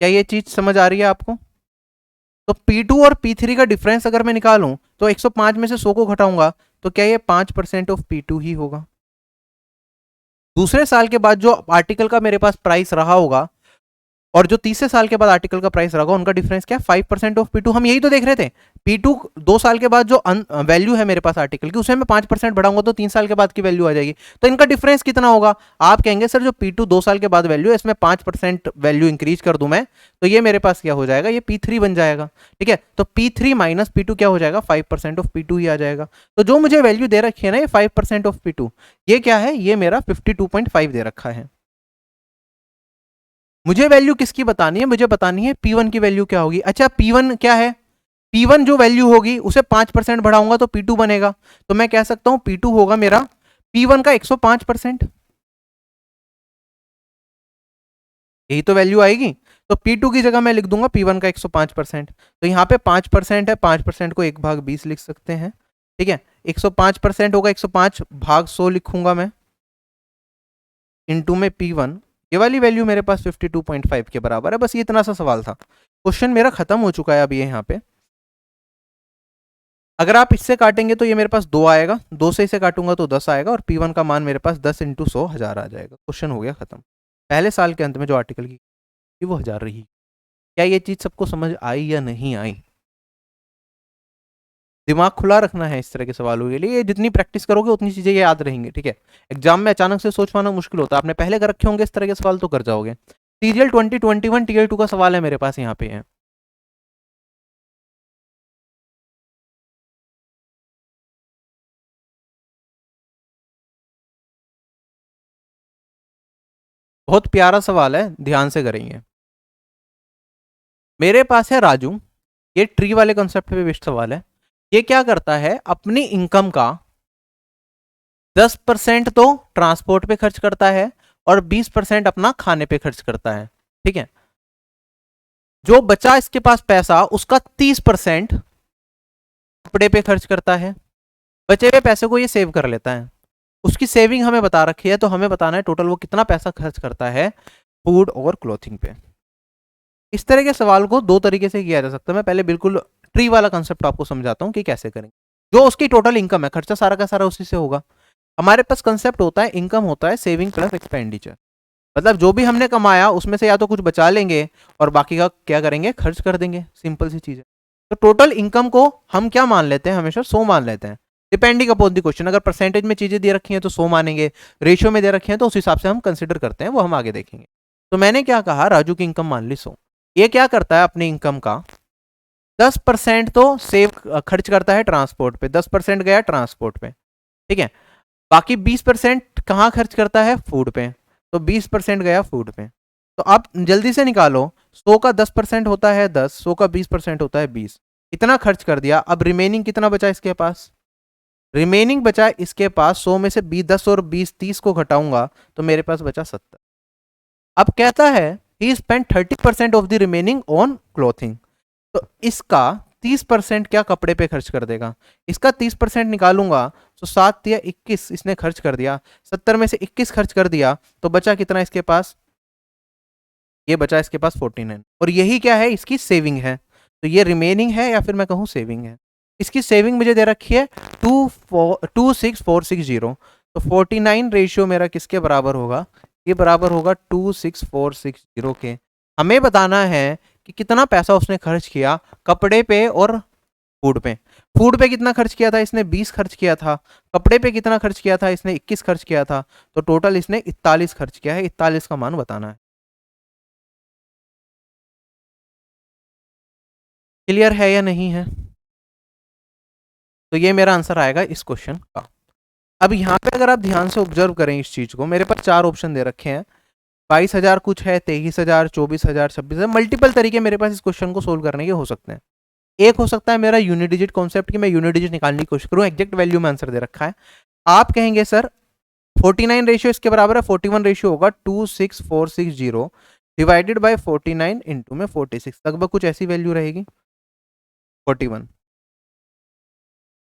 क्या ये चीज समझ आ रही है आपको? तो P2 और P3 का डिफरेंस अगर मैं निकालूं तो 105 में से 100 को घटाऊंगा, तो क्या ये 5% ऑफ P2 ही होगा? दूसरे साल के बाद जो आर्टिकल का मेरे पास प्राइस रहा होगा और जो तीसरे साल के बाद आर्टिकल का प्राइस रहा, उनका डिफरेंस क्या? 5% ऑफ P2। हम यही तो देख रहे थे। P2 2 साल के बाद जो वैल्यू है मेरे पास आर्टिकल की, उसे मैं 5% बढ़ाऊंगा तो 3 साल के बाद की वैल्यू आ जाएगी। तो इनका डिफरेंस कितना होगा? आप कहेंगे सर जो P2 2 साल के बाद वैल्यू है इसमें 5% वैल्यू इंक्रीज कर दूं मैं, तो ये मेरे पास क्या हो जाएगा? ये P3 बन जाएगा। ठीक है, तो P3 माइनस P2 क्या हो जाएगा? 5% ऑफ P2 ही आ जाएगा। तो जो मुझे वैल्यू दे रखी है ना, ये 5% ऑफ P2, ये क्या है? ये मेरा 52.5 दे रखा है। मुझे वैल्यू किसकी बतानी है? मुझे बतानी है P1 की वैल्यू क्या होगी। अच्छा, P1 क्या है? P1 जो वैल्यू होगी उसे 5% बढ़ाऊंगा तो P2 बनेगा। तो मैं कह सकता हूं P2 होगा मेरा P1 का 105%। यही तो वैल्यू आएगी। तो P2 की जगह मैं लिख दूंगा P1 का 105%। तो यहाँ पे 5% है, 5% को 1/20 लिख सकते हैं। ठीक है, 105% होगा, 105 भाग 100 लिखूंगा मैं। इंटू में P1, ये वाली वैल्यू मेरे पास 52.5 के बराबर है। बस ये इतना सा सवाल था, क्वेश्चन मेरा खत्म हो चुका है अब ये यहाँ पे। अगर आप इससे काटेंगे तो ये मेरे पास 2 आएगा, 2 से इसे काटूंगा तो 10 आएगा, और P1 का मान मेरे पास 10 इंटू 100 1000 आ जाएगा। क्वेश्चन हो गया खत्म। पहले साल के अंत में जो आर्टिकल की वो 1000 रही। क्या ये चीज सबको समझ आई या नहीं आई? दिमाग खुला रखना है इस तरह के सवालों के लिए, जितनी प्रैक्टिस करोगे उतनी चीजें याद रहेंगी, ठीक है। एग्जाम में अचानक से सोच पाना मुश्किल होता है, आपने पहले कर रखे होंगे इस तरह के सवाल तो कर जाओगे। सीरियल 2021 टीयर 2 का सवाल है मेरे पास यहाँ पे है। बहुत प्यारा सवाल है, ध्यान से करेंगे। मेरे पास है राजू, ये ट्री वाले कंसेप्ट पे बेस्ड सवाल है। ये क्या करता है, अपनी इनकम का 10% तो ट्रांसपोर्ट पे खर्च करता है और 20% अपना खाने पे खर्च करता है, ठीक है। जो बचा इसके पास पैसा, उसका 30% कपड़े पे खर्च करता है। बचे हुए पैसे को ये सेव कर लेता है। उसकी सेविंग हमें बता रखी है, तो हमें बताना है टोटल वो कितना पैसा खर्च करता है फूड और क्लोथिंग पे। इस तरह के सवाल को दो तरीके से किया जा सकता है। मैं पहले बिल्कुल ट्री वाला कंसेप्ट आपको समझाता हूँ कि कैसे करेंगे। जो उसकी टोटल इनकम है, खर्चा सारा का सारा उसी से होगा। हमारे पास कंसेप्ट होता है, इनकम होता है सेविंग प्लस एक्सपेंडिचर। मतलब जो भी हमने कमाया उसमें से या तो कुछ बचा लेंगे और बाकी का क्या करेंगे, खर्च कर देंगे। सिंपल सी चीज है। तो टोटल इनकम को हम क्या मान लेते हैं, हमेशा 100 मान लेते हैं, डिपेंडिंग अपॉन दी क्वेश्चन। अगर परसेंटेज में चीजें दे रखी हैं तो 100 मानेंगे, रेशियो में दे रखी हैं तो उस हिसाब से हम कंसिडर करते हैं, वो हम आगे देखेंगे। तो मैंने क्या कहा, राजू की इनकम मान ली 100। ये क्या करता है, अपनी इनकम का 10% तो सेव खर्च करता है ट्रांसपोर्ट पे, 10% गया ट्रांसपोर्ट पे, ठीक है। बाकी 20% कहाँ खर्च करता है, फूड पे, तो 20% गया फूड पे। तो आप जल्दी से निकालो, 100 का 10% होता है 10, 100 का 20% होता है 20। इतना खर्च कर दिया। अब रिमेनिंग कितना बचा इसके पास, रिमेनिंग बचा इसके पास 100 में से 20, 10 और 20 30 को घटाऊंगा तो मेरे पास बचा 70। अब कहता है he spend 30% of the remaining on clothing. तो इसका 30% क्या कपड़े पे खर्च कर देगा। इसका 30% निकालूंगा तो 7 या 21 इसने खर्च कर दिया, 70 में से 21 खर्च कर दिया, तो बचा कितना इसके पास, ये बचा इसके पास 49। और यही क्या है, इसकी सेविंग है। तो ये रिमेनिंग है या फिर मैं कहूँ सेविंग है। इसकी सेविंग मुझे दे रखी है 26460। तो 49 रेशियो मेरा किसके बराबर होगा, ये बराबर होगा 26460 के। हमें बताना है कि कितना पैसा उसने खर्च किया कपड़े पे और फूड पे। फूड पे कितना खर्च किया था इसने, 20 खर्च किया था। कपड़े पे कितना खर्च किया था इसने, 21 खर्च किया था। तो टोटल इसने 41 खर्च किया है। 41 का मान बताना है। क्लियर है या नहीं है? तो ये मेरा आंसर आएगा इस क्वेश्चन का। अब यहाँ पे अगर आप ध्यान से ऑब्जर्व करें इस चीज को, मेरे पास 4 ऑप्शन दे रखे हैं। 22,000 कुछ है, 23,000, 24,000, 26,000। मल्टीपल तरीके मेरे पास इस क्वेश्चन को सोल्व करने के हो सकते हैं। एक हो सकता है मेरा यूनिट डिजिट कॉन्सेप्ट, की मैं यूनिट डिजिट निकालने की कोशिश करूँ, एग्जैक्ट वैल्यू में आंसर दे रखा है। आप कहेंगे सर 49 रेशियो इसके बराबर है, 41 रेशियो होगा 26460 डिवाइडेड बाय 49 इंटू में 46, लगभग कुछ ऐसी वैल्यू रहेगी 41।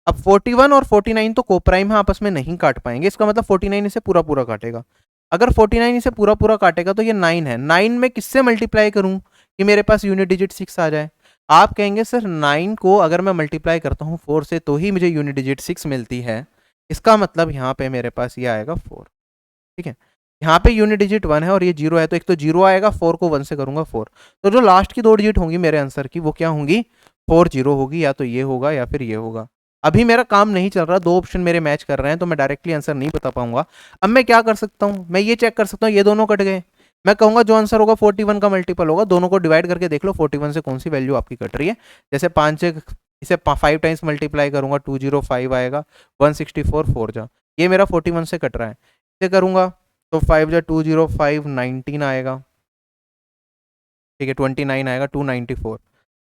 अब 41 और 49 तो कोप्राइम है, आपस में नहीं काट पाएंगे। इसका मतलब 49 इसे पूरा पूरा काटेगा। अगर 49 इसे पूरा पूरा काटेगा तो ये 9 है। 9 में किससे मल्टीप्लाई करूं कि मेरे पास यूनिट डिजिट 6 आ जाए। आप कहेंगे सर 9 को अगर मैं मल्टीप्लाई करता हूँ 4 से तो ही मुझे यूनिट डिजिट 6 मिलती है। इसका मतलब यहाँ पे मेरे पास ये आएगा 4, ठीक है। यहाँ पे यूनिट डिजिट 1 है और ये 0 है, तो एक तो 0 आएगा, 4 को 1 से करूंगा 4। तो जो लास्ट की 2 डिजिट होंगी मेरे आंसर की वो क्या होंगी, 40 होगी। या तो ये होगा या फिर ये होगा। अभी मेरा काम नहीं चल रहा, 2 ऑप्शन मेरे मैच कर रहे हैं, तो मैं डायरेक्टली आंसर नहीं बता पाऊंगा। अब मैं क्या कर सकता हूँ, मैं ये चेक कर सकता हूँ, ये दोनों कट गए। मैं कहूंगा जो आंसर होगा 41 का मल्टीपल होगा। दोनों को डिवाइड करके देख लो 41 से कौन सी वैल्यू आपकी कट रही है। जैसे 5 से इसे 5 टाइम्स मल्टीप्लाई करूंगा 205 आएगा, 164 4 जा, ये मेरा 41 से कट रहा है। इसे करूंगा तो 5 जा 205 19 आएगा, ठीक है, 29 आएगा, 294।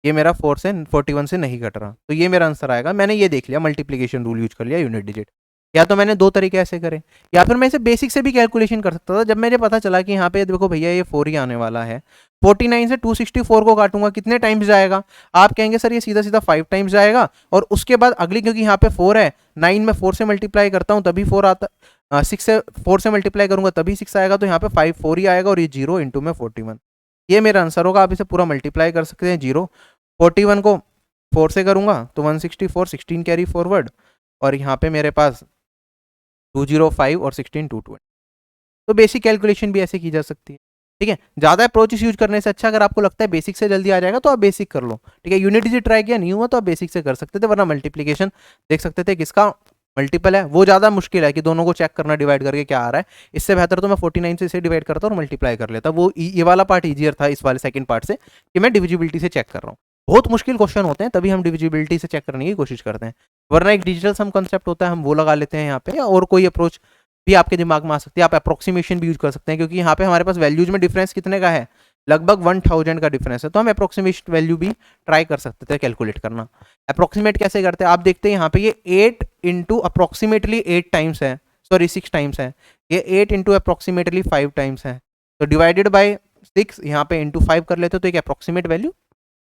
ये मेरा 4 से 41 से नहीं कट रहा, तो ये मेरा आंसर आएगा। मैंने ये देख लिया, मल्टीप्लिकेशन रूल यूज कर लिया यूनिट डिजिट। या तो मैंने 2 तरीके ऐसे करे, या फिर मैं इसे बेसिक से भी कैलकुलेशन कर सकता था। जब मुझे पता चला कि यहाँ पे देखो भैया ये 4 ही आने वाला है, 49 से 264 को काटूंगा कितने टाइम्स जाएगा। आप कहेंगे सर ये सीधा सीधा 5 टाइम्स जाएगा, और उसके बाद अगली, क्योंकि यहाँ पे 4 है, 9 में 4 से मल्टीप्लाई करता हूँ तभी 4 आता, 6 से 4 से मल्टीप्लाई करूंगा तभी 6 आएगा, तो यहाँ पे 5 4 ही आएगा और ये 0 इंटू में 41, ये मेरा आंसर होगा। आप इसे पूरा मल्टीप्लाई कर सकते हैं। 0 41 को 4 से करूंगा तो 164, 16 कैरी फॉरवर्ड, और यहाँ पे मेरे पास 205 और 16 220। तो बेसिक कैलकुलेशन भी ऐसे की जा सकती है। ठीक है, ज़्यादा अप्रोचेस यूज करने से अच्छा, अगर आपको लगता है बेसिक से जल्दी आ जाएगा तो आप बेसिक कर लो। ठीक है, यूनिट डिजिट ट्राई किया नहीं हुआ तो आप बेसिक से कर सकते थे, वरना मल्टीप्लीकेशन देख सकते थे किसका मल्टीपल है। वो ज़्यादा मुश्किल है कि दोनों को चेक करना डिवाइड करके क्या आ रहा है। इससे बेहतर तो मैं 49 से इसे डिवाइड करता और मल्टीप्लाई कर लेता। वो ये वाला पार्ट ईजियर था इस वाले सेकंड पार्ट से, कि मैं डिविजिबिलिटी से चेक कर रहा हूँ। बहुत मुश्किल क्वेश्चन होते हैं तभी हम डिविजिबिलिटी से चेक करने की कोशिश करते हैं, वरना एक डिजिटल सम कंसेप्ट होता है हम वो लगा लेते हैं यहाँ पे, और कोई अप्रोच भी आपके दिमाग में आ सकती है। आप अप्रोक्सीमेशन भी यूज कर सकते हैं, क्योंकि यहाँ पे हमारे पास वैल्यूज में डिफरेंस कितने का है, लगभग 1000 का डिफरेंस है, तो हम अप्रोक्सीमेशन वैल्यू भी ट्राई कर सकते थे कैलकुलेट करना। अप्रोक्सीमेट कैसे करते हैं आप देखते हैं, यहाँ पे ये 8 इंटू अप्रोक्सीमेटली 8 टाइम्स है, सॉरी 6 टाइम्स है, ये 8 इंटू अप्रोक्सीमेटली 5 टाइम्स है, तो डिवाइडेड बाई 6 यहाँ पे इंटू 5 कर लेते तो एक अप्रोक्सीमेट वैल्यू,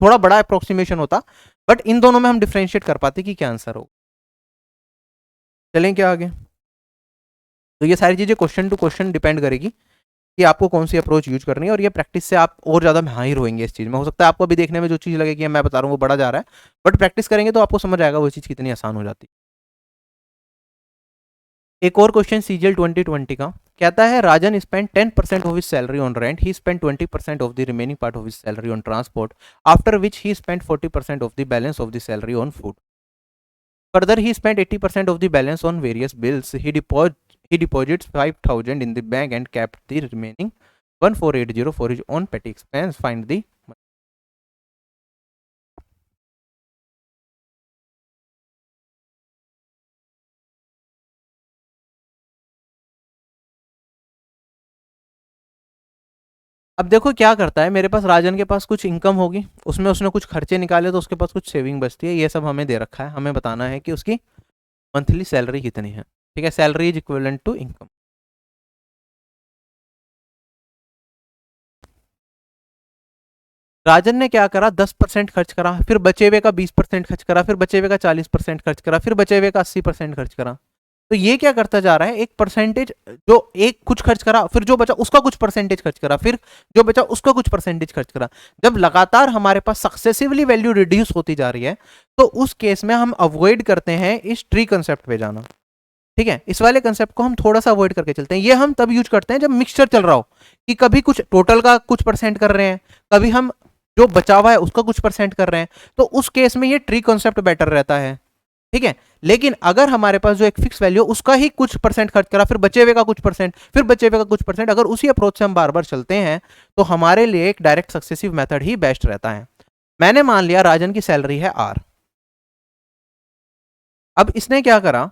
थोड़ा बड़ा अप्रोक्सीमेशन होता, बट इन दोनों में हम डिफ्रेंशिएट कर पाते कि क्या आंसर हो। चलें क्या आगे। तो ये सारी चीज़ें क्वेश्चन टू क्वेश्चन डिपेंड करेगी कि आपको कौन सी अप्रोच यूज करनी है, और ये प्रैक्टिस से आप और ज़्यादा माहिर होंगे इस चीज़ में। हो सकता है आपको अभी देखने में जो चीज़ लगे कि मैं बता रहा हूँ वो बड़ा जा रहा है, बट प्रैक्टिस करेंगे तो आपको समझ आएगा वो चीज़ कितनी आसान हो जाती है। एक और क्वेश्चन सीजीएल 2020 का कहता है, Rajan spend 10% of his salary on rent, he spend 20% of the remaining part of his salary on transport, after which he spend 40% of the balance of the salary on food. Further, he spent 80% of the balance on various bills. He deposits 5,000 in the bank and kept the remaining 1480 for his own petty expense. Find the money. अब देखो क्या करता है, मेरे पास राजन के पास कुछ income होगी, उसमें उसने कुछ खर्चे निकाले तो उसके पास कुछ सेविंग बचती है। ये सब हमें दे रखा है, हमें बताना है कि उसकी मंथली सैलरी कितनी है। ठीक है, salary is equivalent to income. Rajan ने क्या करा, 10% खर्च करा, फिर बचे हुए का 20% खर्च करा, फिर बचे हुए का 40% खर्च करा, फिर बचे हुए का 80% खर्च करा। तो ये क्या करता जा रहा है, एक परसेंटेज, जो एक कुछ खर्च करा, फिर जो बचा उसका कुछ परसेंटेज खर्च करा, फिर जो बचा उसका कुछ परसेंटेज खर्च करा। जब लगातार हमारे पास सक्सेसिवली वैल्यू रिड्यूस होती जा रही है, तो उस केस में हम अवॉइड करते हैं इस ट्री कंसेप्ट पे जाना। ठीक है, इस वाले कंसेप्ट को हम थोड़ा सा अवॉइड करके चलते हैं। ये हम तब यूज करते हैं जब मिक्सचर चल रहा हो, कि कभी कुछ टोटल का कुछ परसेंट कर रहे हैं, कभी हम जो बचा हुआ है उसका कुछ परसेंट कर रहे हैं, तो उस केस में ये ट्री कॉन्सेप्ट बेटर रहता है। ठीक है, लेकिन अगर हमारे पास जो एक फिक्स वैल्यू उसका ही कुछ परसेंट खर्च करा, फिर बचे हुए का कुछ परसेंट, फिर बचे हुए का कुछ परसेंट, अगर उसी अप्रोच से हम बार बार चलते हैं तो हमारे लिए एक डायरेक्ट सक्सेसिव मेथड ही बेस्ट रहता है। मैंने मान लिया राजन की सैलरी है आर। अब इसने क्या करा,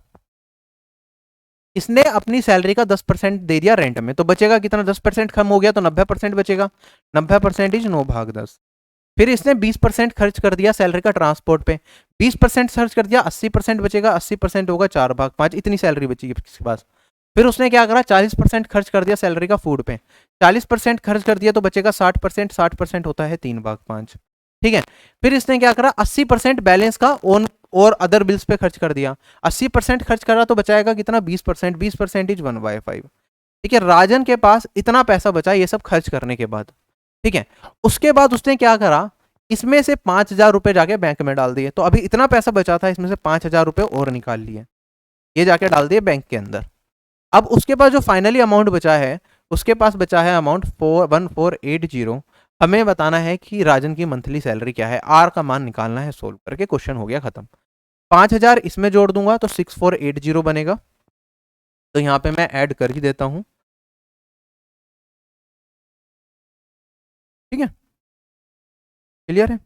इसने अपनी सैलरी का 10% दे दिया रेंट में, तो बचेगा कितना, 10% कम हो गया तो 90% बचेगा। 90% इज 9/10। फिर इसने 20% खर्च कर दिया सैलरी का ट्रांसपोर्ट पे, 20% खर्च कर दिया, 80% बचेगा, 80% होगा 4/5, इतनी सैलरी बची इसके पास। फिर उसने क्या करा, 40% खर्च कर दिया सैलरी का फूड पे, 40% खर्च कर दिया तो बचेगा 60%, 60% होता है 3/5। ठीक है, फिर इसने क्या करा, 80% बैलेंस का ओन और अदर बिल्स पे खर्च कर दिया, 80% खर्च करा तो बचाएगा कितना, 20%, 20% इज 1/5। ठीक है, राजन के पास इतना पैसा बचा ये सब खर्च करने के बाद। ठीक है, उसके बाद उसने क्या करा, इसमें से 5,000 रुपए जाके बैंक में डाल दिए, तो अभी इतना पैसा बचा था, इसमें से 5,000 रुपए और निकाल लिए, ये जाके डाल दिए बैंक के अंदर। अब उसके पास जो फाइनली अमाउंट बचा है, उसके पास बचा है अमाउंट 1480। हमें बताना है कि राजन की मंथली सैलरी क्या है, आर का मान निकालना है, सोल्व करके क्वेश्चन हो गया खत्म। 5,000 इसमें जोड़ दूंगा तो 6480 बनेगा, तो यहाँ पे मैं ऐड कर ही देता हूँ। ठीक है, क्लियर है।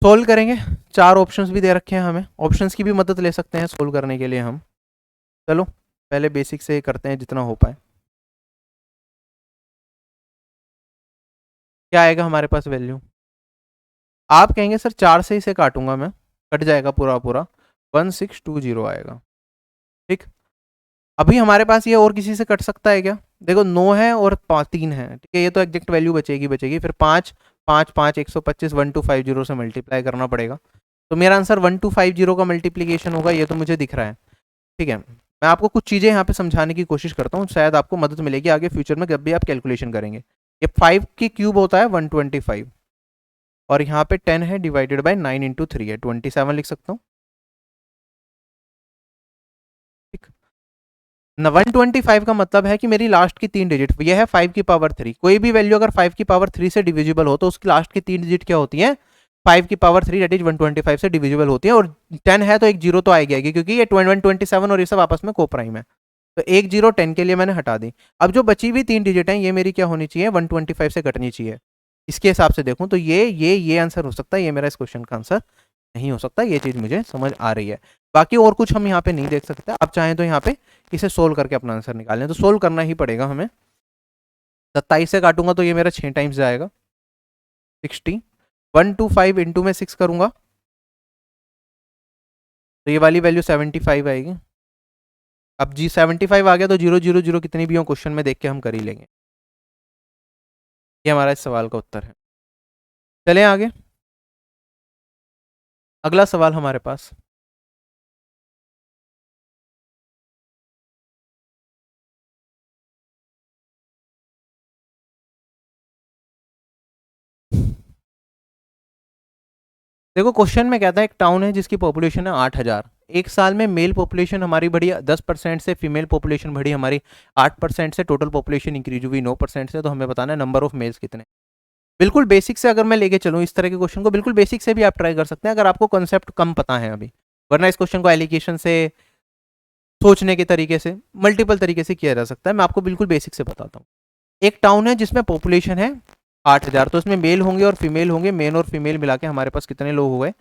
सोल्व करेंगे, 4 ऑप्शंस भी दे रखे हैं हमें, ऑप्शंस की भी मदद ले सकते हैं सोल्व करने के लिए हम। चलो पहले बेसिक से करते हैं जितना हो पाए। क्या आएगा हमारे पास वैल्यू, आप कहेंगे सर 4 से इसे काटूंगा मैं, कट जाएगा पूरा पूरा, 1620 आएगा। ठीक, अभी हमारे पास ये और किसी से कट सकता है क्या, देखो 9 है और 3 है। ठीक है, ये तो एग्जैक्ट वैल्यू बचेगी बचेगी, फिर 5 5 5 125 1250 से मल्टीप्लाई करना पड़ेगा, तो मेरा आंसर 1250 का मल्टीप्लीकेशन होगा, ये तो मुझे दिख रहा है। ठीक है, मैं आपको कुछ चीज़ें यहाँ पे समझाने की कोशिश करता हूँ, शायद आपको मदद मिलेगी आगे फ्यूचर में जब भी आप कैलकुलेशन करेंगे। ये 5 की क्यूब होता है 125, और यहाँ पे 10 है डिवाइडेड बाय 9 इंटू 3 है 27 लिख सकता हूँ। ठीक, 125 का मतलब है कि मेरी लास्ट की 3 डिजिट, यह है 5 की पावर 3। कोई भी वैल्यू अगर 5 की पावर 3 से डिविजिबल हो तो उसकी लास्ट की 3 डिजिट क्या होती है? 5 की पावर 3 दैट इज 125 से डिविजिबल होती है। और 10 है तो एक जीरो तो आएगी, क्योंकि ये 127 और ये सब आपस में को प्राइम है, तो एक जीरो 10 के लिए मैंने हटा दी। अब जो बची हुई 3 डिजिट हैं ये मेरी क्या होनी चाहिए? 125 से घटनी चाहिए। इसके हिसाब से देखूं तो ये आंसर हो सकता है, ये मेरा इस क्वेश्चन का आंसर नहीं हो सकता। ये चीज़ मुझे समझ आ रही है। बाकी और कुछ हम यहाँ पे नहीं देख सकते। आप चाहें तो यहाँ पे इसे सोल्व करके अपना आंसर निकालें, तो सोल्व करना ही पड़ेगा हमें। 27 से काटूंगा तो ये मेरा 6 टाइम्स जाएगा 60। 125 इंटू में 6 करूंगा तो ये वाली वैल्यू 75 आएगी। अब जी 75 आ गया तो 000 कितनी भी हो क्वेश्चन में देख के हम कर ही लेंगे। ये हमारा इस सवाल का उत्तर है। चलें आगे, अगला सवाल हमारे पास। देखो क्वेश्चन में कहता है एक टाउन है जिसकी पॉपुलेशन है 8000। एक साल में मेल पॉपुलेशन हमारी बढ़ी 10% से, फीमेल पॉपुलेशन बढ़ी हमारी 8% से, टोटल पॉपुलेशन इंक्रीज हुई 9% से। तो हमें बताना है नंबर ऑफ मेल्स कितने। बिल्कुल बेसिक से अगर मैं लेके चलूँ इस तरह के क्वेश्चन को, बिल्कुल बेसिक से भी आप ट्राई कर सकते हैं अगर आपको कॉन्सेप्ट कम पता है अभी, वरना इस क्वेश्चन को एलिगेशन से, सोचने के तरीके से, मल्टीपल तरीके से किया जा सकता है। मैं आपको बिल्कुल बेसिक से बताता हूँ। एक टाउन है जिसमें पॉपुलेशन है 8000, तो इसमें मेल होंगे और फीमेल होंगे, मेन और फीमेल मिला के हमारे पास कितने लोग हो गए?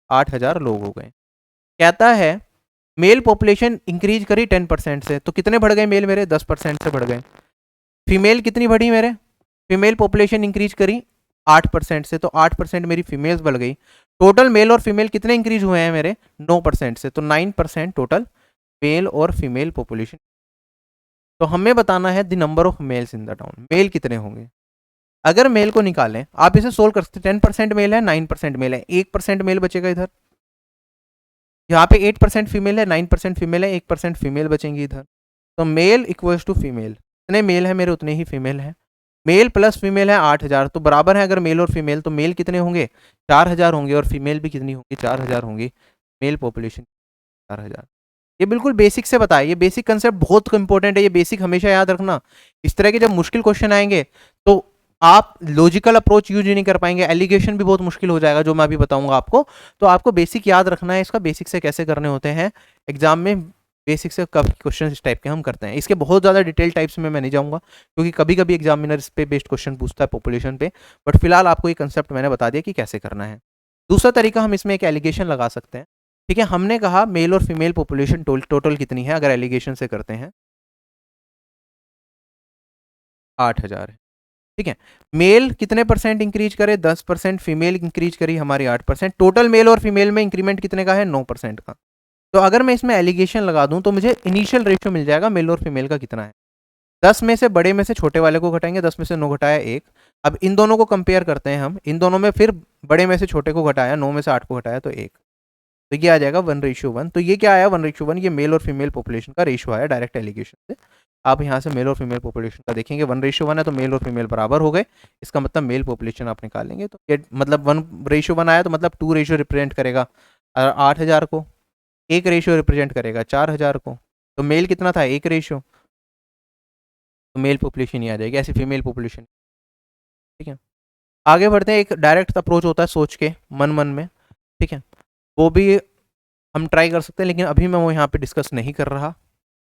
8000 लोग हो गए। कहता है मेल पॉपुलेशन इंक्रीज करी 10% से, तो कितने बढ़ गए मेल मेरे? 10% से बढ़ गए। फीमेल कितनी बढ़ी मेरे? फीमेल पॉपुलेशन इंक्रीज करी 8% से, तो 8% मेरी फीमेल्स बढ़ गई। टोटल मेल और फीमेल कितने इंक्रीज हुए हैं मेरे? 9% से, तो 9% टोटल मेल और फीमेल पॉपुलेशन। तो हमें बताना है the number of males in the town, male कितने होंगे। अगर मेल को निकालें, आप इसे सोल्व कर सकते हैं। 10% मेल है, 9% मेल है, 1% मेल बचेगा इधर। यहाँ पे 8% फीमेल है, 9% फीमेल है, 1% फीमेल बचेंगी इधर। तो मेल इक्वल्स टू फीमेल, जितने मेल है मेरे उतने ही फीमेल है। मेल प्लस फीमेल है 8000, तो बराबर है अगर मेल और फीमेल, तो मेल कितने होंगे? 4000 होंगे, और फीमेल भी कितनी होंगी? 4000 होंगी। Mail population 4000। ये बिल्कुल बेसिक से बताया, ये बेसिक कंसेप्ट बहुत इंपॉर्टेंट है, ये बेसिक हमेशा याद रखना। इस तरह के जब मुश्किल क्वेश्चन आएंगे तो आप लॉजिकल अप्रोच यूज नहीं कर पाएंगे, एलिगेशन भी बहुत मुश्किल हो जाएगा जो मैं अभी बताऊंगा आपको। तो आपको बेसिक याद रखना है, इसका बेसिक से कैसे करने होते हैं एग्जाम में। बेसिक से कब क्वेश्चन इस टाइप के हम करते हैं, इसके बहुत ज़्यादा डिटेल टाइप्स में मैं नहीं जाऊंगा, क्योंकि कभी कभी एग्जामिनर इस पे बेस्ड क्वेश्चन पूछता है पॉपुलेशन पे। बट फिलहाल आपको ये कंसेप्ट मैंने बता दिया कि कैसे करना है। दूसरा तरीका, हम इसमें एक एलिगेशन लगा सकते हैं। ठीक है, हमने कहा मेल और फीमेल पॉपुलेशन टोटल कितनी है, अगर एलिगेशन से करते हैं 8000 है। ठीक है, मेल कितने परसेंट इंक्रीज करे? 10%। फीमेल इंक्रीज करी हमारी 8%। टोटल मेल और फीमेल में इंक्रीमेंट कितने का है? 9% का। तो अगर मैं इसमें एलिगेशन लगा दूं तो मुझे इनिशियल रेशियो मिल जाएगा मेल और फीमेल का कितना है। 10 में से बड़े में से छोटे वाले को घटाएंगे, 10 में से 9 घटाया 1। अब इन दोनों को कंपेयर करते हैं हम, इन दोनों में फिर बड़े में से छोटे को घटाया, 9 में से 8 को घटाया तो 1, तो ये आ जाएगा 1:1। तो ये क्या आया? 1:1। ये मेल और फीमेल पॉपुलेशन का रेशियो आया डायरेक्ट एलिगेशन से। आप यहाँ से मेल और फीमेल पॉपुलेशन का देखेंगे 1:1 है, तो मेल और फीमेल बराबर हो गए। इसका मतलब मेल पॉपुलेशन आप निकालेंगे तो ये मतलब 1:1 आया, तो मतलब 2 रेशियो रिप्रेजेंट करेगा 8000 को, 1 रेशियो रिप्रेजेंट करेगा 4000 को। तो मेल कितना था? 1 रेशियो, तो मेल पॉपुलेशन ही आ जाएगी, ऐसी फीमेल पॉपुलेशन। ठीक है, आगे बढ़ते हैं। एक डायरेक्ट अप्रोच होता है सोच के मन मन में, ठीक है, वो भी हम ट्राई कर सकते हैं, लेकिन अभी मैं वो यहाँ पे डिस्कस नहीं कर रहा।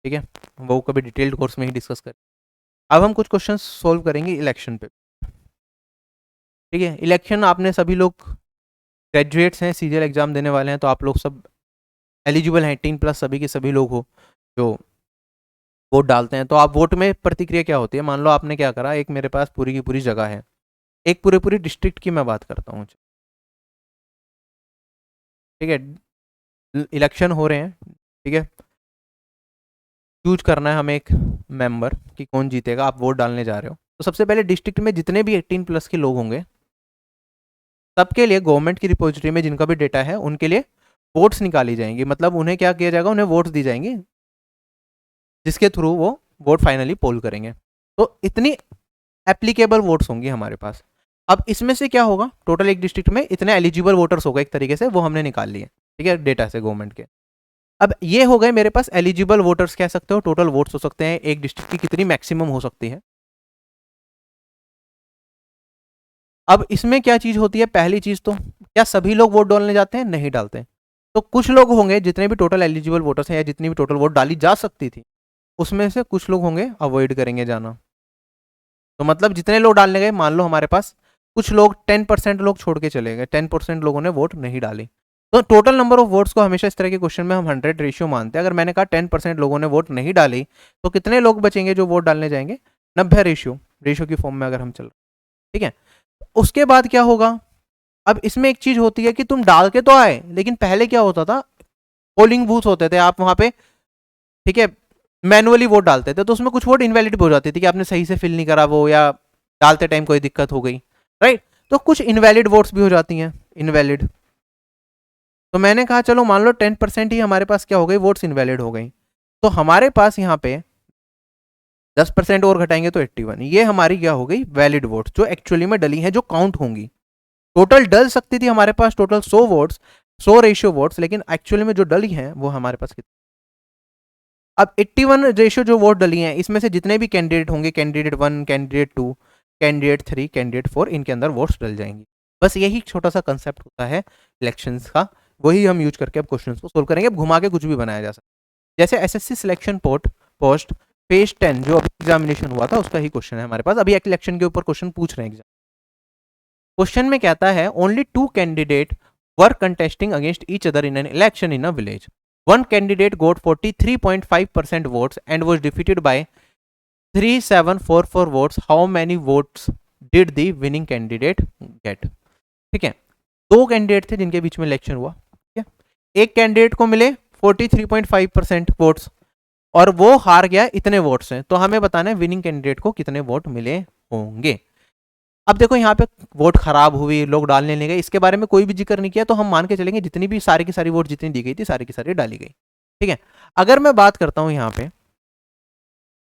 ठीक है, वो कभी डिटेल्ड कोर्स में ही डिस्कस करें। अब हम कुछ क्वेश्चन सोल्व करेंगे इलेक्शन पे। ठीक है, इलेक्शन आपने सभी लोग ग्रेजुएट्स हैं, सीजीएल एग्जाम देने वाले हैं, तो आप लोग सब एलिजिबल हैं, 18+ सभी के सभी लोग हो जो वोट डालते हैं। तो आप वोट में प्रतिक्रिया क्या होती है? मान लो आपने क्या करा, एक मेरे पास पूरी की पूरी जगह है, एक पूरी पूरी डिस्ट्रिक्ट की मैं बात करता हूँ। ठीक है, इलेक्शन हो रहे हैं, ठीक है, चूज करना है हमें एक मेंबर कि कौन जीतेगा, आप वोट डालने जा रहे हो। तो सबसे पहले डिस्ट्रिक्ट में जितने भी 18+ के लोग होंगे सबके लिए गवर्नमेंट की रिपोजिटरी में जिनका भी डेटा है उनके लिए वोट्स निकाली जाएंगी। मतलब उन्हें क्या किया जाएगा? उन्हें वोट्स दी जाएंगी। जिसके थ्रू वो वोट फाइनली पोल करेंगे। तो इतनी एप्लीकेबल वोट्स होंगी हमारे पास। अब इसमें से क्या होगा, टोटल एक डिस्ट्रिक्ट में इतने एलिजिबल वोटर्स होगा एक तरीके से, वो हमने निकाल लिए, ठीक है, डेटा से गवर्नमेंट के। अब ये हो गए मेरे पास एलिजिबल वोटर्स कह सकते हो, टोटल वोट्स हो सकते हैं एक डिस्ट्रिक्ट की कितनी मैक्सिमम हो सकती है। अब इसमें क्या चीज होती है, पहली चीज तो क्या सभी लोग वोट डालने जाते हैं, नहीं डालते। तो कुछ लोग होंगे, जितने भी टोटल एलिजिबल वोटर्स हैं या जितनी भी टोटल वोट डाली जा सकती थी, उसमें से कुछ लोग होंगे अवॉइड करेंगे जाना। तो मतलब जितने लोग डालने गए, मान लो हमारे पास कुछ लोग 10% लोग छोड़ के चले गए, 10% लोगों ने वोट नहीं डाली। तो टोटल नंबर ऑफ वोट्स को हमेशा इस तरह के क्वेश्चन में हम 100 रेशियो मानते हैं। अगर मैंने कहा 10% लोगों ने वोट नहीं डाली, तो कितने लोग बचेंगे जो वोट डालने जाएंगे, 90 रेशियो, रेशियो की फॉर्म में अगर हम चल रहे, ठीक है। उसके बाद क्या होगा, अब इसमें एक चीज होती है कि तुम डाल के तो आए, लेकिन पहले क्या होता था, पोलिंग बूथ होते थे, आप वहां पे, ठीक है, मैनुअली वोट डालते थे, तो उसमें कुछ वोट इनवैलिड भी हो जाती थी कि आपने सही से फिल नहीं करा वो, या डालते टाइम कोई दिक्कत हो गई, राइट। तो कुछ इनवैलिड वोट्स भी हो जाती हैं, इनवैलिड। तो मैंने कहा चलो मान लो 10% ही हमारे पास क्या हो गई, वोट्स इनवैलिड हो गई। तो हमारे पास यहाँ पे 10% और घटाएंगे तो 81, ये हमारी क्या हो गई, वैलिड वोट्स जो एक्चुअली में डली हैं, जो काउंट होंगी। टोटल डल सकती थी हमारे पास टोटल 100 वोट्स, 100 रेशियो वोट्स, लेकिन एक्चुअली में जो डली हैं वो हमारे पास कितनी। अब 81 रेशियो जो वोट डली हैं, इसमें से जितने भी कैंडिडेट होंगे, कैंडिडेट 1, कैंडिडेट 2, कैंडिडेट 3, कैंडिडेट 4, इनके अंदर वोट्स डल जाएंगी। बस यही छोटा सा कंसेप्ट होता है इलेक्शंस का, वही हम यूज करके अब क्वेश्चन को सोल्व करेंगे। अब घुमा के कुछ भी बनाया जा सकता है, जैसे एसएससी सिलेक्शन पोस्ट फेज 10 जो अभी एग्जामिनेशन हुआ था, उसका ही क्वेश्चन है हमारे पास। अभी इलेक्शन के ऊपर क्वेश्चन पूछ रहे हैं एग्जाम। क्वेश्चन में कहता है only 2 candidate were contesting against each other in an election in a village. One candidate got 43.5% votes and was defeated by 3744 votes. How many votes did the winning candidate get? ठीक है, दो candidate थे जिनके बीच में election हुआ, ठीक है। एक कैंडिडेट को मिले 43.5% वोट्स और वो हार गया इतने वोट्स हैं, तो हमें बताना है विनिंग कैंडिडेट को कितने वोट मिले होंगे। अब देखो यहाँ पे वोट खराब हुई, लोग डालने नहीं गए, इसके बारे में कोई भी जिक्र नहीं किया, तो हम मान के चलेंगे जितनी भी सारी की सारी वोट जितनी दी गई थी, सारी की सारी डाली गई, ठीक है। अगर मैं बात करता हूं यहाँ पे,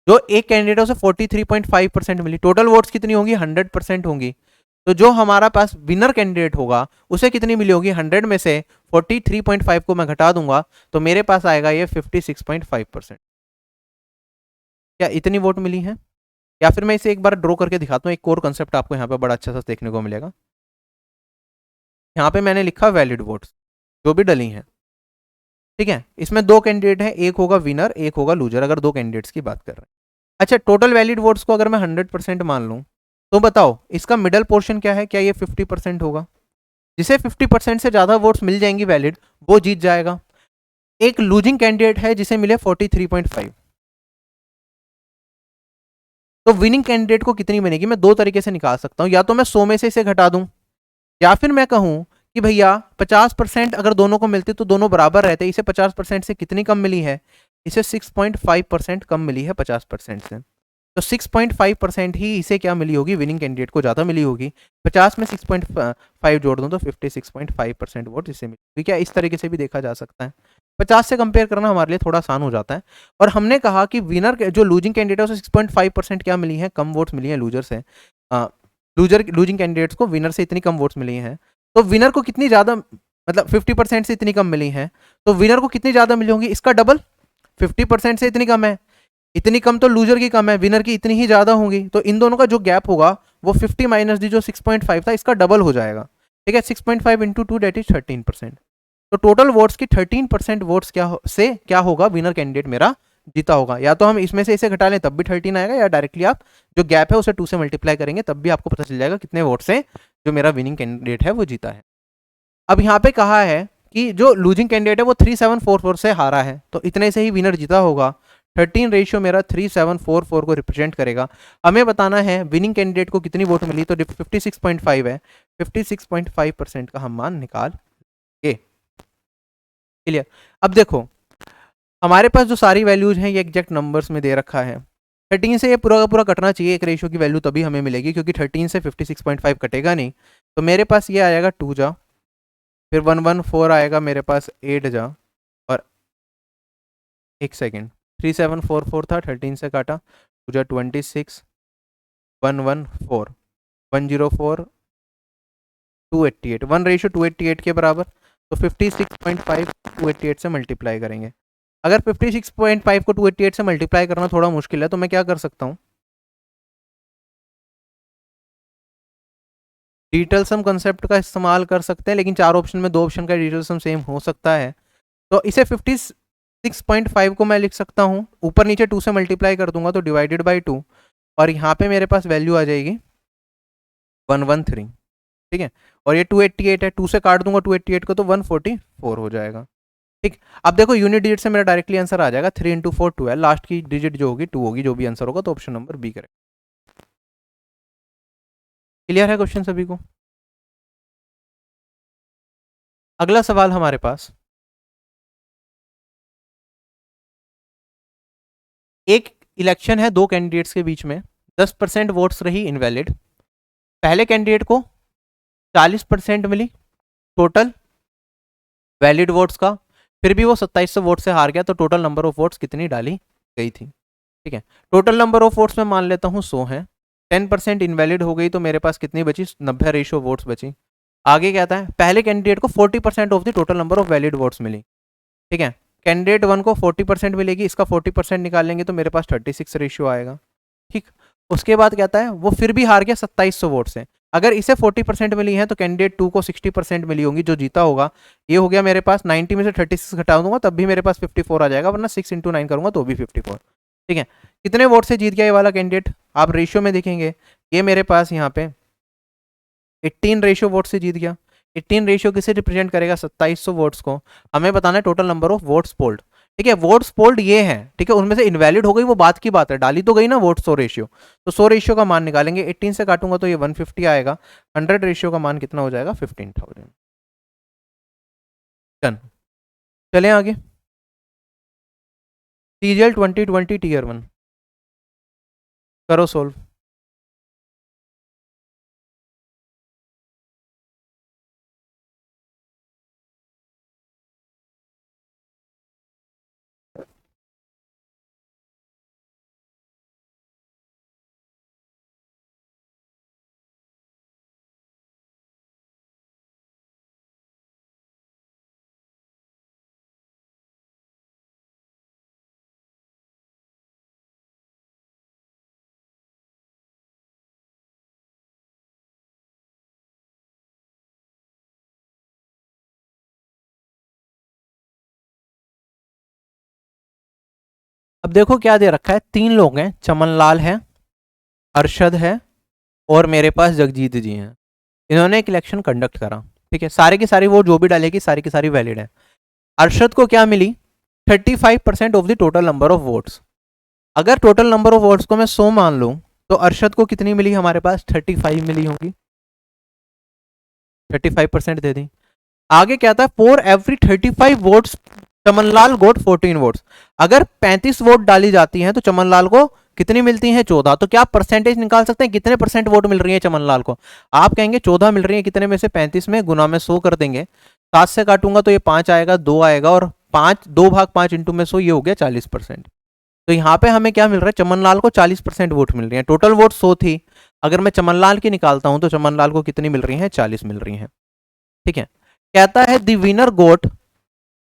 जो एक कैंडिडेट है उसे 43.5% मिली, टोटल वोट्स कितनी होंगी, 100% होंगी। तो जो हमारा पास विनर कैंडिडेट होगा उसे कितनी मिली होगी, 100 में से 43.5 को मैं घटा दूंगा, तो मेरे पास आएगा ये 56.5%। क्या इतनी वोट मिली है? या फिर मैं इसे एक बार ड्रॉ करके दिखाता हूँ, एक और कंसेप्ट आपको यहाँ पे बड़ा अच्छा सा देखने को मिलेगा। यहाँ पे मैंने लिखा वैलिड वोट्स जो भी डली हैं, ठीक है। इसमें दो कैंडिडेट हैं, एक होगा विनर, एक होगा लूजर, अगर दो कैंडिडेट्स की बात कर रहे हैं। अच्छा, टोटल वैलिड वोट्स को अगर मैं 100% मान लूँ, तो बताओ इसका मिडल पोर्शन क्या है, क्या ये 50% होगा? जिसे 50% से ज़्यादा वोट्स मिल जाएंगी वैलिड, वो जीत जाएगा। एक लूजिंग कैंडिडेट है जिसे मिले 43.5, तो विनिंग कैंडिडेट को कितनी बनेगी, मैं दो तरीके से निकाल सकता हूँ। या तो मैं 100 में से इसे घटा दूं, या फिर मैं कहूं कि भैया 50% अगर दोनों को मिलती तो दोनों बराबर रहते। इसे 50% से कितनी कम मिली है, इसे 6.5% कम मिली है 50% से। तो 6.5% ही इसे क्या मिली होगी, विनिंग कैंडिडेट को ज़्यादा मिली होगी। 50 में 6.5 जोड़ दूं तो 56.5% वोट इसे मिली। क्या इस तरीके से भी देखा जा सकता है? 50 से कंपेयर करना हमारे लिए थोड़ा आसान हो जाता है। और हमने कहा कि विनर जो लूजिंग कैंडिडेट है उसे 6.5% क्या मिली है, कम वोट्स मिली है लूजर से। लूजिंग कैंडिडेट्स को विनर से इतनी कम वोट्स मिली हैं, तो विनर को कितनी ज़्यादा, मतलब 50% से इतनी कम मिली हैं, तो विनर को कितनी ज़्यादा मिली होंगी, इसका डबल। 50% से इतनी कम है, इतनी कम तो लूजर की कम है, विनर की इतनी ही ज़्यादा होंगी। तो इन दोनों का जो गैप होगा वो 50 माइनस दी जो 6.5 था, इसका डबल हो जाएगा, ठीक है। 6.5 इंटू 2 डेट इज 13%। तो टोटल वोट्स की 13% वोट्स से क्या होगा, विनर कैंडिडेट मेरा जीता होगा। या तो हम इसमें से इसे घटा लें तब भी 13 आएगा, या डायरेक्टली आप जो गैप है उसे 2 से मल्टीप्लाई करेंगे तब भी आपको पता चल जाएगा कितने वोट से जो मेरा विनिंग कैंडिडेट है वो जीता है। अब यहाँ पे कहा है कि जो लूजिंग कैंडिडेट है वो 3744 से हारा है, तो इतने से ही विनर जीता होगा। 13 रेशियो मेरा 3744 को रिप्रेजेंट करेगा। हमें बताना है विनिंग कैंडिडेट को कितनी वोट मिली, तो 56.5 है, 56.5% का हम मान निकाल के। क्लियर? अब देखो हमारे पास जो सारी वैल्यूज हैं ये एग्जैक्ट नंबर्स में दे रखा है। 13 से ये पूरा का पूरा कटना चाहिए, एक रेशियो की वैल्यू तभी हमें मिलेगी, क्योंकि 13 से 56.5 कटेगा नहीं। तो मेरे पास ये आएगा 2 जा, फिर 114 आएगा मेरे पास 8 जा, और एक सेकेंड, 3744 था, 13 से काटा, पूजा 26, 114, 104, 288, 1:288 के बराबर। तो 56.5 288 से मल्टीप्लाई करेंगे। अगर 56.5 को 288 से मल्टीप्लाई करना थोड़ा मुश्किल है तो मैं क्या कर सकता हूँ, डिजिटल सम कंसेप्ट का इस्तेमाल कर सकते हैं, लेकिन चार ऑप्शन में दो ऑप्शन का डिजिटल सम सेम हो सकता है। तो इसे 56.5 को मैं लिख सकता हूँ, ऊपर नीचे 2 से मल्टीप्लाई कर दूंगा तो डिवाइडेड बाई 2, और यहाँ पे मेरे पास वैल्यू आ जाएगी 113, ठीक है। और ये 288 है, 2 से काट दूंगा 288 को तो 144 हो जाएगा, ठीक। अब देखो यूनिट डिजिट से मेरा डायरेक्टली आंसर आ जाएगा, 3 इंटू 4 12, लास्ट की डिजिट जो होगी 2 होगी, जो भी आंसर होगा, तो option number B correct. Clear है क्वेश्चन सभी को? अगला सवाल हमारे पास, एक इलेक्शन है दो कैंडिडेट्स के बीच में, 10% वोट्स रही इनवैलिड, पहले कैंडिडेट को 40% मिली टोटल वैलिड वोट्स का, फिर भी वो 2700 वोट से हार गया, तो टोटल नंबर ऑफ वोट्स कितनी डाली गई थी, ठीक है। टोटल नंबर ऑफ वोट्स में मान लेता हूँ 100 है, 10% इनवैलिड हो गई तो मेरे पास कितनी बची, 90 रेशियो वोट्स बची। आगे क्या आता है, पहले कैंडिडेट को 40% of the total number of valid votes मिली, ठीक है। कैंडिडेट 1 को 40% मिलेगी, इसका 40% निकाल लेंगे तो मेरे पास 36 रेशियो आएगा, ठीक। उसके बाद कहता है वो फिर भी हार गया 2700 वोट से, अगर इसे 40% मिली है तो कैंडिडेट 2 को 60% मिली होंगी, जो जीता होगा। ये हो गया मेरे पास, 90 में से 36 घटा दूंगा तब भी मेरे पास 54 आ जाएगा, वरना 6 इंटू 9 करूंगा तो भी 54, ठीक है। कितने वोट से जीत गया ये वाला कैंडिडेट, आप रेशियो में देखेंगे, ये मेरे पास यहाँ पे 18 रेशियो वोट से जीत गया। 18 रेशियो किसे रिप्रेजेंट करेगा, 2700 वोट्स को। हमें बताना है total number of votes polled, ठीक है। वोट्स पोल्ड ये है, ठीक है, उनमें से इनवैलिड हो गई वो बात की बात है, डाली तो गई ना वोट 100 रेशियो, तो 100 रेशियो का मान निकालेंगे, 18 से काटूंगा तो ये 150 आएगा, 100 रेशियो का मान कितना हो जाएगा, 15,000। डन। चलें आगे, सीजीएल 2020 टीयर 1 करो सोल्व। अब देखो क्या दे रखा है, तीन लोग हैं, चमनलाल है, अरशद है, और मेरे पास जगजीत जी हैं। इन्होंने एक इलेक्शन कंडक्ट करा, ठीक है, सारे की सारी वोट जो भी डालेगी सारी की सारी वैलिड है। अरशद को क्या मिली, 35% of the total number of votes. अगर टोटल नंबर ऑफ वोट्स को मैं 100 मान लूं तो अरशद को कितनी मिली, हमारे पास 35 मिली होगी, 35% दे दी। आगे क्या था, for every 35 votes Chamanlal got 14 votes. अगर 35 वोट डाली जाती हैं तो चमनलाल को कितनी मिलती हैं, 14। तो क्या परसेंटेज निकाल सकते हैं, कितने परसेंट वोट मिल रही है चमनलाल को। आप कहेंगे 14 मिल रही है, कितने में से, 35 में, गुना में 100 कर देंगे, 7 से काटूंगा तो ये 5 आएगा, 2 आएगा, और 5 2 भाग 5 इंटू में 100, ये हो गया 40%। तो यहाँ पे हमें क्या मिल रहा है, चमनलाल को 40% वोट मिल रही है। टोटल वोट 100 थी, अगर मैं चमनलाल की निकालता हूं तो चमनलाल को कितनी मिल रही है, 40 मिल रही है, ठीक है। कहता है the winner got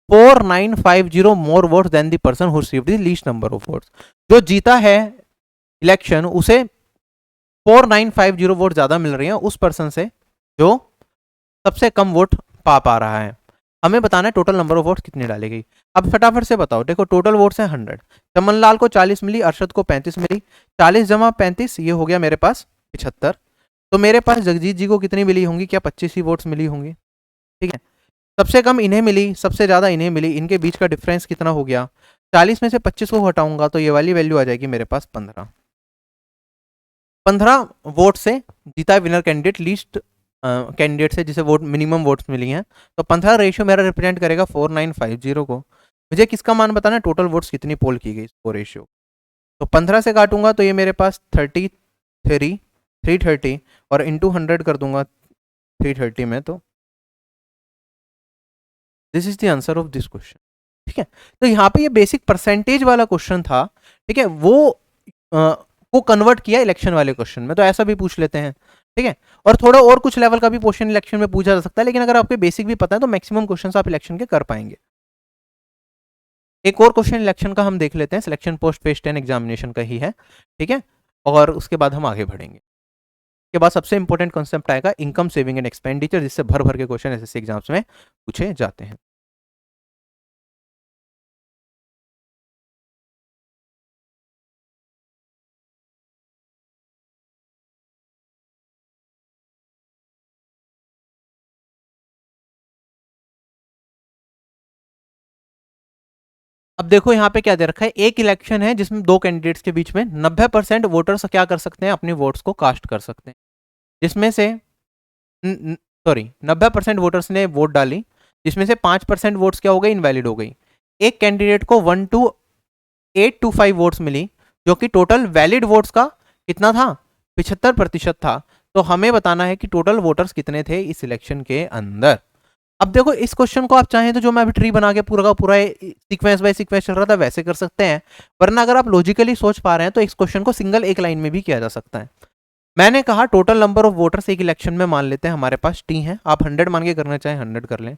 4950 more votes than the person who received the least number of votes. जो जीता है इलेक्शन उसे 4950 वोट ज्यादा मिल रही है उस पर्सन से जो सबसे कम वोट पा रहा है। हमें बताना है टोटल नंबर ऑफ वोट्स कितनी डाली गई। अब फटाफट से बताओ, देखो टोटल वोट्स है 100, चमनलाल को 40 मिली, अरशद को 35 मिली, 40 जमा 35 ये हो गया मेरे पास 75। तो मेरे पास जगजीत जी को कितनी मिली होंगी, क्या 25 ही वोट्स मिली होंगी, ठीक है। सबसे कम इन्हें मिली, सबसे ज्यादा इन्हें मिली, इनके बीच का डिफरेंस कितना हो गया, 40 में से 25 को हटाऊंगा तो ये वाली वैल्यू आ जाएगी मेरे पास 15 वोट से जीता है विनर कैंडिडेट, लीस्ट कैंडिडेट से जिसे वोट मिनिमम वोट्स मिली हैं। तो 15 रेशियो मेरा रिप्रेजेंट करेगा 4950 को। मुझे किसका मान बताना है, टोटल वोट्स कितनी पोल की गई, वो रेशियो। तो 15 से काटूंगा तो ये मेरे पास 330 और इंटू 100 कर दूंगा 330 में, तो this is the answer of this question. ठीक है। तो यहाँ पे ये बेसिक परसेंटेज वाला क्वेश्चन था, ठीक है, वो कन्वर्ट किया इलेक्शन वाले क्वेश्चन में, तो ऐसा भी पूछ लेते हैं, ठीक है। और थोड़ा और कुछ लेवल का भी क्वेश्चन इलेक्शन में पूछा जा सकता है, लेकिन अगर आपके बेसिक भी पता है तो मैक्सिमम क्वेश्चन आप इलेक्शन के कर पाएंगे। एक और क्वेश्चन इलेक्शन का हम देख लेते हैं, सिलेक्शन पोस्ट फेज 10 एग्जामिनेशन का ही है, ठीक है, और उसके बाद हम आगे बढ़ेंगे। के बाद सबसे इंपॉर्टेंट कॉन्सेप्ट आएगा इनकम सेविंग एंड एक्सपेंडिचर, जिससे भर भर के क्वेश्चन एसएससी एग्जाम्स में पूछे जाते हैं। अब देखो यहाँ पे क्या दे रखा है, एक इलेक्शन है जिसमें दो कैंडिडेट्स के बीच में 90% वोटर्स क्या कर सकते हैं, अपने वोट्स को कास्ट कर सकते हैं, जिसमें से सॉरी 90% वोटर्स ने वोट डाली, जिसमें से 5% वोट्स क्या हो गई, इनवैलिड हो गई। एक कैंडिडेट को 1 to 8 to 5 वोट्स मिली, जो कि टोटल वैलिड वोट्स का कितना था, 75% था। तो हमें बताना है कि टोटल वोटर्स कितने थे इस इलेक्शन के अंदर। अब देखो इस क्वेश्चन को आप चाहें तो जो मैं अभी ट्री बना के पूरा का पूरा सीक्वेंस बाय सीक्वेंस चल रहा था वैसे कर सकते हैं, वरना अगर आप लॉजिकली सोच पा रहे हैं तो इस क्वेश्चन को सिंगल एक लाइन में भी किया जा सकता है। मैंने कहा टोटल नंबर ऑफ वोटर्स एक इलेक्शन में मान लेते हैं हमारे पास टी है, आप 100 मान के करना चाहें 100 कर लें,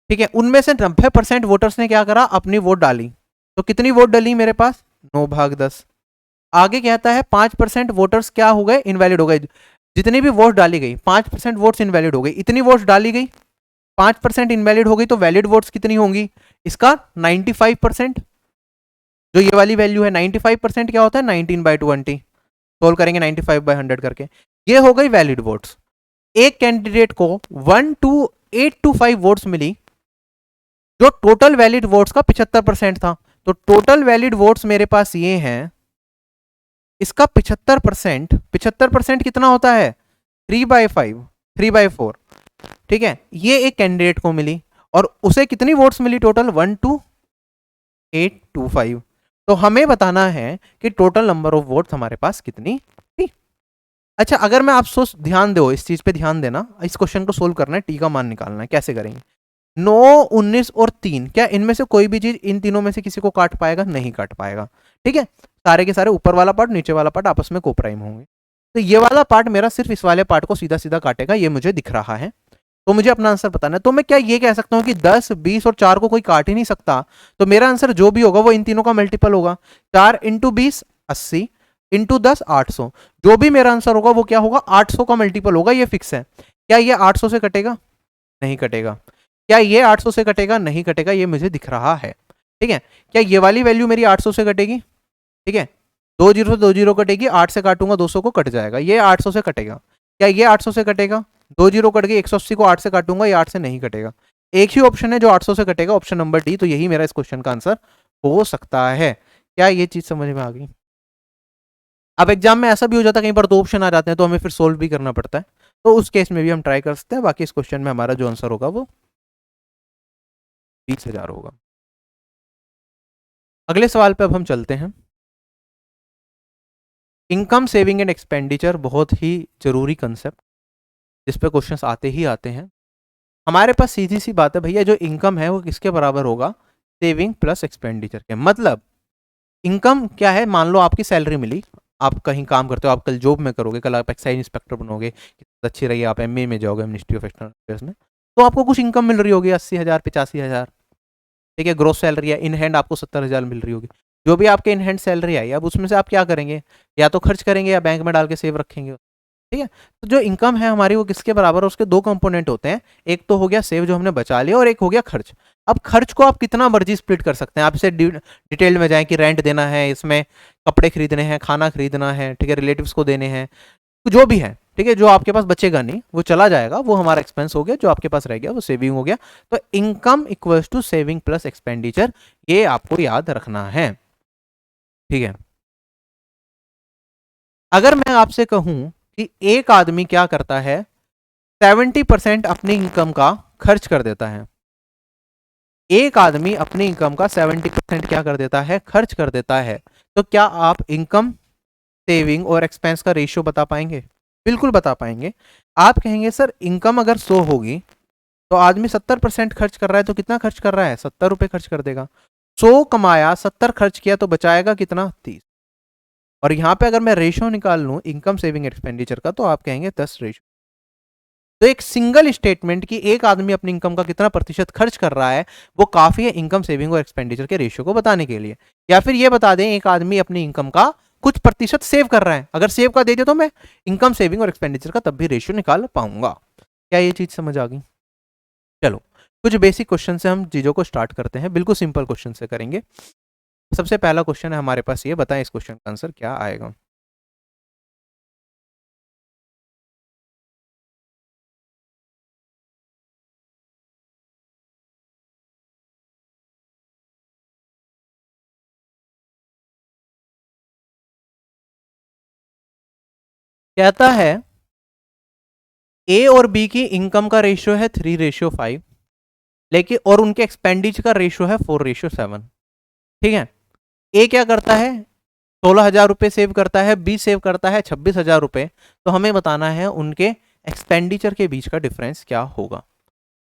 ठीक है। उनमें से 90% वोटर्स ने क्या करा, अपनी वोट डाली। तो कितनी वोट डली मेरे पास, 9/10। आगे कहता है 5% वोटर्स क्या हो गए, इनवैलिड हो गए। जितनी भी वोट डाली गई 5% वोट्स इनवैलिड हो गई, इतनी वोट्स डाली गई 5% इनवैलिड हो गई, तो वैलिड वोट्स कितनी होंगी, इसका 95%। जो ये वाली वैल्यू है 95% क्या होता है, 19/20। सोल्व करेंगे 95/100 करके, ये हो गई वैलिड वोट्स। एक कैंडिडेट को 1 to 8 to 5 वोट्स मिली, जो टोटल वैलिड वोट्स का 75% था। तो टोटल वैलिड वोट्स मेरे पास ये हैं, इसका 75% कितना होता है, 3/5, 3/4, ठीक है। ये एक कैंडिडेट को मिली और उसे कितनी votes milli total, 1 to 8 to 5। तो हमें बताना है कि टोटल नंबर ऑफ वोट्स हमारे पास कितनी थी। अच्छा, अगर मैं आप सोच ध्यान दो, इस चीज पे ध्यान देना, इस क्वेश्चन को सोल्व करना है, टी का मान निकालना है, कैसे करेंगे। 9, 19 और 3, क्या इनमें से कोई भी चीज इन तीनों में से किसी को काट पाएगा, नहीं काट पाएगा, ठीक है। सारे के सारे ऊपर वाला पार्ट नीचे वाला पार्ट आपस में कोप्राइम होंगे। तो ये वाला पार्ट मेरा सिर्फ इस वाले पार्ट को सीधा सीधा काटेगा, ये मुझे दिख रहा है। तो मुझे अपना आंसर बताना है। तो मैं क्या ये कह सकता हूं कि 10, 20 और 4 को कोई काट ही नहीं सकता, तो मेरा आंसर जो भी होगा वो इन तीनों का मल्टीपल होगा। 4 × 20 80, इंटू 10 800। जो भी मेरा आंसर होगा वो क्या होगा, 800 का मल्टीपल होगा, ये फिक्स है। क्या ये 800 से कटेगा, नहीं कटेगा। क्या ये 800 से कटेगा, नहीं कटेगा, ये मुझे दिख रहा है, ठीक है। क्या ये वाली वैल्यू मेरी 800 से कटेगी, ठीक है, 2 जीरो से 2 जीरो कटेगी, 8 से काटूंगा 200 को कट जाएगा, ये 800 से कटेगा। क्या ये 800 से कटेगा, 2 जीरो कट गई, 180 को 8 से काटूंगा, ये 8 से नहीं कटेगा। एक ही ऑप्शन है जो 800 से कटेगा, ऑप्शन नंबर डी। तो यही मेरा इस क्वेश्चन का आंसर हो सकता है। क्या ये चीज समझ में आ गई। अब एग्जाम में ऐसा भी हो जाता है कई बार 2 ऑप्शन आ जाते हैं तो हमें फिर सोल्व भी करना पड़ता है, तो उस केस में भी हम ट्राई कर सकते हैं। बाकी इस क्वेश्चन में हमारा जो आंसर होगा वो 20,000 होगा। अगले सवाल पे अब हम चलते हैं। इनकम सेविंग एंड एक्सपेंडिचर बहुत ही जरूरी कंसेप्ट, जिस पे क्वेश्चंस आते ही आते हैं। हमारे पास सीधी सी बात है भैया, जो इनकम है वो किसके बराबर होगा, सेविंग प्लस एक्सपेंडिचर के। मतलब इनकम क्या है, मान लो आपकी सैलरी मिली, आप कहीं काम करते हो, आप कल जॉब में करोगे, कल आप एक्साइज इंस्पेक्टर बनोगे, अच्छी रही, आप एमए में जाओगे मिनिस्ट्री ऑफ एक्सटर्नल अफेयर्स में, तो आपको कुछ इनकम मिल रही होगी 80,000 85,000, ठीक है। ग्रोस सैलरी है, इन हैंड आपको 70,000 मिल रही होगी। जो भी आपके इन हैंड सैलरी आई, अब उसमें से आप क्या करेंगे, या तो खर्च करेंगे या बैंक में डाल के सेव रखेंगे, ठीक है। तो जो इनकम है हमारी वो किसके बराबर है, उसके दो कंपोनेंट होते हैं। एक तो हो गया सेव जो हमने बचा लिया, और एक हो गया खर्च। अब खर्च को आप कितना मर्जी स्प्लिट कर सकते हैं, आप इसे डिटेल में जाएं कि रेंट देना है, इसमें कपड़े खरीदने हैं, खाना खरीदना है, ठीक है, रिलेटिव्स को देने हैं, जो भी है, ठीक है। जो आपके पास बचेगा नहीं वो चला जाएगा, वो हमारा एक्सपेंस हो गया, जो आपके पास रह गया वो सेविंग हो गया। तो income equals to saving plus expenditure, ये आपको याद रखना है, ठीक है। अगर मैं आपसे कहूं कि एक आदमी क्या करता है, 70% अपनी इनकम का खर्च कर देता है, एक आदमी अपनी इनकम का 70% क्या कर देता है, खर्च कर देता है, तो क्या आप इनकम सेविंग और एक्सपेंस का रेशियो बता पाएंगे, बिल्कुल बता पाएंगे। आप कहेंगे सर इनकम अगर 100 होगी तो आदमी 70% खर्च कर रहा है तो कितना खर्च कर रहा है, 70 रुपये खर्च कर देगा। 100 कमाया, 70 खर्च किया, तो बचाएगा कितना, 30। और यहाँ पे अगर मैं रेशियो निकाल लूँ इनकम सेविंग एक्सपेंडिचर का, तो आप कहेंगे 10 रेशियो। तो एक सिंगल स्टेटमेंट की एक आदमी अपनी इनकम का कितना प्रतिशत खर्च कर रहा है, वो काफी है इनकम सेविंग और एक्सपेंडिचर के रेशियो को बताने के लिए। या फिर ये बता दें एक आदमी अपनी इनकम का कुछ प्रतिशत सेव कर रहा है, अगर सेव का दे दे तो मैं इनकम सेविंग और एक्सपेंडिचर का तब भी रेशियो निकाल पाऊंगा। क्या ये चीज समझ आ गई? चलो कुछ बेसिक क्वेश्चन से हम चीजों को स्टार्ट करते हैं, बिल्कुल सिंपल क्वेश्चन से करेंगे। सबसे पहला क्वेश्चन है हमारे पास, ये बताएं इस क्वेश्चन का आंसर क्या आएगा। कहता है ए और बी की इनकम का रेशियो है 3:5, लेकिन और उनके एक्सपेंडिचर का रेशियो है 4:7। ठीक है, ए क्या करता है, 16,000 रुपये सेव करता है, बी सेव करता है 26,000 रुपये। तो हमें बताना है उनके एक्सपेंडिचर के बीच का डिफरेंस क्या होगा।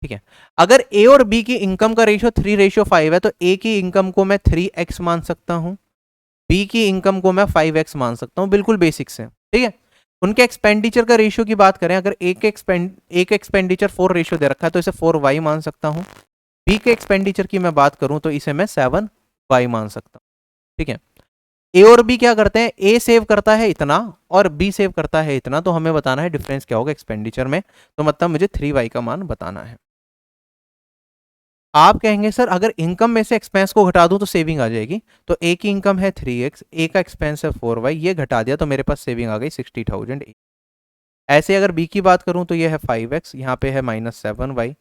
ठीक है, अगर ए और बी की इनकम का रेशियो 3:5 है, तो ए की इनकम को मैं 3x मान सकता हूं, बी की इनकम को मैं 5x मान सकता हूं, बिल्कुल बेसिक से। ठीक है, उनके एक्सपेंडिचर का रेशियो की बात करें, अगर एक एक्सपेंडिचर 4 रेशियो दे रखा है तो इसे 4y मान सकता हूं। बी के एक्सपेंडिचर की मैं बात करूं तो इसे मैं 7y मान सकता हूं। ठीक है, ए और बी क्या करते हैं, ए सेव करता है इतना और बी सेव करता है इतना, तो हमें बताना है डिफरेंस क्या होगा एक्सपेंडिचर में। तो मतलब मुझे 3y का मान बताना है। आप कहेंगे सर अगर इनकम में से एक्सपेंस को घटा दूं तो सेविंग आ जाएगी। तो ए की इनकम है 3x, ए का एक्सपेंस है 4y, ये घटा दिया तो मेरे पास सेविंग आ गई 60,000। ऐसे अगर बी की बात करूं तो ये है 5x, यहाँ पे है -7y,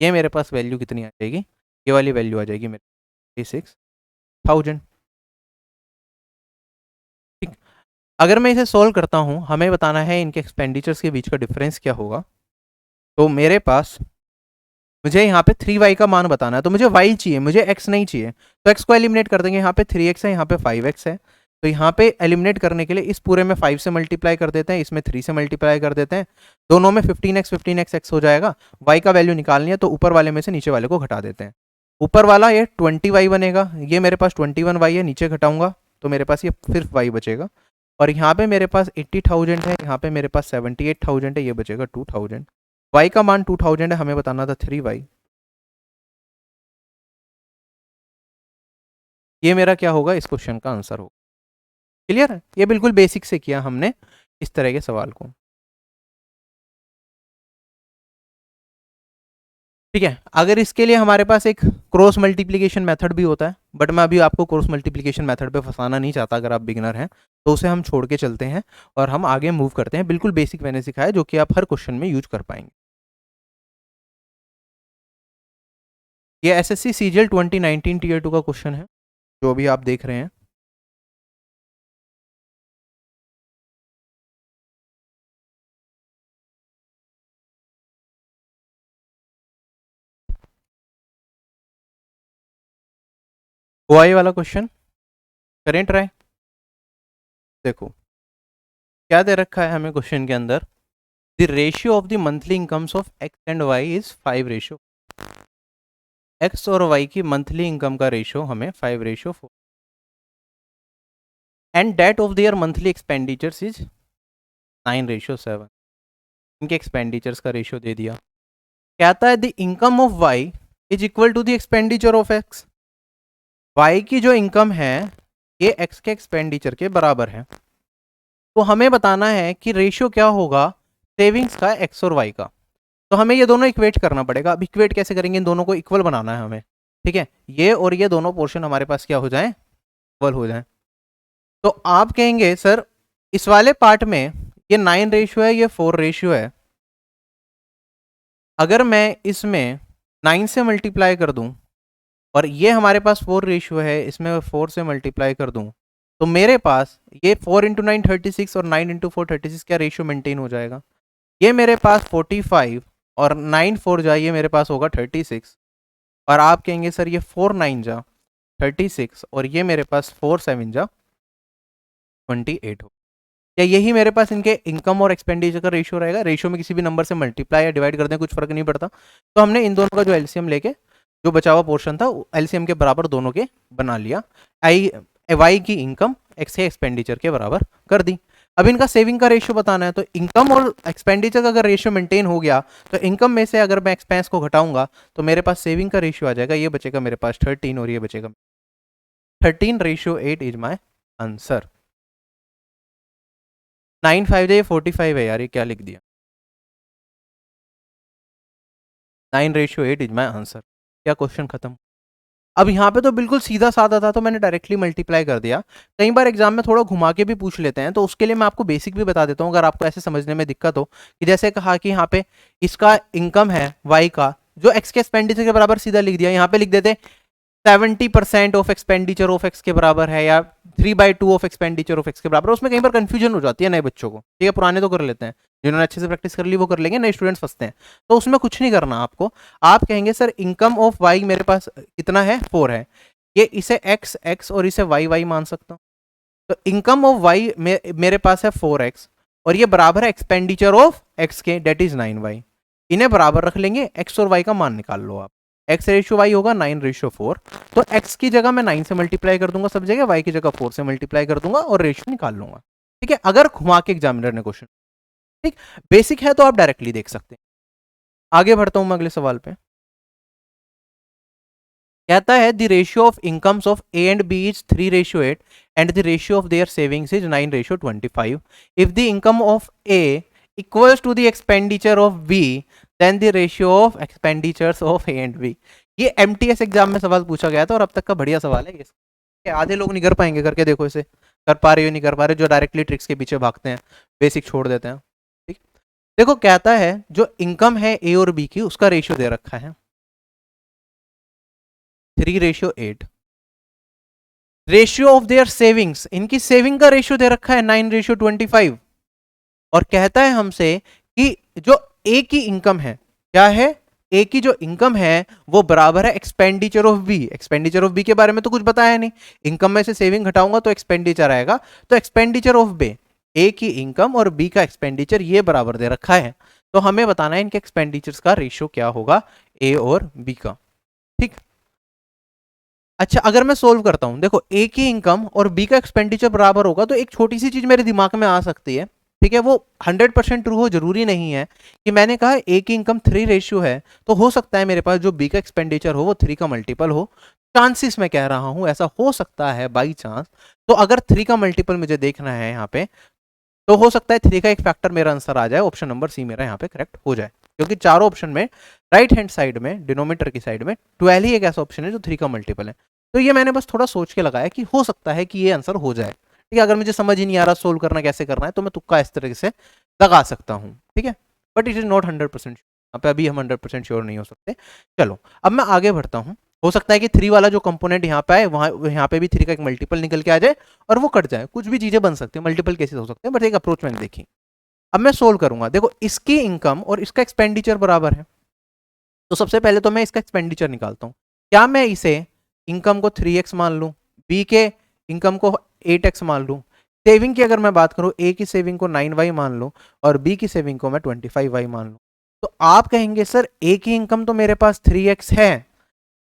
ये मेरे पास वैल्यू कितनी आ जाएगी, ये वाली वैल्यू आ जाएगी मेरे 36,000। ठीक, अगर मैं इसे सोल्व करता हूं, हमें बताना है इनके एक्सपेंडिचर्स के बीच का डिफरेंस क्या होगा। तो मेरे पास मुझे यहाँ पे 3y का मान बताना है, तो मुझे y चाहिए, मुझे x नहीं चाहिए। तो x को एलिमिनेट कर देंगे, यहाँ पे 3x है, यहाँ पे 5x है। तो यहाँ पे एलिमिनेट करने के लिए इस पूरे में 5 से मल्टीप्लाई कर देते हैं, इसमें 3 से मल्टीप्लाई कर देते हैं, दोनों में 15x x हो जाएगा। y का वैल्यू निकालनी है तो ऊपर वाले में से नीचे वाले को घटा देते हैं। ऊपर वाला ये 20y बनेगा, ये मेरे पास 21y है, नीचे घटाऊंगा तो मेरे पास ये फिर y बचेगा। और यहाँ पे मेरे पास 80,000 है, यहाँ पे मेरे पास 78,000 है, ये बचेगा 2,000। y का मान 2,000 है, हमें बताना था 3y। ये मेरा क्या होगा, इस क्वेश्चन का आंसर होगा। क्लियर है, ये बिल्कुल बेसिक से किया हमने इस तरह के सवाल को। ठीक है, अगर इसके लिए हमारे पास एक क्रॉस मल्टीप्लिकेशन मेथड भी होता है, बट मैं अभी आपको क्रॉस मल्टीप्लिकेशन मेथड पे फंसाना नहीं चाहता, अगर आप बिगिनर हैं तो उसे हम छोड़ के चलते हैं और हम आगे मूव करते हैं। बिल्कुल बेसिक मैंने सिखाया जो कि आप हर क्वेश्चन में यूज कर पाएंगे। ये एसएससी सीजीएल 2019 टीयर 2 का क्वेश्चन है जो अभी आप देख रहे हैं। हुआई वाला क्वेश्चन करें ट्राई। देखो क्या दे रखा है हमें क्वेश्चन के अंदर, the ratio of the monthly incomes of X and Y is 5:4। X और वाई की मंथली इनकम का रेशियो हमें 5:4 and that of their monthly expenditures is 9:7। इनके एक्सपेंडिचर्स का रेशियो दे दिया। कहता है the income of Y is equal to the expenditure of X. Y की जो इनकम है ये एक्स के एक्सपेंडिचर के बराबर है। तो हमें बताना है कि रेशियो क्या होगा सेविंग्स का एक्स और वाई का। तो हमें ये दोनों इक्वेट करना पड़ेगा। अब इक्वेट कैसे करेंगे, इन दोनों को इक्वल बनाना है हमें। ठीक है, ये और ये दोनों पोर्शन हमारे पास क्या हो जाए, इक्वल हो जाए। तो आप कहेंगे सर इस वाले पार्ट में ये 9 रेशियो है, ये 4 रेशियो है, अगर मैं इसमें 9 से मल्टीप्लाई कर दूं और ये हमारे पास 4 रेशियो है, इसमें 4 से मल्टीप्लाई कर दूं, तो मेरे पास ये 4 इंटू 9 36 और 9 इंटू 4 36 क्या रेशियो मेंटेन हो जाएगा। ये मेरे पास 45 और 9 4 जा, ये मेरे पास होगा 36। और आप कहेंगे सर ये 4 9 जा 36 और ये मेरे पास 4 7 जा 28 हो। क्या यही मेरे पास इनके इनकम और एक्सपेंडिचर का रेशियो रहेगा? रेशियो में किसी भी नंबर से मल्टीप्लाई या डिवाइड कर दें, कुछ फर्क नहीं पड़ता। तो हमने इन दोनों का जो एलसीएम लेके जो बचा हुआ पोर्शन था एलसीएम के बराबर दोनों के बना लिया। आई वाई की इनकम एक्स के एक्सपेंडिचर के बराबर कर दी। अब इनका सेविंग का रेशियो बताना है, तो इनकम और एक्सपेंडिचर का अगर रेशियो मेंटेन हो गया तो इनकम में से अगर मैं एक्सपेंस को घटाऊंगा तो मेरे पास सेविंग का रेशियो आ जाएगा, ये बचेगा मेरे पास 13 और ये बचेगा 13:8 इज माई आंसर। 9 5 ये 45 है यार, ये क्या लिख दिया? 9:8 इज माई आंसर। क्या क्वेश्चन खत्म? अब यहाँ पे तो बिल्कुल सीधा साधा था तो मैंने डायरेक्टली मल्टीप्लाई कर दिया। कई बार एग्जाम में थोड़ा घुमा के भी पूछ लेते हैं, तो उसके लिए मैं आपको बेसिक भी बता देता हूँ अगर आपको ऐसे समझने में दिक्कत हो। कि जैसे कहा कि यहाँ पे इसका इनकम है वाई का, जो एक्स के एक्सपेंडिचर के बराबर सीधा लिख दिया, यहाँ पे लिख देते 70% ऑफ एक्सपेंडिचर ऑफ एक्स के बराबर है, या 3/2 ऑफ एक्सपेंडिचर ऑफ एक्स के बराबर। उसमें कई बार कंफ्यूजन हो जाती है नए बच्चों को, ठीक है? पुराने तो कर लेते हैं, जिन्होंने अच्छे से प्रैक्टिस कर ली वो कर लेंगे, नए स्टूडेंट्स फंसते हैं। तो उसमें कुछ नहीं करना आपको। आप कहेंगे सर इनकम ऑफ वाई मेरे पास कितना है? 4 है, ये इसे एक्स एक्स और इसे वाई वाई मान सकता हूँ। तो इनकम ऑफ वाई मेरे पास है 4x और ये बराबर है एक्सपेंडिचर ऑफ एक्स के, डेट इज 9y। इन्हें बराबर रख लेंगे, एक्स और वाई का मान निकाल लो आप। एक्स रेशियो वाई होगा 9:4, तो एक्स की जगह मैं 9 से मल्टीप्लाई कर दूंगा सब जगह, वाई की जगह 4 से मल्टीप्लाई कर दूंगा और रेशियो निकाल लूंगा। ठीक है, अगर घुमा के एग्जामिनर ने क्वेश्चन, ठीक बेसिक है तो आप डायरेक्टली देख सकते हैं। आगे बढ़ता हूं मैं अगले सवाल पे। कहता है the ratio of incomes of A and B is 3:8 and the ratio of their savings is 9:25। If the income of A equals to the expenditure of B then the ratio of expenditures of A and B. ये MTS exam में सवाल पूछा गया था और अब तक का बढ़िया सवाल है ये। आधे लोग नहीं कर पाएंगे, करके देखो इसे, कर पा रहे हो नहीं कर पा रहे, जो डायरेक्टली ट्रिक्स के पीछे भागते हैं, बेसिक छोड़ देते हैं। ठीक, देखो कहता है जो इनकम है ए और बी की उसका रेशियो दे रखा है 3:8। रेशियो ऑफ देयर सेविंग्स, इनकी सेविंग का रेशियो दे रखा है 9:25। और कहता है हमसे कि जो ए की इनकम है, क्या है? ए की जो इनकम है वो बराबर है expenditure of B. Expenditure of B के बारे में तो कुछ बताया नहीं, इनकम में से सेविंग घटाऊंगा तो एक्सपेंडिचर आएगा, तो एक्सपेंडिचर ऑफ बे, ए की इनकम और बी का एक्सपेंडिचर ये बराबर दे रखा है। तो हमें बताना है इनके एक्सपेंडिचर्स का रेशियो क्या होगा ए और बी का। ठीक, अच्छा अगर मैं सोल्व करता हूं, देखो ए की इनकम और बी का एक्सपेंडिचर बराबर होगा तो एक छोटी सी चीज मेरे दिमाग में आ सकती है, ठीक है? वो 100% ट्रू हो जरूरी नहीं है। कि मैंने कहा ए की इनकम 3 है, तो हो सकता है मेरे पास जो बी का एक्सपेंडिचर हो वो 3 का मल्टीपल हो। चांसेस मैं कह रहा हूं, ऐसा हो सकता है बाई चांस। तो अगर 3 का मल्टीपल मुझे देखना है यहाँ पे, तो हो सकता है 3 का एक फैक्टर मेरा आंसर आ जाए, ऑप्शन नंबर सी मेरा यहाँ पे करेक्ट हो जाए। क्योंकि चारों ऑप्शन में राइट हैंड साइड में, डिनोमीटर की साइड में 12 ही एक ऐसा ऑप्शन है जो 3 का मल्टीपल है। तो ये मैंने बस थोड़ा सोच के लगाया कि हो सकता है कि ये आंसर हो जाए। ठीक है, अगर मुझे समझ ही नहीं आ रहा सोल्व करना कैसे करना है तो मैं तुक्का इस तरीके से लगा सकता हूँ। ठीक है, बट इट इज नॉट 100%। यहाँ पे अभी हम 100% श्योर नहीं हो सकते। चलो अब मैं आगे बढ़ता हूँ। हो सकता है कि 3 वाला जो कंपोनेंट यहाँ पे आए वहाँ यहाँ पे भी 3 का एक मल्टीपल निकल के आ जाए और वो कट जाए। कुछ भी चीजें बन सकती है, मल्टीपल केसेस हो सकते हैं, बट एक अप्रोच मैंने देखी। अब मैं सोल्व करूंगा, देखो इसकी इनकम और इसका एक्सपेंडिचर बराबर है, तो सबसे पहले तो मैं इसका एक्सपेंडिचर निकालता हूँ। क्या मैं इसे इनकम को 3x मान लूँ, बी के इनकम को 8x मान लूँ, सेविंग की अगर मैं बात करूँ ए की सेविंग को 9y मान लूँ और बी की सेविंग को मैं 25y मान लूँ, तो आप कहेंगे सर ए की इनकम तो मेरे पास 3x है,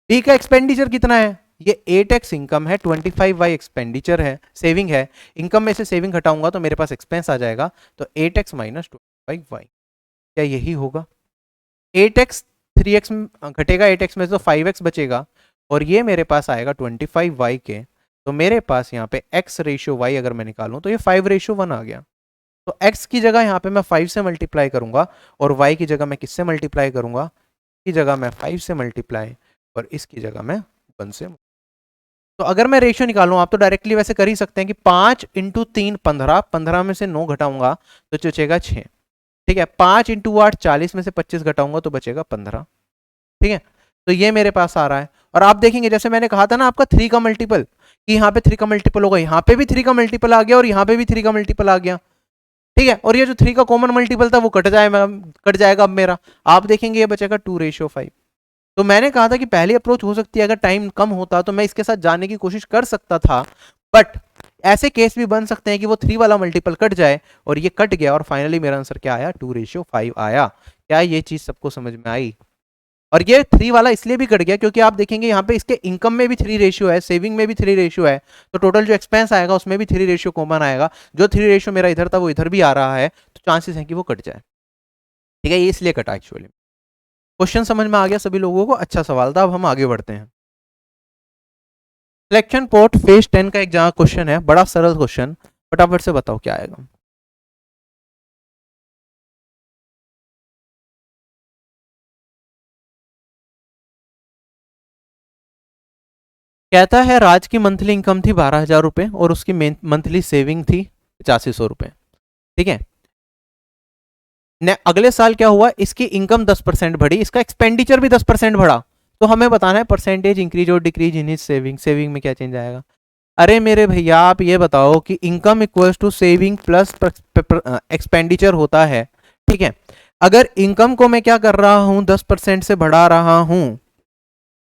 बी का एक्सपेंडिचर कितना है? ये 8x इनकम है, 25y एक्सपेंडिचर है, सेविंग है। इनकम में से सेविंग हटाऊंगा तो मेरे पास एक्सपेंस आ जाएगा, तो 8x माइनस 25y। क्या यही होगा? 8x 3x घटेगा, 8x में से तो 5x बचेगा और ये मेरे पास आएगा 25y के। तो मेरे पास यहाँ पे x रेशियो y अगर मैं निकालूं तो ये 5:1 आ गया। तो x की जगह यहाँ पे मैं 5 से मल्टीप्लाई करूंगा और y की जगह मैं किससे मल्टीप्लाई करूंगा? की जगह मैं 5 से मल्टीप्लाई और इसकी जगह मैं 1 से। तो अगर मैं रेशियो निकालूं, आप तो डायरेक्टली वैसे कर ही सकते हैं कि 5 × 3 15, 15 में से 9 घटाऊंगा तो बचेगा 6। ठीक है, 5 × 8 40 में से 25 घटाऊंगा तो बचेगा 15। ठीक है, तो ये मेरे पास आ रहा है। और आप देखेंगे जैसे मैंने कहा था ना आपका 3 का मल्टीपल, कि यहाँ पे 3 का मल्टीपल होगा, यहाँ पे भी 3 का मल्टीपल आ गया और यहाँ पे भी 3 का मल्टीपल आ गया। ठीक है, और ये जो 3 का कॉमन मल्टीपल था वो कट जाएगा अब मेरा। आप देखेंगे ये बचेगा 2:5। तो मैंने कहा था कि पहली अप्रोच हो सकती है, अगर टाइम कम होता तो मैं इसके साथ जाने की कोशिश कर सकता था, बट ऐसे केस भी बन सकते हैं कि वो 3 वाला मल्टीपल कट जाए और ये कट गया और फाइनली मेरा आंसर क्या आया, 2:5 आया। क्या ये चीज सबको समझ में आई? और ये 3 वाला इसलिए भी कट गया क्योंकि आप देखेंगे यहाँ पे इसके इनकम में भी 3 रेशियो है, सेविंग में भी 3 रेशियो है, तो टोटल जो एक्सपेंस आएगा उसमें भी 3 रेशियो कॉमन आएगा। जो 3 रेशियो मेरा इधर था वो इधर भी आ रहा है, तो चांसेस हैं कि वो कट जाए। ठीक है, ये इसलिए कटा एक्चुअली। क्वेश्चन समझ में आ गया सभी लोगों को? अच्छा सवाल था। अब हम आगे बढ़ते हैं। सिलेक्शन पोर्ट फेज 10 का एक जहाँ क्वेश्चन है, बड़ा सरल क्वेश्चन, फटाफट से बताओ क्या आएगा। कहता है राज की मंथली इनकम थी 12,000 रुपए और उसकी मंथली सेविंग थी 8500 रुपए। ठीक है, अगले साल क्या हुआ, इसकी इनकम 10% बढ़ी, इसका एक्सपेंडिचर भी 10% बढ़ा। तो हमें बताना है परसेंटेज इंक्रीज और decrease in his saving. Saving में क्या चेंज आएगा? अरे मेरे भैया आप ये बताओ कि income equals to saving plus expenditure होता है। ठीक है, अगर इनकम को मैं क्या कर रहा हूं, 10% से बढ़ा रहा हूं,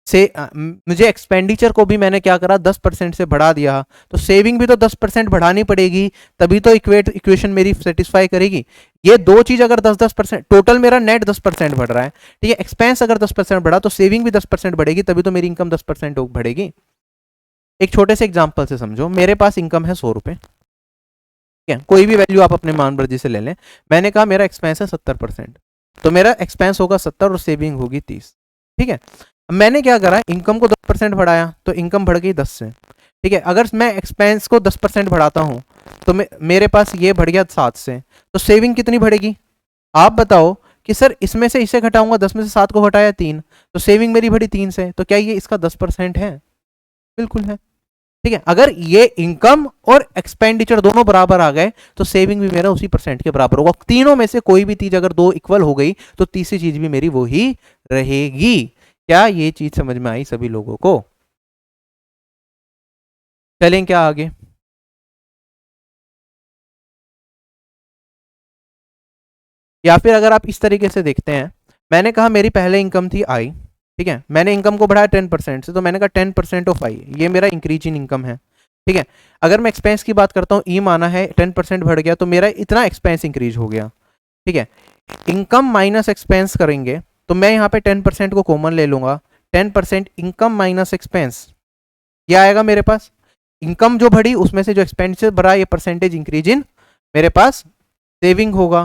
से मुझे एक्सपेंडिचर को भी मैंने क्या करा, 10% से बढ़ा दिया, तो सेविंग भी तो 10% बढ़ानी पड़ेगी, तभी तो इक्वेशन मेरी सेटिस्फाई करेगी। ये दो चीज अगर 10-10%, टोटल मेरा नेट 10% बढ़ रहा है, ठीक है, एक्सपेंस अगर 10% बढ़ा तो सेविंग भी 10% बढ़ेगी, तभी तो मेरी इनकम 10% बढ़ेगी। एक छोटे से एग्जाम्पल से समझो, मेरे पास इनकम है 100 रुपए, ठीक है, कोई भी वैल्यू आप अपने मान मर्जी से ले लें। मैंने कहा मेरा एक्सपेंस है 70%, तो मेरा एक्सपेंस होगा 70 और सेविंग होगी 30। ठीक है, मैंने क्या करा, इनकम को 10% बढ़ाया तो इनकम बढ़ गई 10 से। ठीक है, अगर मैं एक्सपेंस को 10% बढ़ाता हूं तो मेरे पास ये बढ़ गया 7 से, तो सेविंग कितनी बढ़ेगी? आप बताओ कि सर इसमें से इसे घटाऊंगा, 10 में से 7 को घटाया 3, तो सेविंग मेरी बढ़ी 3 से, तो क्या ये इसका 10% है? बिल्कुल है। ठीक है, अगर ये इनकम और एक्सपेंडिचर दोनों बराबर आ गए तो सेविंग भी मेरा उसी परसेंट के बराबर होगा। तीनों में से कोई भी चीज अगर दो इक्वल हो गई तो तीसरी चीज भी मेरी वो ही रहेगी। क्या ये चीज समझ में आई सभी लोगों को? चलें क्या आगे? या फिर अगर आप इस तरीके से देखते हैं, मैंने कहा मेरी पहले इनकम थी आई, ठीक है, मैंने इनकम को बढ़ाया 10% से, तो मैंने कहा 10% ऑफ आई, ये मेरा इंक्रीज इन इनकम है। ठीक है, अगर मैं एक्सपेंस की बात करता हूँ, ई माना है 10% बढ़ गया, तो मेरा इतना एक्सपेंस इंक्रीज हो गया। ठीक है, इनकम माइनस एक्सपेंस करेंगे तो मैं यहाँ पे 10% को कॉमन ले लूंगा, 10% इनकम माइनस एक्सपेंस, ये आएगा मेरे पास। इनकम जो बढ़ी उसमें से जो एक्सपेंडिचर बढ़ा, ये परसेंटेज इंक्रीज इन मेरे पास सेविंग होगा।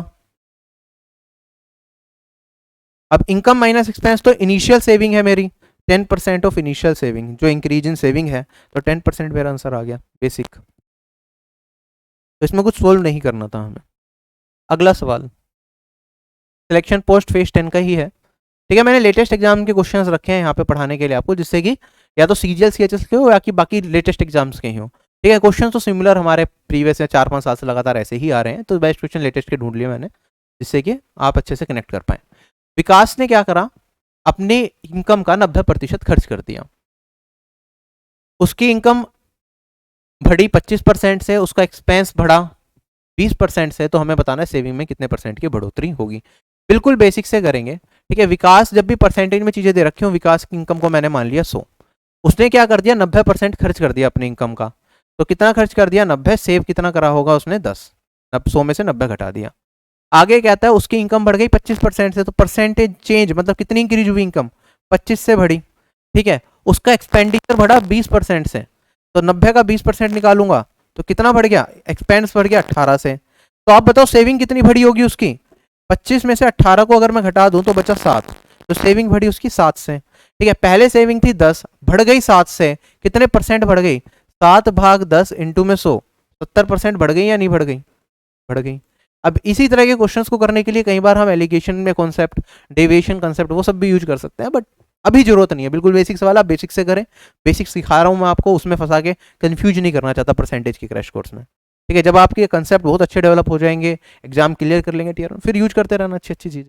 अब इनकम माइनस एक्सपेंस तो इनिशियल सेविंग है मेरी, 10% ऑफ इनिशियल सेविंग जो इंक्रीज इन सेविंग है, तो 10% मेरा आंसर आ गया बेसिक। तो इसमें कुछ सोल्व नहीं करना था हमें। अगला सवाल सिलेक्शन पोस्ट फेज 10 का ही है। ठीक है, मैंने लेटेस्ट एग्जाम के क्वेश्चंस रखे हैं यहाँ पे पढ़ाने के लिए आपको, जिससे कि या तो सीजीएल सीएचएस के हो या कि बाकी लेटेस्ट एग्जाम्स के ही हो। ठीक है, क्वेश्चन तो सिमिलर हमारे प्रीवियस या 4-5 साल से लगातार ऐसे ही आ रहे हैं, तो बेस्ट क्वेश्चन लेटेस्ट के ढूंढ लिए मैंने, जिससे कि आप अच्छे से कनेक्ट कर पाए। विकास ने क्या करा, अपने इनकम का 90% खर्च कर दिया। उसकी इनकम बढ़ी 25% से, उसका एक्सपेंस बढ़ा 20% से, तो हमें बताना है सेविंग में कितने परसेंट की बढ़ोतरी होगी। बिल्कुल बेसिक से करेंगे। ठीक है, विकास जब भी परसेंटेज में चीजें दे रखी हूँ, विकास की इनकम को मैंने मान लिया 100, उसने क्या कर दिया 90% खर्च कर दिया अपनी इनकम का। तो कितना खर्च कर दिया 90, सेव कितना करा होगा उसने 10, 100 में से 90 घटा दिया। आगे कहता है उसकी इनकम बढ़ गई 25% से, तो परसेंटेज चेंज मतलब कितनी इंक्रीज हुई इनकम, 25 से बढ़ी। ठीक है, उसका एक्सपेंडिचर बढ़ा 20% से, तो 90 का 20% निकालूंगा तो कितना बढ़ गया, एक्सपेंस बढ़ गया 18 से। तो आप बताओ सेविंग कितनी बढ़ी होगी उसकी, 25 में से 18 को अगर मैं घटा दूं तो बचा 7, तो सेविंग बढ़ी उसकी 7 से। ठीक है, पहले सेविंग थी 10, बढ़ गई 7 से, कितने परसेंट बढ़ गई, 7/10 इंटू में 100, 70% बढ़ गई या नहीं बढ़ गई? बढ़ गई। अब इसी तरह के क्वेश्चंस को करने के लिए कई बार हम एलिगेशन में कॉन्सेप्ट, डेविएशन कॉन्सेप्ट, वो सब भी यूज कर सकते हैं, बट अभी जरूरत नहीं है। बिल्कुल बेसिक सवाल, आप बेसिक से करें। बेसिक सिखा रहा हूं मैं आपको, उसमें फंसा के कंफ्यूज नहीं करना चाहता परसेंटेज के क्रैश कोर्स में। ठीक है, जब आपके कंसेप्ट बहुत अच्छे डेवलप हो जाएंगे, एग्जाम क्लियर कर लेंगे टीयर, फिर यूज करते रहना अच्छी अच्छी चीज।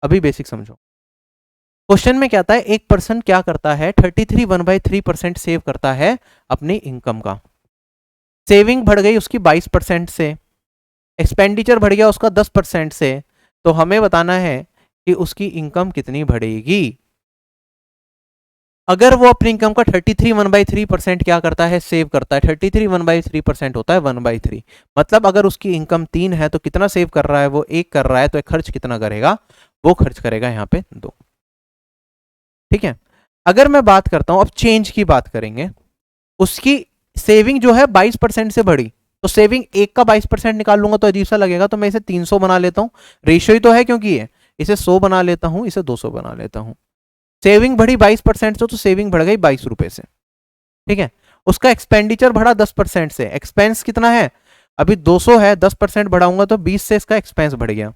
अभी बेसिक समझो। क्वेश्चन में क्या आता है, एक पर्सन क्या करता है, 33 1/3% सेव करता है अपनी इनकम का। सेविंग बढ़ गई उसकी 22% से, एक्सपेंडिचर बढ़ गया उसका 10% से, तो हमें बताना है कि उसकी इनकम कितनी बढ़ेगी। अगर वो अपनी इनकम का 33 1/3% क्या करता है, सेव करता है। 33 1/3% होता है 1/3। मतलब अगर उसकी इनकम 3 है तो कितना सेव कर रहा है वो, 1 कर रहा है, तो खर्च कितना करेगा, वो खर्च करेगा यहाँ पे 2। ठीक है। अगर मैं बात करता हूं, अब चेंज की बात करेंगे, उसकी सेविंग जो है 22% से बढ़ी, तो सेविंग एक का 22% निकाल लूंगा तो अजीब सा लगेगा, तो मैं इसे 300 बना लेता हूं। रेशियो ही तो है क्योंकि ये, इसे 100 बना लेता हूं, इसे 200 बना लेता हूं। सेविंग बढ़ी 22% से, तो सेविंग बढ़ गई 22 रुपए से। ठीक है। उसका एक्सपेंडिचर बढ़ा 10% से, एक्सपेंस कितना है, अभी 200 है, 10% बढ़ाऊंगा तो 20 से इसका एक्सपेंस बढ़ गया।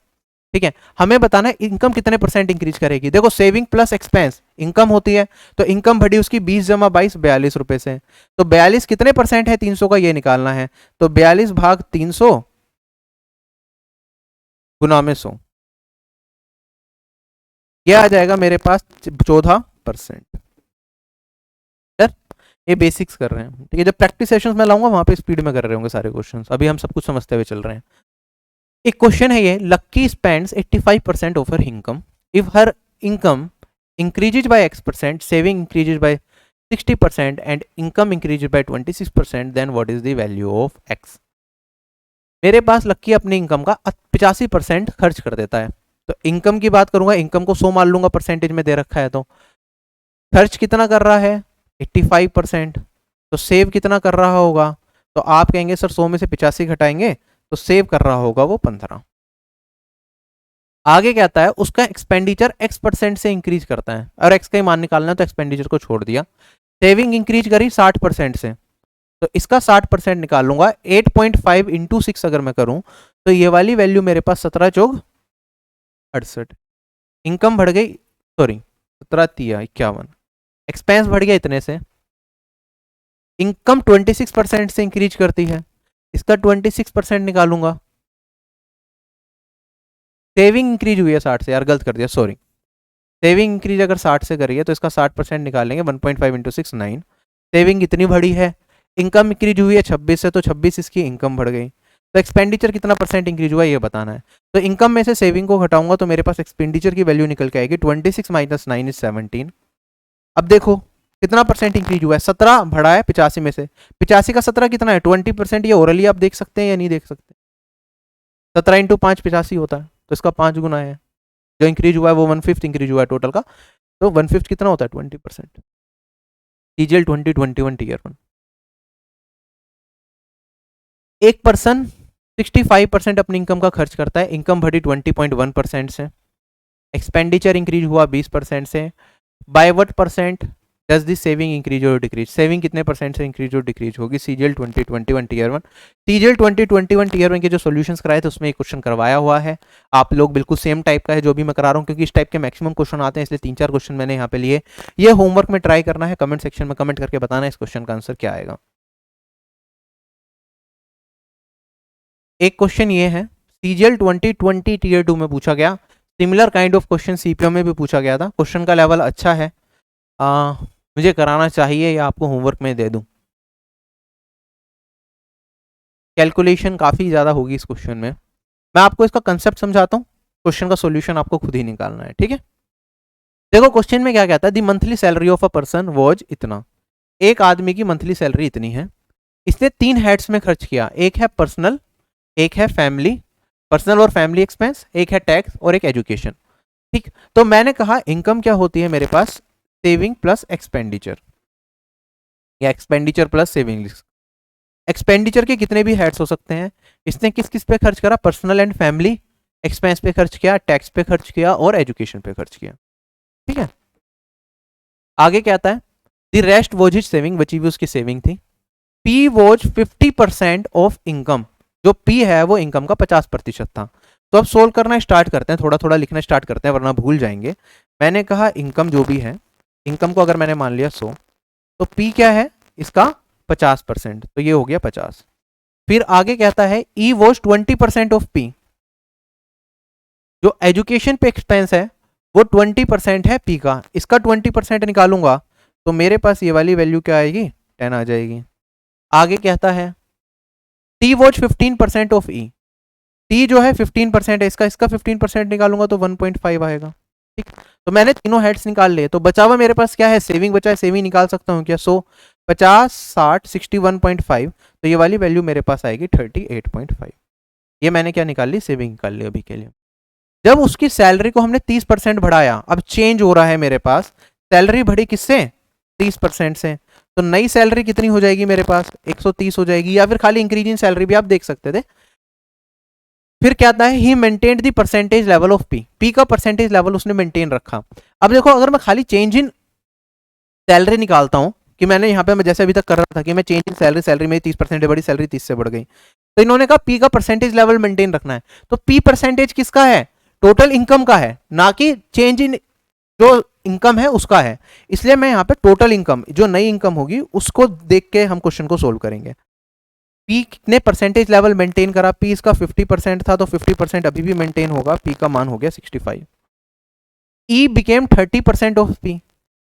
ठीक है। हमें बताना है इनकम कितने परसेंट इंक्रीज करेगी। देखो सेविंग प्लस एक्सपेंस इनकम होती है, तो इनकम बढ़ी उसकी 20 जमा 22 42 रुपए से। तो 42 कितने परसेंट है 300 का, ये निकालना है। तो 42 भाग 300 गुना में 100, ये आ जाएगा मेरे पास 14%। ये बेसिक्स कर रहे हैं। ठीक है। जब प्रैक्टिस सेशंस में लाऊंगा वहां पे स्पीड में कर रहे होंगे सारे क्वेश्चंस, अभी हम सब कुछ समझते हुए चल रहे हैं। एक क्वेश्चन है ये, Lucky spends 85% of her income, if her income increases by X%, saving increases by 60% and income increases by 26%, then what is the value of X? मेरे पास लक्की अपनी इनकम का 85% खर्च कर देता है। तो इनकम की बात करूंगा, इनकम को 100 मान लूंगा, परसेंटेज में दे रखा है, तो खर्च कितना कर रहा है 85%, तो सेव कितना कर रहा होगा, तो आप कहेंगे सर 100 में से 85 घटाएंगे तो सेव कर रहा होगा वो 15। आगे कहता है उसका एक्सपेंडिचर X% से इंक्रीज करता है, और X का ही मान निकालना है तो एक्सपेंडिचर को छोड़ दिया। सेविंग इंक्रीज करी 60% से, तो इसका 60% निकाल लूंगा। 8.5 इंटू 6 अगर मैं करूं तो ये वाली वैल्यू मेरे पास 17 चौक 68। इनकम बढ़ गई, सॉरी 17 3 51, एक्सपेंस बढ़ गया इतने से। इनकम 26% से इंक्रीज करती है, इसका 26% निकालूंगा। सेविंग इंक्रीज हुई है 60 से, यार गलत कर दिया सॉरी। सेविंग इंक्रीज अगर 60 से करी है तो इसका 60% निकालेंगे। 1.5 इंटू 6 9। सेविंग इतनी बढ़ी है, इनकम इंक्रीज हुई है 26 से, तो 26 इसकी इनकम बढ़ गई। तो एक्सपेंडिचर कितना परसेंट इंक्रीज हुआ ये बताना है। तो इनकम में से सेविंग को घटाऊंगा तो मेरे पास एक्सपेंडिचर की वैल्यू निकल के आएगी। 26 माइनस 9 इज 17। अब देखो कितना परसेंट इंक्रीज हुआ है, 17 बढ़ा है 85 में से। 85 का 17 कितना है 20%। ये ओरली आप देख सकते हैं या नहीं देख सकते। 17 इंटू 5 85 होता है, तो इसका 5 गुना है। जो इंक्रीज हुआ है वो 1/5 इंक्रीज हुआ है टोटल का, तो 1/5 कितना होता है 20%। TGL 2021 tier 1। एक पर्सन 65% अपनी इनकम का खर्च करता है, इनकम बढ़ी 20.1% से, एक्सपेंडिचर इंक्रीज हुआ 20% से। By what percent does the saving increase और डिक्रीज, सेविंग कितने परसेंट से इंक्रीज और डिक्रीज होगी। CGL 2021 tier 1। सीजीएल 2021 टीयर 1 के जो सॉल्यूशंस कराए थे उसमें एक क्वेश्चन करवाया हुआ है। आप लोग बिल्कुल सेम टाइप का है जो भी मैं करा रहा हूँ, क्योंकि इस टाइप के मैक्सिमम क्वेश्चन आते हैं, इसलिए 3-4 क्वेश्चन मैंने यहाँ पे लिए। ये होमवर्क में ट्राई करना है, कमेंट सेक्शन में कमेंट करके बताना है इस क्वेश्चन का आंसर क्या आएगा। एक क्वेश्चन ये है, सीजीएल 2020 टीयर 2 में पूछा गया, similar kind of question CPM में भी पूछा गया था। क्वेश्चन का लेवल अच्छा है, मुझे कराना चाहिए या आपको होमवर्क में दे दूं। कैलकुलेशन काफ़ी ज़्यादा होगी इस क्वेश्चन में, मैं आपको इसका कंसेप्ट समझाता हूँ, क्वेश्चन का सॉल्यूशन आपको खुद ही निकालना है। ठीक है। देखो क्वेश्चन में क्या कहता है, the monthly salary of a person was इतना। एक आदमी की मंथली सैलरी इतनी है, इसने 3 हेड्स में खर्च किया, एक है पर्सनल, एक है फैमिली, पर्सनल और फैमिली एक्सपेंस, एक है टैक्स और एक एजुकेशन। ठीक। तो मैंने कहा इनकम क्या होती है मेरे पास, सेविंग प्लस एक्सपेंडिचर, या एक्सपेंडिचर प्लस सेविंग। एक्सपेंडिचर के कितने भी हेड्स हो सकते हैं, इसने किस किस पे खर्च करा, पर्सनल एंड फैमिली एक्सपेंस पे खर्च किया, टैक्स पे खर्च किया और एजुकेशन पे खर्च किया। ठीक है। आगे क्या आता है, the rest was his saving, बची हुई उसकी सेविंग थी। पी वॉज 50% ऑफ इनकम, जो पी है वो इनकम का 50% था। तो अब सोल्व करना स्टार्ट करते हैं, थोड़ा थोड़ा लिखना स्टार्ट करते हैं वरना भूल जाएंगे। मैंने कहा इनकम जो भी है, इनकम को अगर मैंने मान लिया 100, तो पी क्या है इसका 50%, तो ये हो गया 50। फिर आगे कहता है ई वॉज 20% ऑफ पी, जो एजुकेशन पे एक्सपेंस है वो 20% है पी का, इसका 20% निकालूंगा तो मेरे पास ये वाली वैल्यू क्या आएगी 10 आ जाएगी। आगे कहता है T was 15% of E, T जो है 15% है इसका, इसका 15% निकालूंगा तो 1.5 आएगा। ठीक, तो मैंने तीनों हेड्स निकाल लिए, तो बचा हुआ मेरे पास क्या है, सेविंग बचा है, सेविंग निकाल सकता हूँ क्या? सो 50 60 61.5, तो ये वाली वैल्यू मेरे पास आएगी 38.5। ये मैंने क्या निकाल ली, सेविंग निकाल ली अभी के लिए। जब उसकी सैलरी को हमने 30% बढ़ाया, अब चेंज हो रहा है मेरे पास, सैलरी बढ़ी किससे, 30% से, तो नई सैलरी कितनी हो जाएगी मेरे पास, 130 हो जाएगी, या फिर खाली इंक्रीज इन सैलरी भी आप देख सकते थे। फिर क्या आता है, he maintained the percentage level of P, P का परसेंटेज लेवल उसने मेंटेन रखा। अब देखो, अगर मैं खाली चेंज इन सैलरी निकालता हूं, कि मैंने यहाँ पे मैं जैसे अभी तक कर रहा था कि मैं चेंज इन सैलरी, सैलरी में 30% बढ़ी, सैलरी 30 से बढ़ गई, तो इन्होंने कहा पी का परसेंटेज लेवल मेंटेन रखना है, तो पी परसेंटेज किसका है, टोटल इनकम का है, ना कि चेंज इन जो इनकम है उसका है। इसलिए मैं यहाँ पे टोटल इनकम, जो नई इनकम होगी उसको देख के हम क्वेश्चन को सोल्व करेंगे। पी ने परसेंटेज लेवल मेंटेन करा, पी इसका 50% था, तो 50% अभी भी मेंटेन होगा, पी का मान हो गया 65। ई बिकेम 30% ऑफ पी,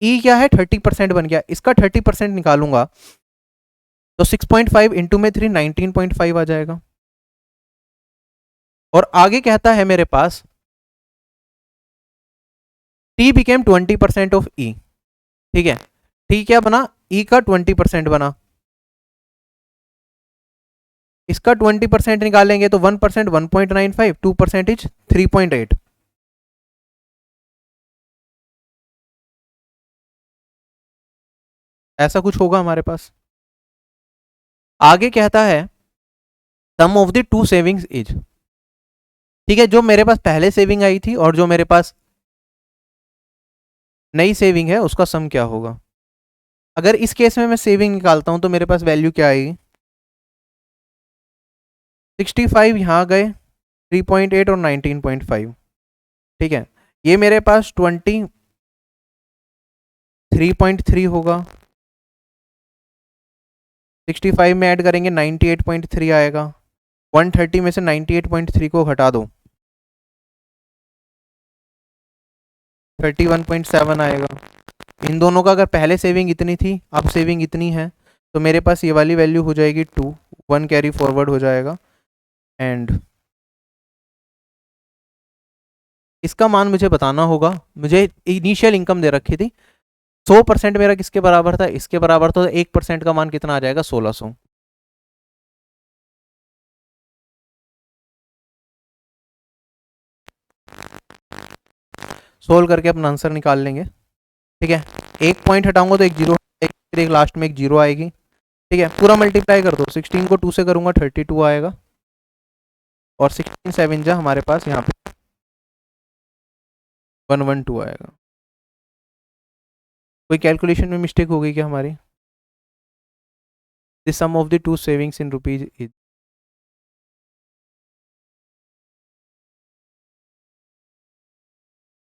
ई क्या है 30% बन गया, इसका 30% निकालूंगा तो 6.5 इंटू में 3 19.5 आ जाएगा। और आगे कहता है मेरे पास टी बिकेम 20% ऑफ ई, ठीक है, टी क्या बना, ई का 20% बना, इसका 20% निकालेंगे तो 1% 1.95, 2% 3.8। ऐसा कुछ होगा हमारे पास। आगे कहता है sum of the two savings is, ठीक है, जो मेरे पास पहले सेविंग आई थी और जो मेरे पास नई सेविंग है उसका सम क्या होगा। अगर इस केस में मैं सेविंग निकालता हूं तो मेरे पास वैल्यू क्या आएगी, 65 यहाँ गए, 3.8 और 19.5, ठीक है, ये मेरे पास 23.3 होगा, 65 में ऐड करेंगे 98.3 आएगा, 130 में से 98.3 को घटा दो 31.7 आएगा। इन दोनों का अगर पहले सेविंग इतनी थी, अब सेविंग इतनी है, तो मेरे पास ये वाली वैल्यू हो जाएगी 2, 1 कैरी फॉरवर्ड हो जाएगा। एंड इसका मान मुझे बताना होगा, मुझे इनिशियल इनकम दे रखी थी 100%, मेरा किसके बराबर था, इसके बराबर, तो 1% का मान कितना आ जाएगा, 1600। सोल्व करके अपना आंसर निकाल लेंगे, ठीक है। एक पॉइंट हटाऊंगा तो एक जीरो, फिर एक लास्ट में एक जीरो आएगी, ठीक है, पूरा मल्टीप्लाई कर दो, 16 को 2 से करूंगा 32 आएगा, और 16 7 जा हमारे पास यहाँ पे 112 आएगा। कोई कैलकुलेशन में मिस्टेक हो गई क्या हमारी। The sum of the two savings in rupees is,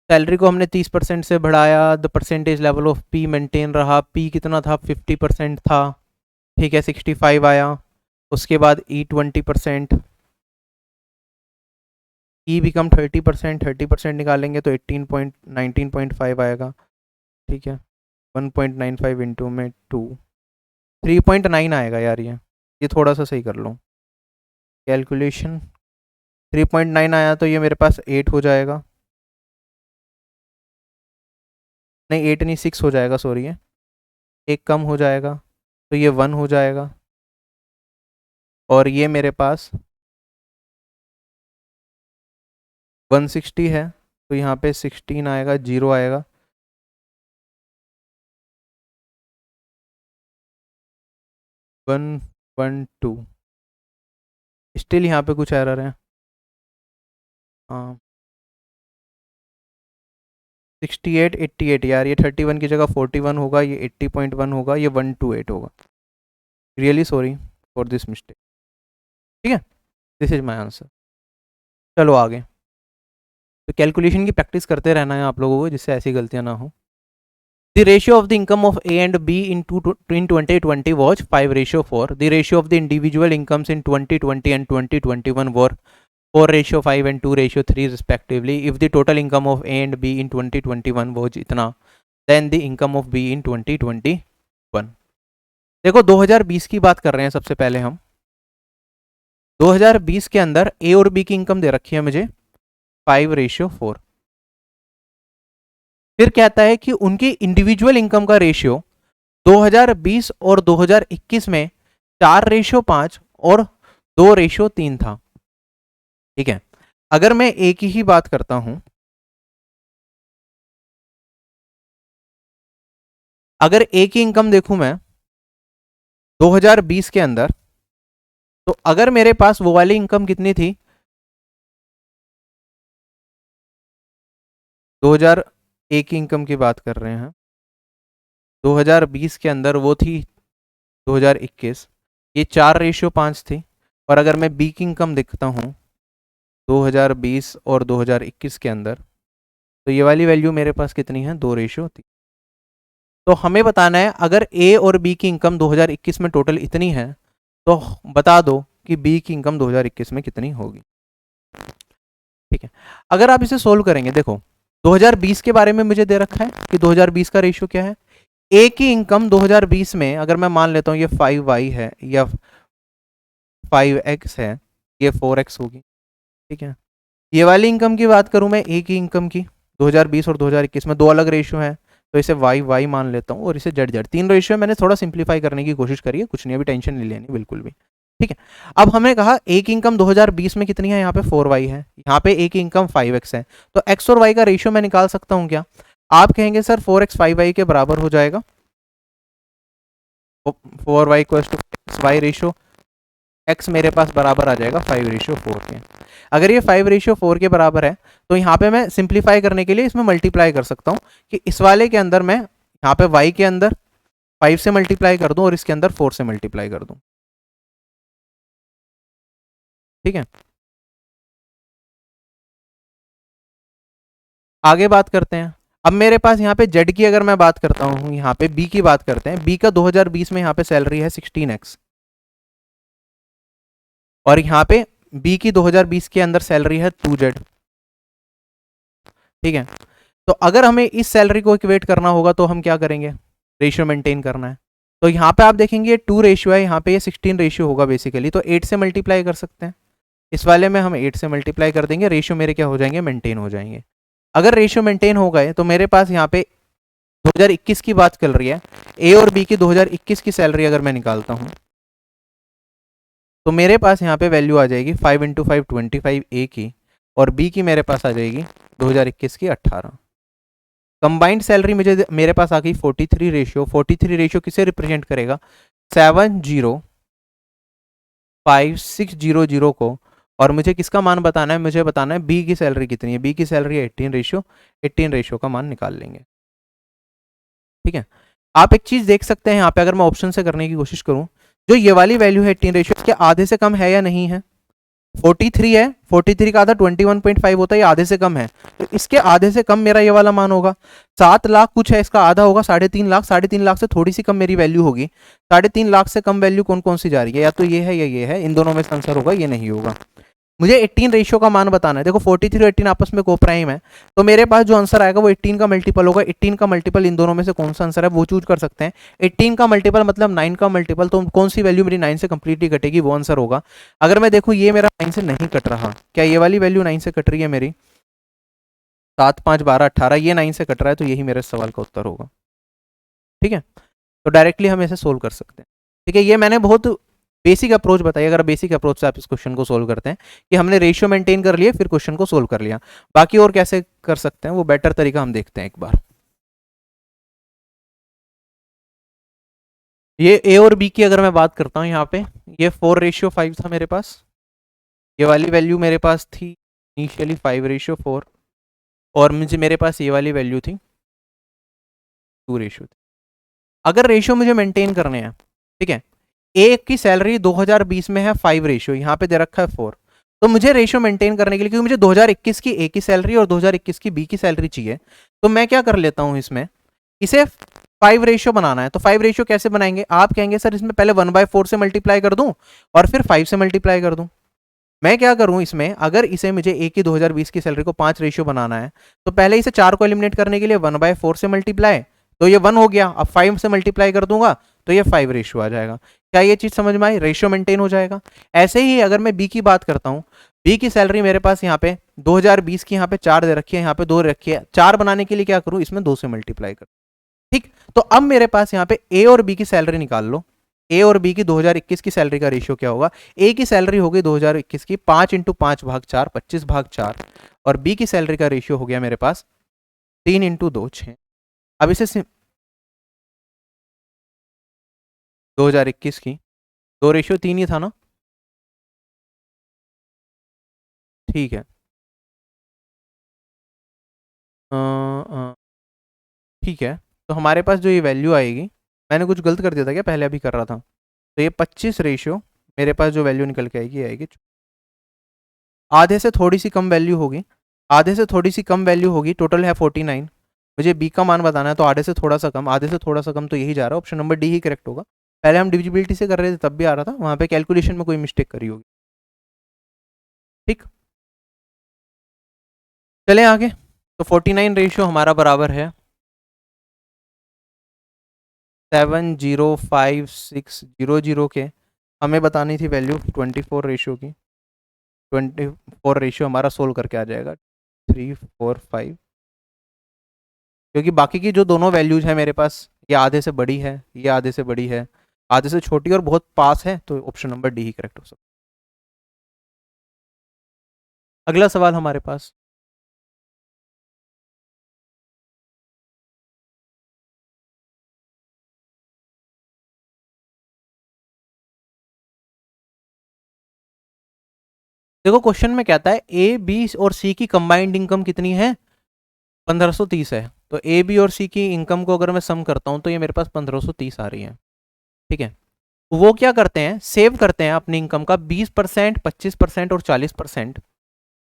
salary को हमने 30% से बढ़ाया, the percentage level of P maintain रहा, पी कितना था 50% था, ठीक है, 65 आया, उसके बाद ई 20%, ई बिकम 30%, 30% निकालेंगे तो 19.5 आएगा, ठीक है, 1.95 इंटू में 2, 3.9 आएगा यार, ये थोड़ा सा सही कर लो कैलकुलेशन, 3.9 आया तो ये मेरे पास 8 हो जाएगा, नहीं 8 नहीं 6 हो जाएगा, सॉरी है, एक कम हो जाएगा, तो ये 1 हो जाएगा, और ये मेरे पास 160 है, तो यहाँ पे 16 आएगा, जीरो आएगा, 112, स्टिल यहाँ पे कुछ एरर है, हाँ 68 88 यार, ये 31 की जगह 41 होगा, ये 80.1 होगा, ये 128 होगा, really sorry for this mistake, ठीक है, दिस इज माई आंसर। चलो आगे, तो कैलकुलेशन की प्रैक्टिस करते रहना है आप लोगों को, जिससे ऐसी गलतियां ना हो। The ratio of the income of A and B in 2020 was 5:4. The ratio of the individual incomes in 2020 and 2021 were 4:5 and 2:3 respectively. If the total income of A and B in 2021 was इतना, then the income of B in 2021. देखो 2020 की बात कर रहे हैं सबसे पहले हम, 2020 के अंदर ए और बी की इनकम दे रखी है मुझे 5:4, फिर कहता है कि उनकी इंडिविजुअल इनकम का रेशियो 2020 और 2021 में 4:5 और 2:3 था। ठीक है, अगर मैं एक ही बात करता हूं, अगर एक ही इनकम देखूं मैं 2020 के अंदर, तो अगर मेरे पास वो वाली इनकम कितनी थी 2001 की इनकम की बात कर रहे हैं, 2020 के अंदर वो थी 2021, ये 4:5 थी। और अगर मैं बी की इनकम देखता हूँ 2020 और 2021 के अंदर, तो ये वाली वैल्यू मेरे पास कितनी है 2:3। तो हमें बताना है अगर ए और बी की इनकम 2021 में टोटल इतनी है, तो बता दो कि बी की इनकम 2021 में कितनी होगी। ठीक है, अगर आप इसे सोल्व करेंगे, देखो 2020 के बारे में मुझे दे रखा है कि 2020 का रेशियो क्या है। ए की इनकम 2020 में अगर मैं मान लेता हूँ ये 5y है या 5x है, ये 4x होगी। ठीक है, ये वाली इनकम की बात करूं मैं, ए की इनकम की 2020 और 2021 में दो अलग रेशियो हैं, तो इसे वाई वाई मान लेता हूं और इसे जेड जेड। तीन रेशियो मैंने थोड़ा सिंप्लीफाई करने की कोशिश करी है, कुछ नहीं, अभी टेंशन नहीं लेनी बिल्कुल भी। ठीक है, अब हमने कहा ए की इनकम 2020 में कितनी है, यहाँ पे 4y है, यहाँ पे ए की इनकम 5x है, तो x और y का रेशियो मैं निकाल सकता हूँ क्या? आप कहेंगे सर 4x 5y के बराबर हो जाएगा, 4y equals to y ratio x मेरे पास बराबर आ जाएगा 5:4 के। अगर ये 5:4 के बराबर है, तो यहाँ पे मैं सिंप्लीफाई करने के लिए इसमें मल्टीप्लाई कर सकता हूँ कि इस वाले के अंदर मैं यहाँ पे y के अंदर 5 से मल्टीप्लाई कर दूं और इसके अंदर 4 से मल्टीप्लाई कर दूं। ठीक है, आगे बात करते हैं। अब मेरे पास यहाँ पे z की अगर मैं बात करता हूँ, यहाँ पे b की बात करते हैं। b का 2020 में यहाँ पे सैलरी है 16x, और यहाँ पे b की 2020 के अंदर सैलरी है 2z। ठीक है, तो अगर हमें इस सैलरी को इक्वेट करना होगा तो हम क्या करेंगे, रेशियो मेंटेन करना है। तो यहाँ पे आप देखेंगे ये 2 रेशियो है, यहाँ पे ये 16 रेशियो होगा बेसिकली, तो 8 से मल्टीप्लाई कर सकते हैं। इस वाले में हम 8 से मल्टीप्लाई कर देंगे, रेशियो मेरे क्या हो जाएंगे, मेंटेन हो जाएंगे। अगर रेशियो मेंटेन हो गए तो मेरे पास यहाँ पे 2021 की बात चल रही है, ए और बी की 2021 की सैलरी अगर मैं निकालता हूँ, तो मेरे पास यहाँ पे वैल्यू आ जाएगी 5 × 5 25 ए की, और बी की मेरे पास आ जाएगी 2021 की 18। कंबाइंड सैलरी मुझे मेरे पास आ गई 43 रेशियो। 43 रेशियो किसे रिप्रेजेंट करेगा, 705,600 को। और मुझे किसका मान बताना है, मुझे बताना है बी की सैलरी कितनी है। बी की सैलरी है 18 रेशियो, 18 रेशियो का मान निकाल लेंगे। ठीक है, आप एक चीज देख सकते हैं यहाँ पे, अगर मैं ऑप्शन से करने की कोशिश करूं, जो ये वाली वैल्यू है 18 रेशियो, इसके आधे से कम है या नहीं है, 43 है, 43 का आधा 21.5 होता है, ये आधे से कम है, तो इसके आधे से कम मेरा ये वाला मान होगा। 7 लाख कुछ है, इसका आधा होगा 3.5 लाख, 3.5 लाख से थोड़ी सी कम मेरी वैल्यू होगी। 3.5 लाख से कम वैल्यू कौन कौन सी जा रही है, या तो ये है या ये है, इन दोनों में से आंसर होगा, ये नहीं होगा। मुझे 18 रेशियो का मान बताना है। देखो 43 और 18 आपस में कोप्राइम है, तो मेरे पास जो आंसर आएगा वो 18 का मल्टीपल होगा। 18 का मल्टीपल इन दोनों में से कौन सा आंसर है वो चूज कर सकते हैं। 18 का मल्टीपल मतलब 9 का मल्टीपल, तो कौन सी वैल्यू मेरी 9 से कंप्लीटली कटेगी, वो आंसर होगा। अगर मैं देखूँ ये मेरा 9 से नहीं कट रहा, क्या ये वाली वैल्यू 9 से कट रही है मेरी, 7 5 12 18, ये 9 से कट रहा है, तो यही मेरे सवाल का उत्तर होगा। ठीक है, तो डायरेक्टली हम इसे सोल्व कर सकते हैं। ठीक है, ये मैंने बहुत बेसिक अप्रोच बताई। अगर बेसिक अप्रोच से आप इस क्वेश्चन को सोल्व करते हैं कि हमने रेशियो मेंटेन कर लिया फिर क्वेश्चन को सोल्व कर लिया, बाकी और कैसे कर सकते हैं वो बेटर तरीका हम देखते हैं एक बार। ये ए और बी की अगर मैं बात करता हूँ, यहाँ पे ये 4:5 था मेरे पास, ये वाली वैल्यू मेरे पास थी इनिशियली 5:4, और मुझे मेरे पास ये वाली वैल्यू थी 2:3। अगर रेशियो मुझे मेंटेन करने हैं, ठीक है, ए की सैलरी 2020 में है 5 रेशियो, यहाँ पे दे रखा है 4, तो मुझे रेशियो मेंटेन करने के लिए, क्योंकि मुझे 2021 की ए की सैलरी और 2021 की बी की सैलरी चाहिए, तो मैं क्या कर लेता हूँ, इसमें इसे 5 रेशियो बनाना है। तो 5 रेशियो कैसे बनाएंगे, आप कहेंगे सर इसमें पहले 1/4 से मल्टीप्लाई कर दूं और फिर 5 से मल्टीप्लाई कर दूं। मैं क्या करूं इसमें, अगर इसे मुझे ए की 2020 की सैलरी को 5 रेशियो बनाना है, तो पहले इसे 4 को एलिमिनेट करने के लिए 1/4 से मल्टीप्लाई, तो ये 1 हो गया। अब 5 से मल्टीप्लाई कर दूंगा तो ये 5 रेशियो आ जाएगा। क्या ये चीज समझ में आई, रेशियो मेंटेन हो जाएगा। ऐसे ही अगर मैं बी की बात करता हूं, बी की सैलरी मेरे पास यहाँ पे 2020 की यहाँ पे 4 दे रखी है, यहाँ पे 2 रखी है। 4 बनाने के लिए क्या करूँ, इसमें 2 से मल्टीप्लाई करूँ। ठीक, तो अब मेरे पास यहाँ पे ए और बी की सैलरी निकाल लो। ए और बी की 2021 की सैलरी का रेशियो क्या होगा। ए की सैलरी होगी 2021 की 5 इंटू 5/4, 25/4, और बी की सैलरी का रेशियो हो गया मेरे पास 3 इंटू 2, 6। अब इसे 2021 की 2:3 ही था ना। ठीक है, ठीक है, तो हमारे पास जो ये वैल्यू आएगी, मैंने कुछ गलत कर दिया था क्या, पहले अभी कर रहा था, तो ये 25 रेशियो मेरे पास जो वैल्यू निकल के आएगी आएगी आधे से थोड़ी सी कम वैल्यू होगी। आधे से थोड़ी सी कम वैल्यू होगी, टोटल है 49। मुझे बी का मान बताना है, तो आधे से थोड़ा सा कम, आधे से थोड़ा सा कम, तो यही जा रहा है, ऑप्शन नंबर डी ही करेक्ट होगा। पहले हम डिविजिबिलिटी से कर रहे थे तब भी आ रहा था, वहां पे कैलकुलेशन में कोई मिस्टेक करी होगी। ठीक, चले आगे। तो 49 रेशियो हमारा बराबर है 705,600 के। हमें बतानी थी वैल्यू 24 रेशियो की। 24 रेशियो हमारा सोल्व करके आ जाएगा 345, क्योंकि बाकी की जो दोनों वैल्यूज है मेरे पास, ये आधे से बड़ी है, ये आधे से बड़ी है, आधे से छोटी और बहुत पास है, तो ऑप्शन नंबर डी ही करेक्ट हो सकता है। अगला सवाल हमारे पास, देखो क्वेश्चन में कहता है ए बी और सी की कंबाइंड इनकम कितनी है, 1530 है। तो ए बी और सी की इनकम को अगर मैं सम करता हूं तो ये मेरे पास 1530 आ रही है। ठीक है, वो क्या करते हैं, सेव करते हैं अपनी इनकम का 20%, 25% और 40%,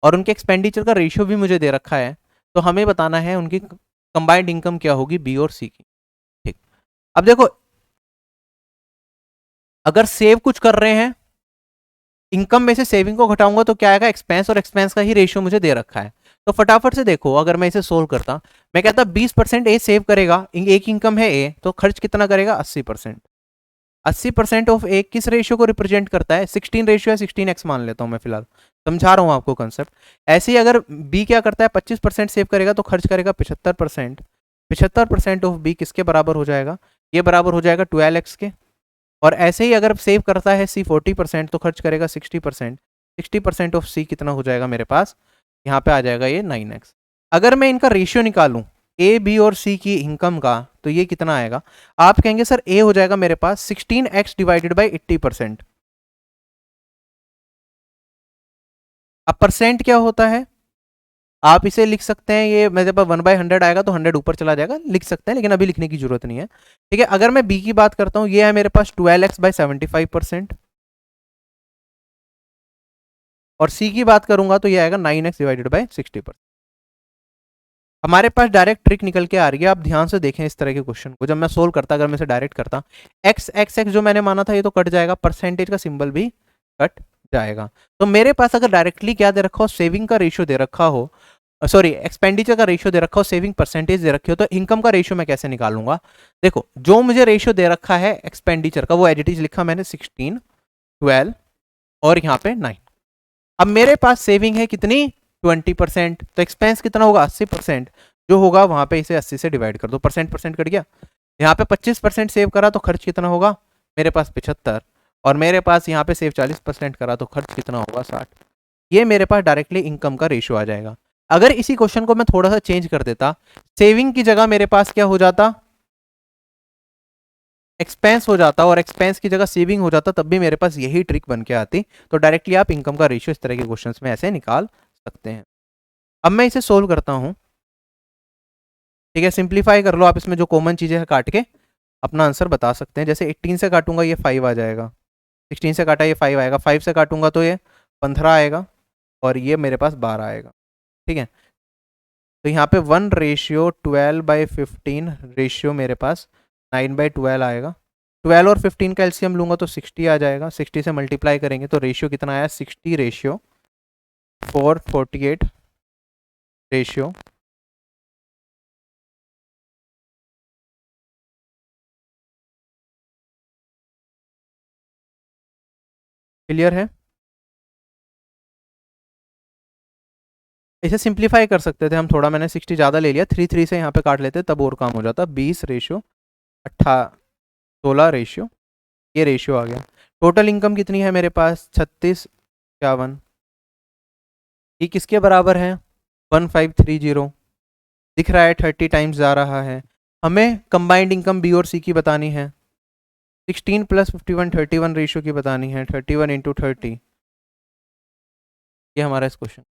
और उनके एक्सपेंडिचर का रेशियो भी मुझे दे रखा है। तो हमें बताना है उनकी कंबाइंड इनकम क्या होगी बी और सी की। ठीक, अब देखो, अगर सेव कुछ कर रहे हैं, इनकम में से सेविंग को घटाऊंगा तो क्या आएगा, एक्सपेंस, और एक्सपेंस का ही रेशियो मुझे दे रखा है। तो फटाफट से देखो, अगर मैं इसे सोल्व करता, मैं कहता 20% ए सेव करेगा, एक इनकम है ए, तो खर्च कितना करेगा, 80%। 80% ऑफ ए किस रेशियो को रिप्रेजेंट करता है, 16 रेशियो है, 16x मान लेता हूं मैं फिलहाल, समझा रहा हूं आपको कंसेप्ट। ऐसे ही अगर बी क्या करता है, 25% सेव करेगा तो खर्च करेगा 75%। 75% ऑफ बी किसके बराबर हो जाएगा, ये बराबर हो जाएगा 12x के। और ऐसे ही अगर सेव करता है सी 40% तो खर्च करेगा 60%। 60% ऑफ सी कितना हो जाएगा मेरे पास, यहाँ पे आ जाएगा ये 9x। अगर मैं इनका रेशियो निकालूं ए बी और सी की इनकम का, तो ये कितना आएगा, आप कहेंगे सर ए हो जाएगा मेरे पास 16x डिवाइडेड बाई 80%। अब परसेंट क्या होता है, आप इसे लिख सकते हैं, ये मेरे पास 1/100 आएगा तो 100 ऊपर चला जाएगा, लिख सकते हैं, लेकिन अभी लिखने की जरूरत नहीं है। ठीक है, अगर मैं बी की बात करता हूं, ये है मेरे पास 12x/75%, और सी की बात करूंगा तो ये आएगा 9x डिवाइडेड बाई 60%। हमारे पास डायरेक्ट ट्रिक निकल के आ रही है, आप ध्यान से देखें इस तरह के क्वेश्चन को, जब मैं सोल्व करता, अगर मैं इसे डायरेक्ट करता, एक्स एक्स एक्स जो मैंने माना था ये तो कट जाएगा, परसेंटेज का सिंबल भी कट जाएगा। तो मेरे पास अगर डायरेक्टली क्या दे रखा हो, सेविंग का रेशियो दे रखा हो, सॉरी एक्सपेंडिचर का रेशियो दे रखा हो, सेविंग परसेंटेज दे रखी हो, तो इनकम का रेशियो मैं कैसे निकालूंगा। देखो, जो मुझे रेशियो दे रखा है एक्सपेंडिचर का, वो एज इट इज लिखा मैंने 16, 12 और यहाँ पे 9। अब मेरे पास सेविंग है कितनी, 20%, तो एक्सपेंस कितना होगा, 80%। जो होगा वहां पे इसे 80 से डिवाइड कर दो, परसेंट परसेंट कट गया। यहाँ पे 25% सेव करा तो खर्च कितना होगा, मेरे पास 75, और मेरे पास यहाँ पे सेव 40% करा तो खर्च कितना होगा, 60। ये मेरे पास डायरेक्टली इनकम का रेशियो आ जाएगा। अगर इसी क्वेश्चन को मैं थोड़ा सा चेंज कर देता, सेविंग की जगह मेरे पास क्या हो जाता, एक्सपेंस हो जाता, और एक्सपेंस की जगह सेविंग हो जाता, तब भी मेरे पास यही ट्रिक बन के आती। तो डायरेक्टली आप इनकम का रेशियो इस तरह के क्वेश्चंस में ऐसे निकाल सकते हैं। अब मैं इसे सोल्व करता हूं। ठीक है, सिंप्लीफाई कर लो आप, इसमें जो कॉमन चीजें हैं काट के अपना आंसर बता सकते हैं। जैसे 18 से काटूंगा ये 5 आ जाएगा, 16 से काटा ये 5 आएगा, 5 से काटूंगा तो ये 15 आएगा, और ये मेरे पास 12 आएगा। ठीक है, तो यहाँ पे 1:12/15 रेशियो मेरे पास 9/12 आएगा। 12 और 15 का एलसीएम लूंगा तो 60 आ जाएगा, 60 से मल्टीप्लाई करेंगे तो रेशियो कितना आया, 60 रेशियो 448 रेशियो। क्लियर है। इसे सिंप्लीफाई कर सकते थे हम थोड़ा, मैंने 60 ज़्यादा ले लिया, 3 से यहाँ पे काट लेते तब और काम हो जाता। 20:16 ये रेशियो आ गया। टोटल इनकम कितनी है मेरे पास, 3651। ये किसके बराबर है, 1530। दिख रहा है 30 टाइम्स जा रहा है। हमें कंबाइंड इनकम बी और सी की बतानी है, 16 + 51 31 रेशियो की बतानी है, 31 × 30। ये हमारा इस क्वेश्चन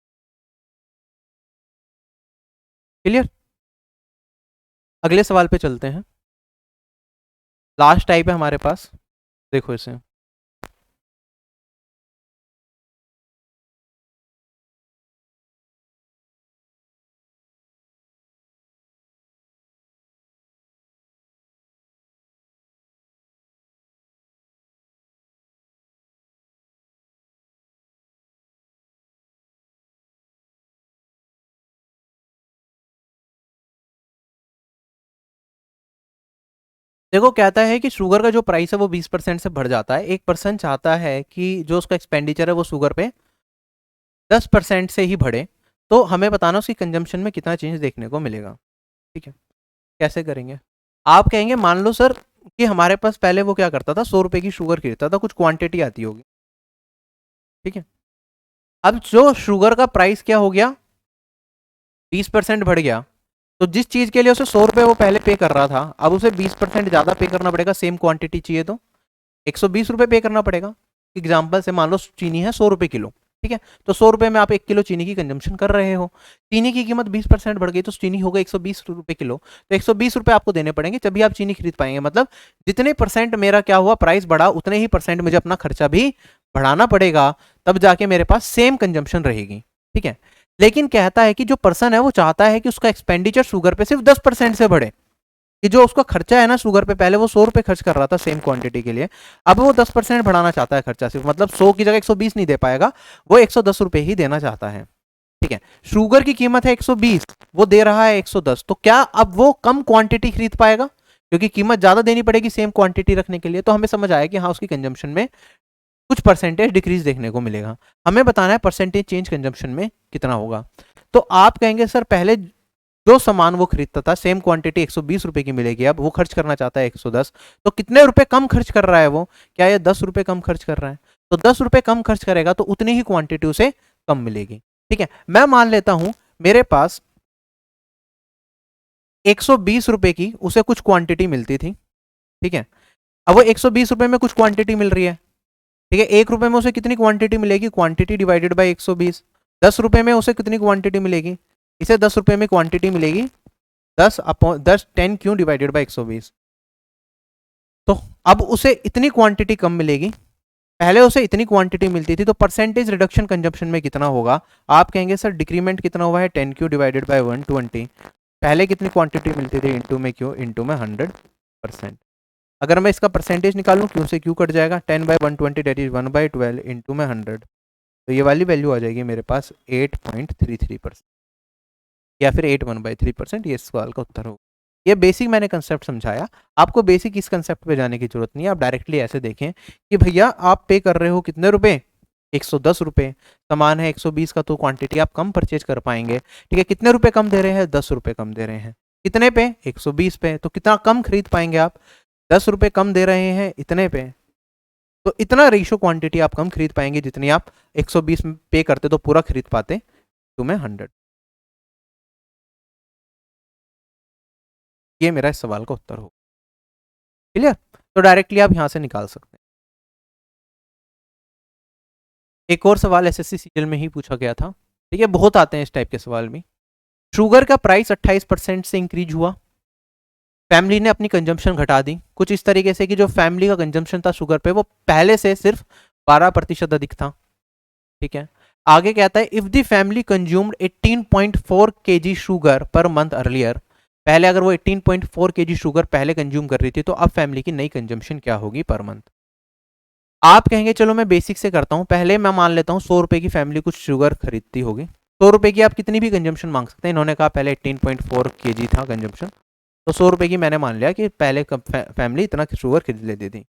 क्लियर। अगले सवाल पे चलते हैं, लास्ट टाइप है हमारे पास, देखो इसे। देखो कहता है कि शुगर का जो प्राइस है वो 20% से बढ़ जाता है। एक पर्सन चाहता है कि जो उसका एक्सपेंडिचर है वो शुगर पे 10% से ही बढ़े, तो हमें बताना उसकी कंजम्पशन में कितना चेंज देखने को मिलेगा। ठीक है, कैसे करेंगे। आप कहेंगे मान लो सर कि हमारे पास पहले वो क्या करता था, 100 रुपए की शुगर खरीदता था, कुछ क्वांटिटी आती होगी। ठीक है, अब जो शुगर का प्राइस क्या हो गया, 20% बढ़ गया, तो जिस चीज के लिए उसे 100 रुपए वो पहले पे कर रहा था, अब उसे 20% ज्यादा पे करना पड़ेगा। सेम क्वांटिटी चाहिए तो 120 रुपए पे करना पड़ेगा। एग्जाम्पल से मान लो चीनी है 100 रुपए किलो, ठीक है, तो 100 रुपए में आप 1 किलो चीनी की कंजम्पशन कर रहे हो, चीनी की कीमत 20% बढ़ गई तो चीनी होगा 120 रुपए किलो, तो 120 रुपए आपको देने पड़ेंगे तभी आप चीनी खरीद पाएंगे। मतलब जितने परसेंट मेरा क्या हुआ, प्राइस बढ़ा, उतने ही परसेंट मुझे अपना खर्चा भी बढ़ाना पड़ेगा, तब जाके मेरे पास सेम कंजम्पशन रहेगी। ठीक है, लेकिन कहता है कि जो पर्सन है वो चाहता है कि उसका एक्सपेंडिचर शुगर पे सिर्फ 10% से बढ़े, कि जो उसका खर्चा है ना शुगर पे, पहले वो 100 रुपए खर्च कर रहा था सेम क्वांटिटी के लिए, अब वो 10% बढ़ाना चाहता है खर्चा सिर्फ, मतलब 100 की जगह 120 नहीं दे पाएगा, वो 110 रुपए ही देना चाहता है। ठीक है, शुगर की कीमत है 120, वो दे रहा है 110, तो क्या अब वो कम क्वांटिटी खरीद पाएगा, क्योंकि कीमत ज्यादा देनी पड़ेगी सेम क्वांटिटी रखने के लिए। तो हमें समझ आया कि हाँ उसकी कंजम्पशन में कुछ परसेंटेज डिक्रीज देखने को मिलेगा। हमें बताना है परसेंटेज चेंज कंजम्पशन में कितना होगा। तो आप कहेंगे सर पहले जो सामान वो खरीदता था सेम क्वांटिटी 120 रुपए की मिलेगी, अब वो खर्च करना चाहता है 110, तो कितने रुपए कम खर्च कर रहा है वो, क्या ये 10 रुपए कम खर्च कर रहा है, तो 10 रुपए कम खर्च करेगा तो उतनी ही क्वांटिटी उसे कम मिलेगी। ठीक है, मैं मान लेता हूं मेरे पास 120 रुपए की उसे कुछ क्वांटिटी मिलती थी। ठीक है, अब वो 120 रुपए में कुछ क्वांटिटी मिल रही है। ठीक है, 1 रुपए में उसे कितनी क्वांटिटी मिलेगी, क्वांटिटी डिवाइडेड बाई 120। 10 रुपए में उसे कितनी क्वांटिटी मिलेगी, इसे 10 रुपए में क्वांटिटी मिलेगी 10 क्यों डिवाइडेड बाई 120। तो अब उसे इतनी क्वांटिटी कम मिलेगी, पहले उसे इतनी क्वांटिटी मिलती थी, तो परसेंटेज रिडक्शन कंजप्शन में कितना होगा। आप कहेंगे सर डिक्रीमेंट कितना हुआ है, 10 क्यू डिवाइडेड बाई 120। पहले कितनी क्वांटिटी मिलती थी इंटू में क्यू, इंटू में 100%। अगर मैं इसका परसेंटेज निकालूं, क्यू से क्यू कट जाएगा, 10/120 डेट इज 1/12 इंटू में 100, तो ये वाली वैल्यू आ जाएगी मेरे पास 8.33%, या फिर 81/3%। ये इस सवाल का उत्तर होगा। ये बेसिक मैंने कंसेप्ट समझाया, आपको बेसिक इस कंसेप्ट पे जाने की जरूरत नहीं है। आप डायरेक्टली ऐसे देखें कि भैया आप पे कर रहे हो कितने रुपए, 110 रुपए, सामान है 120 का, तो क्वांटिटी आप कम परचेज कर पाएंगे। ठीक है, कितने रुपए कम दे रहे हैं, 10 रुपए कम दे रहे हैं, कितने पे, 120 पे, तो कितना कम खरीद पाएंगे आप, 10 रुपए कम दे रहे हैं इतने पे, तो इतना रेशियो क्वांटिटी आप कम खरीद पाएंगे जितनी आप 120 में पे करते तो पूरा खरीद पाते तुम्हें 100। ये मेरा इस सवाल का उत्तर हो। क्लियर, तो डायरेक्टली आप यहां से निकाल सकते हैं। एक और सवाल एसएससी सीरियल में ही पूछा गया था। ठीक है, बहुत आते हैं इस टाइप के सवाल में। शुगर का प्राइस 28% से इंक्रीज हुआ, फैमिली ने अपनी कंजम्पशन घटा दी, कुछ इस तरीके से कि जो फैमिली का कंजम्पशन था शुगर पे वो पहले से सिर्फ 12% अधिक था। ठीक है, आगे कहता है if the family consumed 18.4 kg sugar per month earlier, पहले अगर वो 18.4 kg शुगर पहले कंज्यूम कर रही थी, तो अब फैमिली की नई कंजम्पशन क्या होगी पर मंथ। आप कहेंगे चलो मैं बेसिक से करता हूं, पहले मैं मान लेता हूं 100 रुपए की फैमिली कुछ शुगर खरीदती होगी, 100 रुपए की आप कितनी भी कंजम्पशन मांग सकते हैं, इन्होंने कहा पहले 18.4 kg था कंजम्पशन, तो 100 रुपए की मैंने मान लिया कि पहले फैमिली इतना शुगर खरीद लेती थी।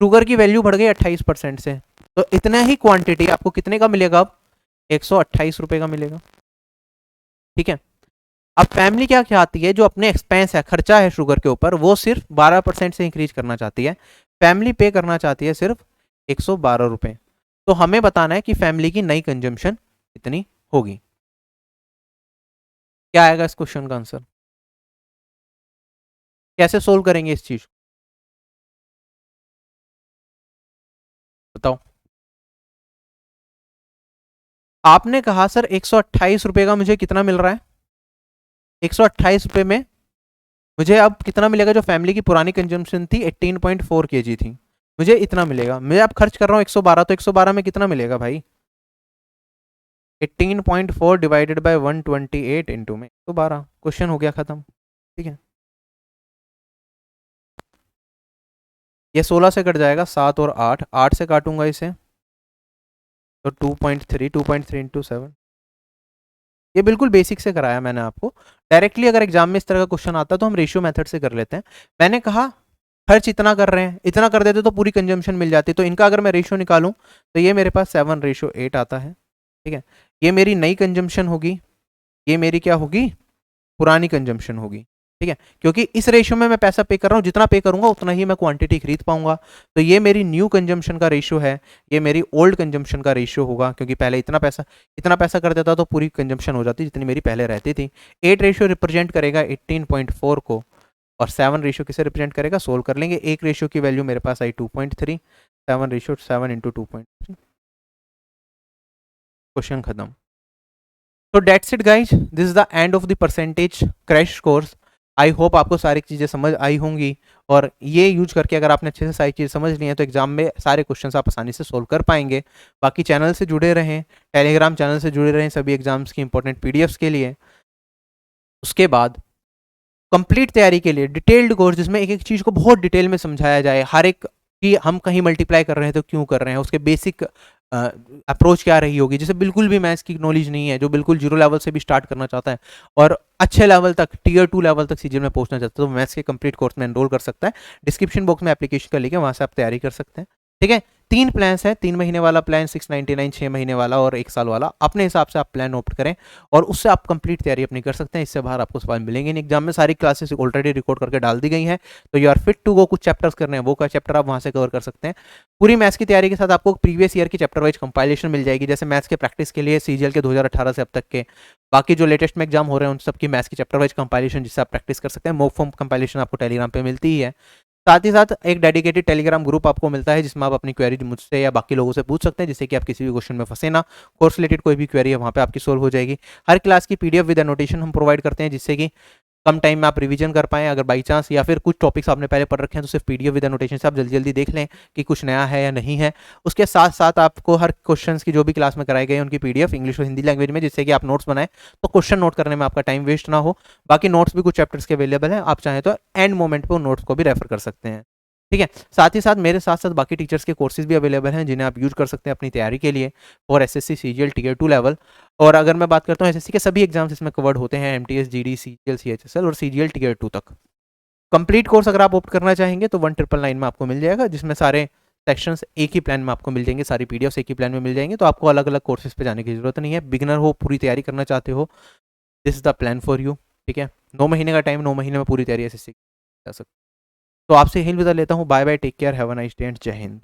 शुगर की वैल्यू बढ़ गई 28% से, तो इतना ही क्वांटिटी आपको कितने का मिलेगा अब, 128 रुपए का मिलेगा। ठीक है। अब फैमिली क्या चाहती है, जो अपने एक्सपेंस है, खर्चा है शुगर के ऊपर, वो सिर्फ 12% से इंक्रीज करना चाहती है। फैमिली पे करना चाहती है सिर्फ 112 रुपए। तो हमें बताना है कि फैमिली की नई कंजम्पशन कितनी होगी। क्या आएगा इस क्वेश्चन का आंसर? कैसे सोल्व करेंगे इस चीज को, बताओ। आपने कहा सर 128 रुपए का मुझे कितना मिल रहा है, 128 रुपए में मुझे अब कितना मिलेगा? जो फैमिली की पुरानी कंजम्पशन थी 18.4 kg थी, मुझे इतना मिलेगा। मैं अब खर्च कर रहा हूँ 112, तो 112 में कितना मिलेगा भाई? 18.4 डिवाइडेड बाय 128 इंटू में 112। क्वेश्चन हो गया खत्म। ठीक है, ये 16 से कट जाएगा, 7 और 8, 8 से काटूंगा इसे तो 2.3, 2.3 इंटू 7। ये बिल्कुल बेसिक से कराया मैंने आपको। डायरेक्टली अगर एग्जाम में इस तरह का क्वेश्चन आता तो हम रेशियो मेथड से कर लेते हैं। मैंने कहा खर्च इतना कर रहे हैं, इतना कर देते तो पूरी कंजम्पशन मिल जाती, तो इनका अगर मैं रेशियो निकालूं तो ये मेरे पास 7:8 आता है। ठीक है, ये मेरी नई कंजम्पशन होगी, ये मेरी क्या होगी? पुरानी कंजम्पशन होगी। ठीक है, क्योंकि इस रेशियो में मैं पैसा पे कर रहा हूँ, जितना पे करूंगा उतना ही मैं क्वांटिटी खरीद पाऊंगा। तो ये मेरी न्यू कंजम्पशन का रेशियो है, ये मेरी ओल्ड कंजम्पशन का रेशियो होगा, क्योंकि पहले इतना पैसा कर देता तो पूरी कंजम्पशन हो जाती जितनी मेरी पहले रहती थी। 8 रेशियो रिप्रेजेंट करेगा 18.4 को, और 7 रेशियो किसे रिप्रेजेंट करेगा? सोल्व कर लेंगे। एक रेशियो की वैल्यू मेरे पास आई 2.3, 7 इंटू 2.3, क्वेश्चन खत्म। तो that's it guys, this is the end of the percentage crash course. I hope आपको सारी चीज़ें समझ आई होंगी, और ये यूज करके अगर आपने अच्छे से सारी चीज़ समझ ली है तो एग्जाम में सारे क्वेश्चंस आप आसानी से सोल्व कर पाएंगे। बाकी चैनल से जुड़े रहें, टेलीग्राम चैनल से जुड़े रहें सभी एग्जाम्स की इंपॉर्टेंट पीडीएफ्स के लिए। उसके बाद कंप्लीट तैयारी के लिए डिटेल्ड कोर्स, जिसमें एक एक चीज़ को बहुत डिटेल में समझाया जाए, हर एक कि हम कहीं मल्टीप्लाई कर रहे हैं तो क्यों कर रहे हैं, उसके बेसिक अप्रोच क्या रही होगी, जिसे बिल्कुल भी मैथ्स की नॉलेज नहीं है, जो बिल्कुल जीरो लेवल से भी स्टार्ट करना चाहता है और अच्छे लेवल तक, टीयर 2 लेवल तक सीजन में पहुंचना चाहता है, तो मैथ्स के कंप्लीट कोर्स में एनरोल कर सकता है। डिस्क्रिप्शन बॉक्स में एप्लीकेशन का लिंक है, वहां से आप तैयारी कर सकते हैं। ठीक है, 3 प्लान्स हैं, 3 महीने वाला प्लान 699, 6 महीने वाला और 1 साल वाला। अपने हिसाब से आप प्लान ऑप्ट करें और उससे आप कंप्लीट तैयारी अपनी कर सकते हैं। इससे बाहर आपको सवाल मिलेंगे नहीं। एग्जाम में सारी क्लासेस ऑलरेडी रिकॉर्ड करके डाल दी गई हैं, तो you are fit to go. कुछ चैप्टर्स करने हैं, वो का चैप्टर आप वहां से कवर कर सकते हैं। पूरी मैथ्स की तैयारी के साथ आपको प्रीवियस ईयर की चैप्टर वाइज कंपाइलेशन मिल जाएगी, जैसे मैथ्स के प्रैक्टिस के लिए सीजीएल के 2018 से अब तक के, बाकी जो लेटेस्ट में एग्जाम हो रहे हैं उन सबकी मैथ्स की चैप्टर वाइज कंपाइलेशन, जिससे आप प्रैक्टिस कर सकते हैं। मॉक फॉर्म कंपाइलेशन आपको टेलीग्राम पे मिलती ही है। साथ ही साथ एक डेडिकेटेड टेलीग्राम ग्रुप आपको मिलता है, जिसमें आप अपनी क्वेरी मुझसे या बाकी लोगों से पूछ सकते हैं, जिससे कि आप किसी भी क्वेश्चन में फंसे ना। कोर्स रिलेटेड कोई भी क्वेरी है वहाँ पे आपकी सोल्व हो जाएगी। हर क्लास की पीडीएफ विद एनोटेशन हम प्रोवाइड करते हैं, जिससे कि कम टाइम में आप रिवीजन कर पाएँ। अगर बाई चांस या फिर कुछ टॉपिक्स आपने पहले पढ़ रखे हैं तो सिर्फ पीडीएफ विद एनोटेशन से आप जल्दी जल्दी देख लें कि कुछ नया है या नहीं है। उसके साथ साथ आपको हर क्वेश्चंस की जो भी क्लास में कराए गए उनकी पीडीएफ इंग्लिश और हिंदी लैंग्वेज में, जिससे कि आप नोट्स बनाएं तो क्वेश्चन नोट करने में आपका टाइम वेस्ट ना हो। बाकी नोट्स भी कुछ चैप्टर्स के अवेलेबल हैं, आप चाहें तो एंड मोमेंट पर नोट्स को भी रेफर कर सकते हैं। ठीक है, साथ ही साथ मेरे साथ साथ बाकी टीचर्स के कोर्सेज भी अवेलेबल हैं, जिन्हें आप यूज कर सकते हैं अपनी तैयारी के लिए और एसएससी सीजीएल टीयर 2 लेवल। और अगर मैं बात करता हूँ एसएससी के सभी एग्जाम्स इसमें कवर्ड होते हैं, एमटीएस, जीडी, सीजीएल, सीएचएसएल और सीजीएल टीयर 2 तक। कंप्लीट कोर्स अगर आप ऑप्ट करना चाहेंगे तो 1999 में आपको मिल जाएगा, जिसमें सारे सेक्शंस एक ही प्लान में आपको मिल जाएंगे, सारी पीडीएफ एक ही प्लान में मिल जाएंगे, तो आपको अलग अलग कोर्सेज पे जाने की जरूरत नहीं है। बिगनर हो, पूरी तैयारी करना चाहते हो, this is the plan for you. ठीक है, 9 महीने का टाइम, 9 महीने में पूरी तैयारी एसएससी कर सकते। तो आपसे यही विदा लेता हूँ। Bye bye, take care, have a nice day and जय हिंद।